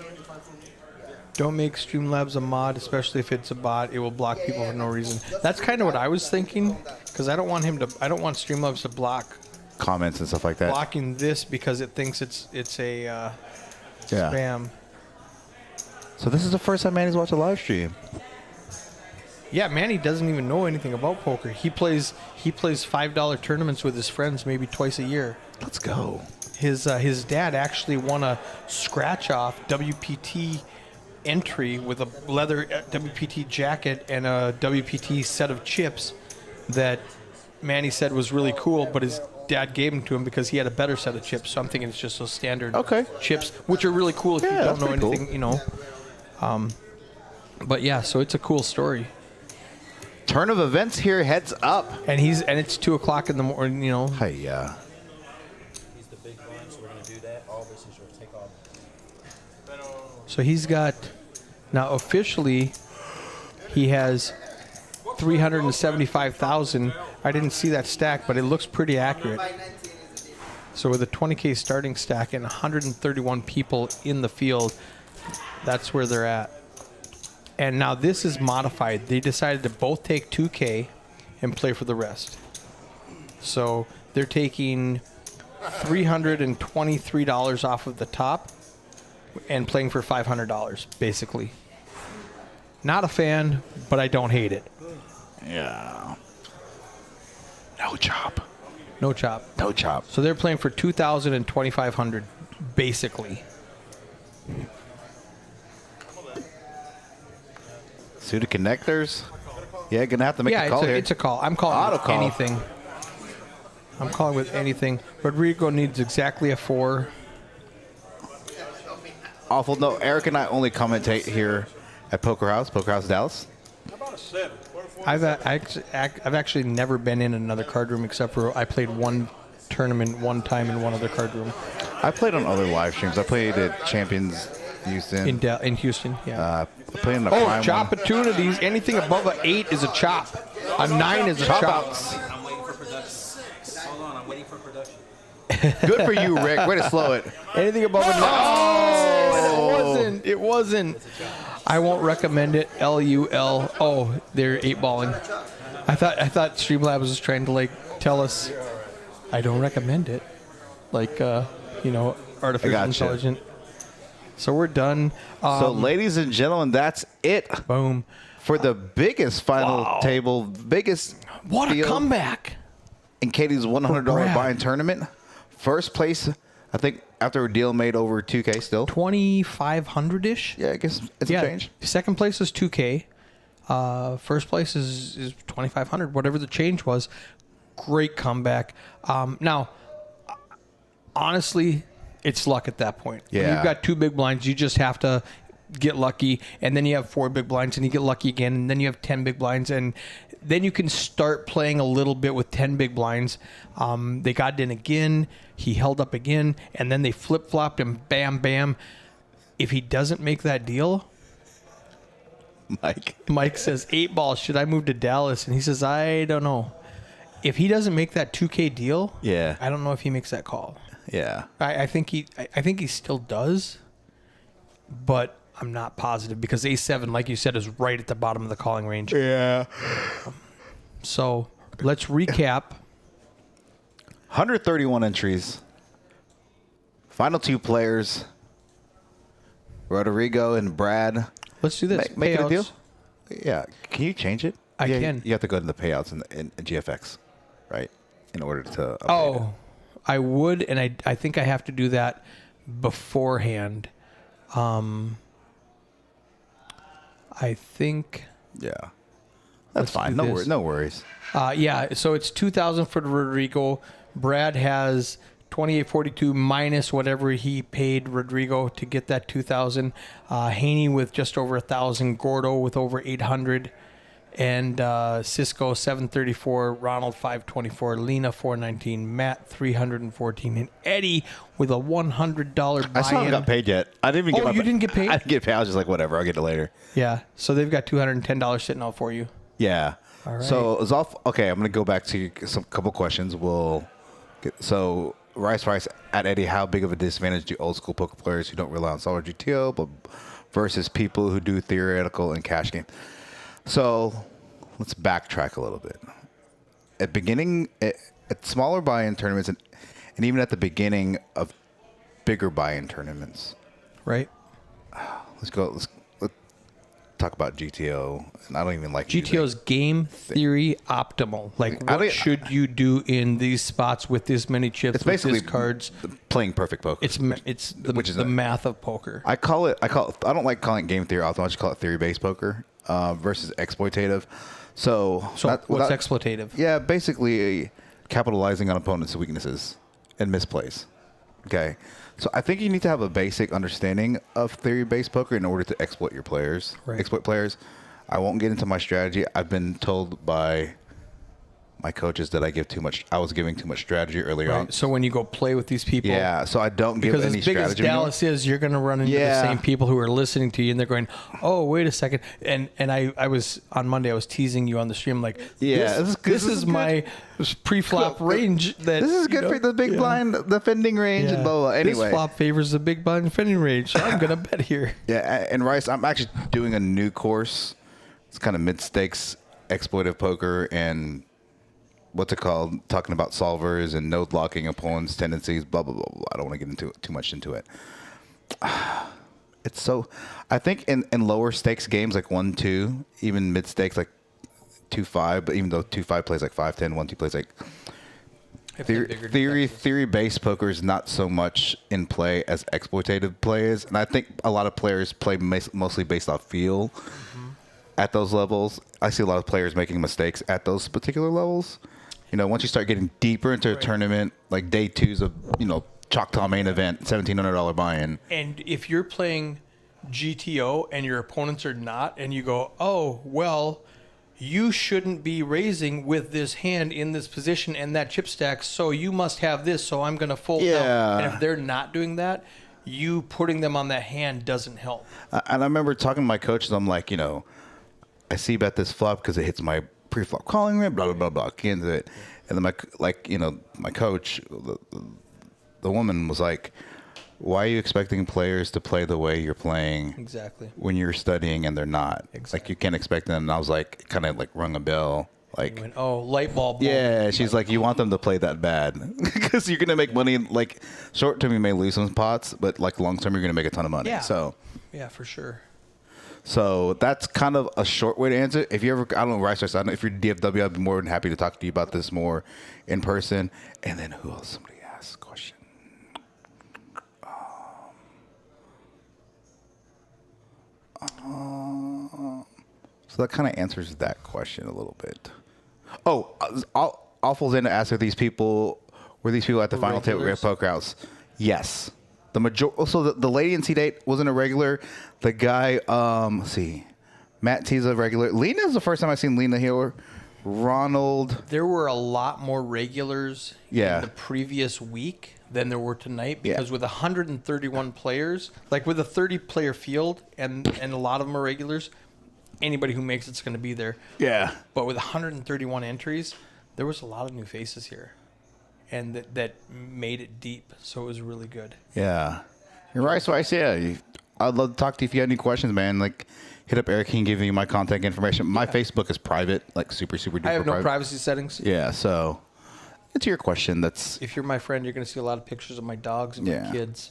Don't make Streamlabs a mod, especially if it's a bot. It will block people for no reason. That's kind of what I was thinking, because I don't want Streamlabs to block Comments and stuff like that. blocking this because it thinks it's a Yeah. spam. So this is the first time Manny's watched a live stream. Yeah, Manny doesn't even know anything about poker. He plays $5 tournaments with his friends maybe twice a year. Let's go. His dad actually won a scratch off WPT entry with a leather WPT jacket and a WPT set of chips that Manny said was really cool, but his dad gave them to him because he had a better set of chips. So I'm thinking it's just those standard chips, which are really cool if you Yeah, don't that's know pretty anything, But yeah, so it's a cool story. Turn of events here, heads up. And it's 2:00 in the morning, Hey, yeah. He's the big blind, so we're going to do that. All this is your takeoff. So he's got, now officially, he has 375,000. I didn't see that stack, but it looks pretty accurate. 519 is the deal. So with a 20K starting stack and 131 people in the field, that's where they're at. And now this is modified. They decided to both take 2K and play for the rest. So they're taking $323 off of the top and playing for $500, basically. Not a fan, but I don't hate it. Yeah. No chop. No chop. No chop. So they're playing for $2,000 and $2,500, basically. Suited connectors. Yeah, gonna have to make a call here. It's a call. I'm calling Auto with call. anything. I'm calling with anything. Rodrigo needs exactly a 4. Awful. No, Eric and I only commentate here at Poker House Dallas. How about a 7? I've actually never been in another card room except for I played one tournament one time in one other card room. I played on other live streams. I played at Champions Houston. In Houston, yeah. Playing in a Oh, prime chop one. opportunities. Anything above an 8 is a chop. A 9 is a chop. I'm waiting for production. Hold on, I'm waiting for production. Good for you, Rick. Way to slow it. Anything above a 9. Oh, it wasn't. I won't recommend it. LUL. Oh, they're 8-balling. I thought Streamlabs was trying to like tell us I don't recommend it. Like artificial Gotcha. intelligence. So we're done. So, ladies and gentlemen, that's it Boom. for the biggest final Wow. table, biggest What a field comeback. in Katie's $100 Brad. buy-in tournament. First place, I think, after a deal made over 2K still. 2,500-ish. Yeah, I guess it's a change. Second place is 2K. First place is 2,500. Whatever the change was. Great comeback. Now, honestly, it's luck at that point. When Yeah. you've got 2 big blinds, you just have to get lucky, and then you have 4 big blinds, and you get lucky again, and then you have 10 big blinds, and then you can start playing a little bit with 10 big blinds. They got in again. He held up again, and then they flip-flopped, and bam, bam. If he doesn't make that deal, Mike says, 8-ball, should I move to Dallas? And he says, I don't know. If he doesn't make that 2K deal, Yeah. I don't know if he makes that call. Yeah. I think he still does, but I'm not positive because A7, like you said, is right at the bottom of the calling range. Yeah. So let's recap. 131 entries. Final 2 players. Rodrigo and Brad. Let's do this. Make it a Payouts. deal? Yeah. Can you change it? I Yeah, can. You have to go to the payouts in GFX, right? In order to update it. Oh, I would, and I think I have to do that beforehand. I think. Yeah. Let's That's fine. do this. No worries. Yeah, so it's 2,000 for Rodrigo. Brad has 2842 minus whatever he paid Rodrigo to get that 2,000. Haney with just over 1,000. Gordo with over 800. And Cisco 734, Ronald 524, Lena 419, Matt 314, and Eddie with a $100 buy-in. I still haven't got paid yet. I didn't even get my you didn't get paid? I didn't get paid. I was just like, whatever. I'll get it later. Yeah, so they've got $210 sitting out for you. Yeah. All right. So it's off. Okay, I'm gonna go back to some couple questions. So Rice at Eddie, how big of a disadvantage do old school poker players who don't rely on solid GTO but versus people who do theoretical and cash game? So let's backtrack a little bit. At smaller buy-in tournaments and even at the beginning of bigger buy-in tournaments, Right. let's talk about GTO. And I don't even like GTO's game theory optimal. Like, what should you do in these spots with this many chips, It's with basically these cards? playing perfect poker. It's the math of poker. I don't like calling it game theory optimal. I just call it theory-based poker versus exploitative. So what's exploitative? Yeah, basically capitalizing on opponents' weaknesses and misplays. Okay, so I think you need to have a basic understanding of theory-based poker in order to exploit your players. Right. Exploit players. I won't get into my strategy. I've been told by my coaches that I was giving too much strategy earlier on. So when you go play with these people, Yeah, so I don't give because any as big as strategy anymore. Dallas is, you're going to run into Yeah. the same people who are listening to you, and they're going, "Oh, wait a second." And I was on Monday. I was teasing you on the stream, like, Yeah, this is my pre-flop range. That This is good for the big blind defending range and blah, blah, blah. Anyway. This flop favors the big blind defending range, so I'm gonna bet here. Yeah, and Rice, I'm actually doing a new course. It's kind of mid-stakes exploitive poker and what's it called? Talking about solvers and node locking opponents' tendencies, blah, blah, blah, blah. I don't want to get too much into it. It's so, I think in lower stakes games like 1-2, even mid-stakes like 2-5, but even though 2-5 plays like 5-10, 1-2 plays like theory-based poker is not so much in play as exploitative play is, and I think a lot of players play mostly based off feel at those levels. I see a lot of players making mistakes at those particular levels. You know, once you start getting deeper into a tournament, like day 2's of, Choctaw main event, $1,700 buy-in. And if you're playing GTO and your opponents are not, and you go, "Oh, well, you shouldn't be raising with this hand in this position and that chip stack, so you must have this, so I'm going to fold Yeah. now." And if they're not doing that, you putting them on that hand doesn't help. And I remember talking to my coaches. I'm like, I see bet this flop because it hits my pre-flop calling range, blah, blah, blah, blah, get into it. And then my coach, the woman was like, why are you expecting players to play the way you're playing Exactly. when you're studying and they're not? Exactly. Like, you can't expect them. And I was like, kind of like rung a bell. Like, You went, oh, light bulb. yeah, she's like, you want them to play that bad because you're going to make money. Like, short term, you may lose some pots, but like long term, you're going to make a ton of money. Yeah. So, yeah, for sure. So that's kind of a short way to answer it. If you ever, I don't know, Rice, I don't know if you're DFW, I'd be more than happy to talk to you about this more in person. And then who else? Somebody asked a question. So that kind of answers that question a little bit. Oh, Awful's in to ask, were these people at the final table at Poker House? Yes. The major. Also, the lady in C8 wasn't a regular. The guy, let's see, Matt T's a regular. Lena is the first time I've seen Lena here. Ronald. There were a lot more regulars in the previous week than there were tonight because with 131 players, like with a 30-player field and a lot of them are regulars, anybody who makes it's going to be there. Yeah. But with 131 entries, there was a lot of new faces here. And that made it deep, so it was really good. Yeah. You're right, so I'd love to talk to you if you have any questions, man. Like, hit up Eric. He can give you my contact information. My Facebook is private, like super, super duper I have no private. privacy settings. Yeah, so it's your question. That's If you're my friend, you're going to see a lot of pictures of my dogs and my kids.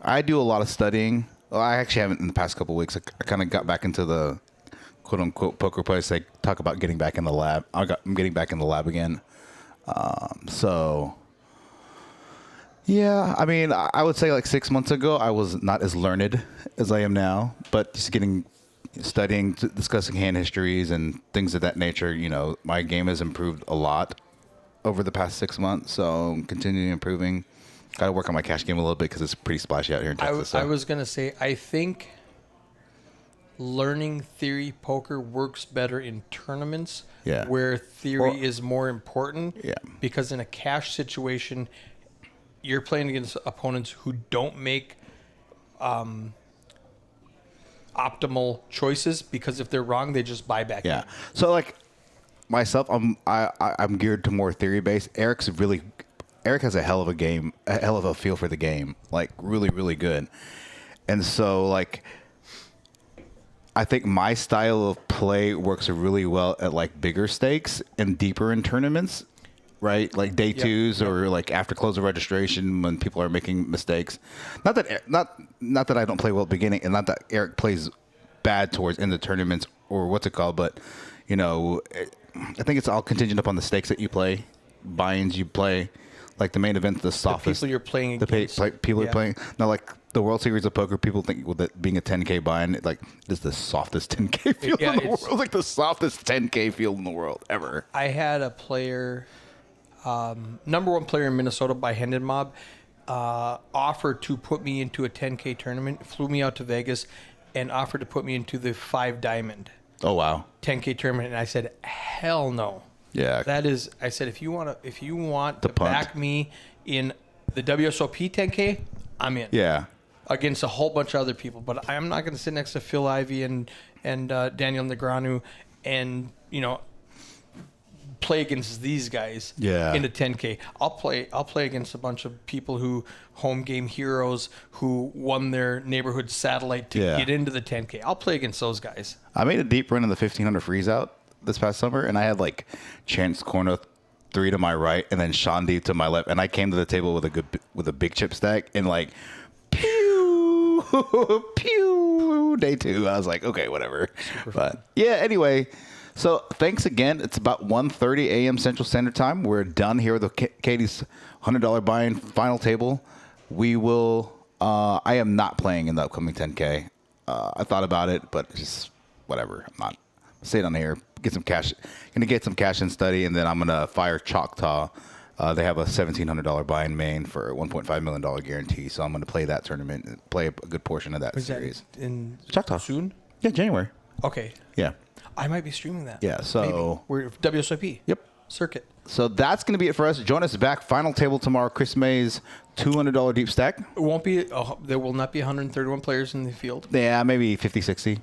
I do a lot of studying. Well, I actually haven't in the past couple of weeks. I kind of got back into the quote-unquote poker place. They talk about getting back in the lab. I'm getting back in the lab again. So, yeah, I mean, I would say like 6 months ago, I was not as learned as I am now, but just studying, discussing hand histories and things of that nature, my game has improved a lot over the past 6 months. So I'm continuing improving. Got to work on my cash game a little bit because it's pretty splashy out here in Texas. I was going to say, I think learning theory poker works better in tournaments where theory is more important. Yeah. Because in a cash situation, you're playing against opponents who don't make optimal choices because if they're wrong, they just buy back. Yeah. In. So like myself, I'm geared to more theory based. Eric has a hell of a feel for the game. Like really, really good. And so like, I think my style of play works really well at like bigger stakes and deeper in tournaments, right? Like day twos or like after close of registration when people are making mistakes. Not that I don't play well at the beginning, and not that Eric plays bad towards in the tournaments or what's it called, but I think it's all contingent upon the stakes that you play, buy-ins you play. Like the main event, the softest. The people you're playing against. People are playing. Now, like the World Series of Poker, people think with it being a 10K buy-in, like this is the softest 10K field in the world. Like the softest 10K field in the world ever. I had a player, number one player in Minnesota by Hendon Mob, offered to put me into a 10K tournament, flew me out to Vegas, and offered to put me into the 5 Diamond. Oh, wow. 10K tournament. And I said, hell no. Yeah. That is, I said, if you want to back me in the WSOP 10K, I'm in. Yeah. Against a whole bunch of other people. But I'm not going to sit next to Phil Ivey and Daniel Negreanu and, play against these guys in a 10K. I'll play against a bunch of people who home game heroes who won their neighborhood satellite to get into the 10K. I'll play against those guys. I made a deep run in the 1500 freeze out this past summer, and I had like Chance Corno 3 to my right and then Shandi to my left, and I came to the table with a big chip stack and like pew pew day 2. I was like, okay, whatever. But yeah, anyway, so thanks again. It's about 1:30 a.m. Central Standard Time. We're done here with Katie's $100 buy-in final table. We will. I am not playing in the upcoming 10K. I thought about it, but just whatever. I'm not. Stay down here, get some cash. Gonna get some cash and study, and then I'm gonna fire Choctaw. They have a $1,700 buy-in main for a $1.5 million guarantee, so I'm gonna play that tournament and play a good portion of that series. In Choctaw soon? Yeah, January. Okay. Yeah. I might be streaming that. Yeah. So maybe. We're WSOP. Yep. Circuit. So that's going to be it for us. Join us back. Final table tomorrow. Chris May's $200 deep stack. It won't be. There will not be 131 players in the field. Yeah, maybe 50, 60.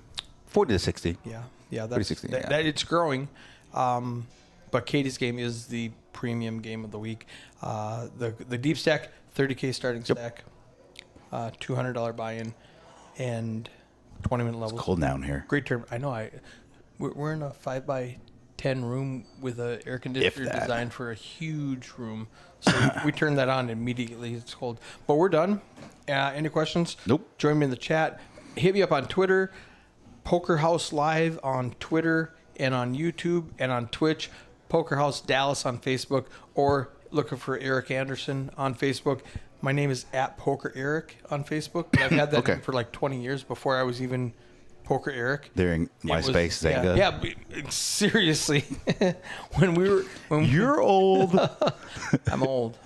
40 to 60. Yeah. That's 40, 60, yeah. that it's growing. But Katie's game is the premium game of the week. The deep stack, 30K starting stack, $200 buy-in, and 20-minute levels. It's cold down here. Great term. I know. We're in a 5x10 room with an air conditioner designed for a huge room. So we turn that on immediately. It's cold. But we're done. Any questions? Nope. Join me in the chat. Hit me up on Twitter. Poker House Live on Twitter and on YouTube and on Twitch. Poker House Dallas on Facebook, or looking for Eric Anderson on Facebook. My name is @PokerEric on Facebook. But I've had that name for like 20 years before I was even Poker Eric. During MySpace, Zanga. Yeah, seriously. when You're old. I'm old.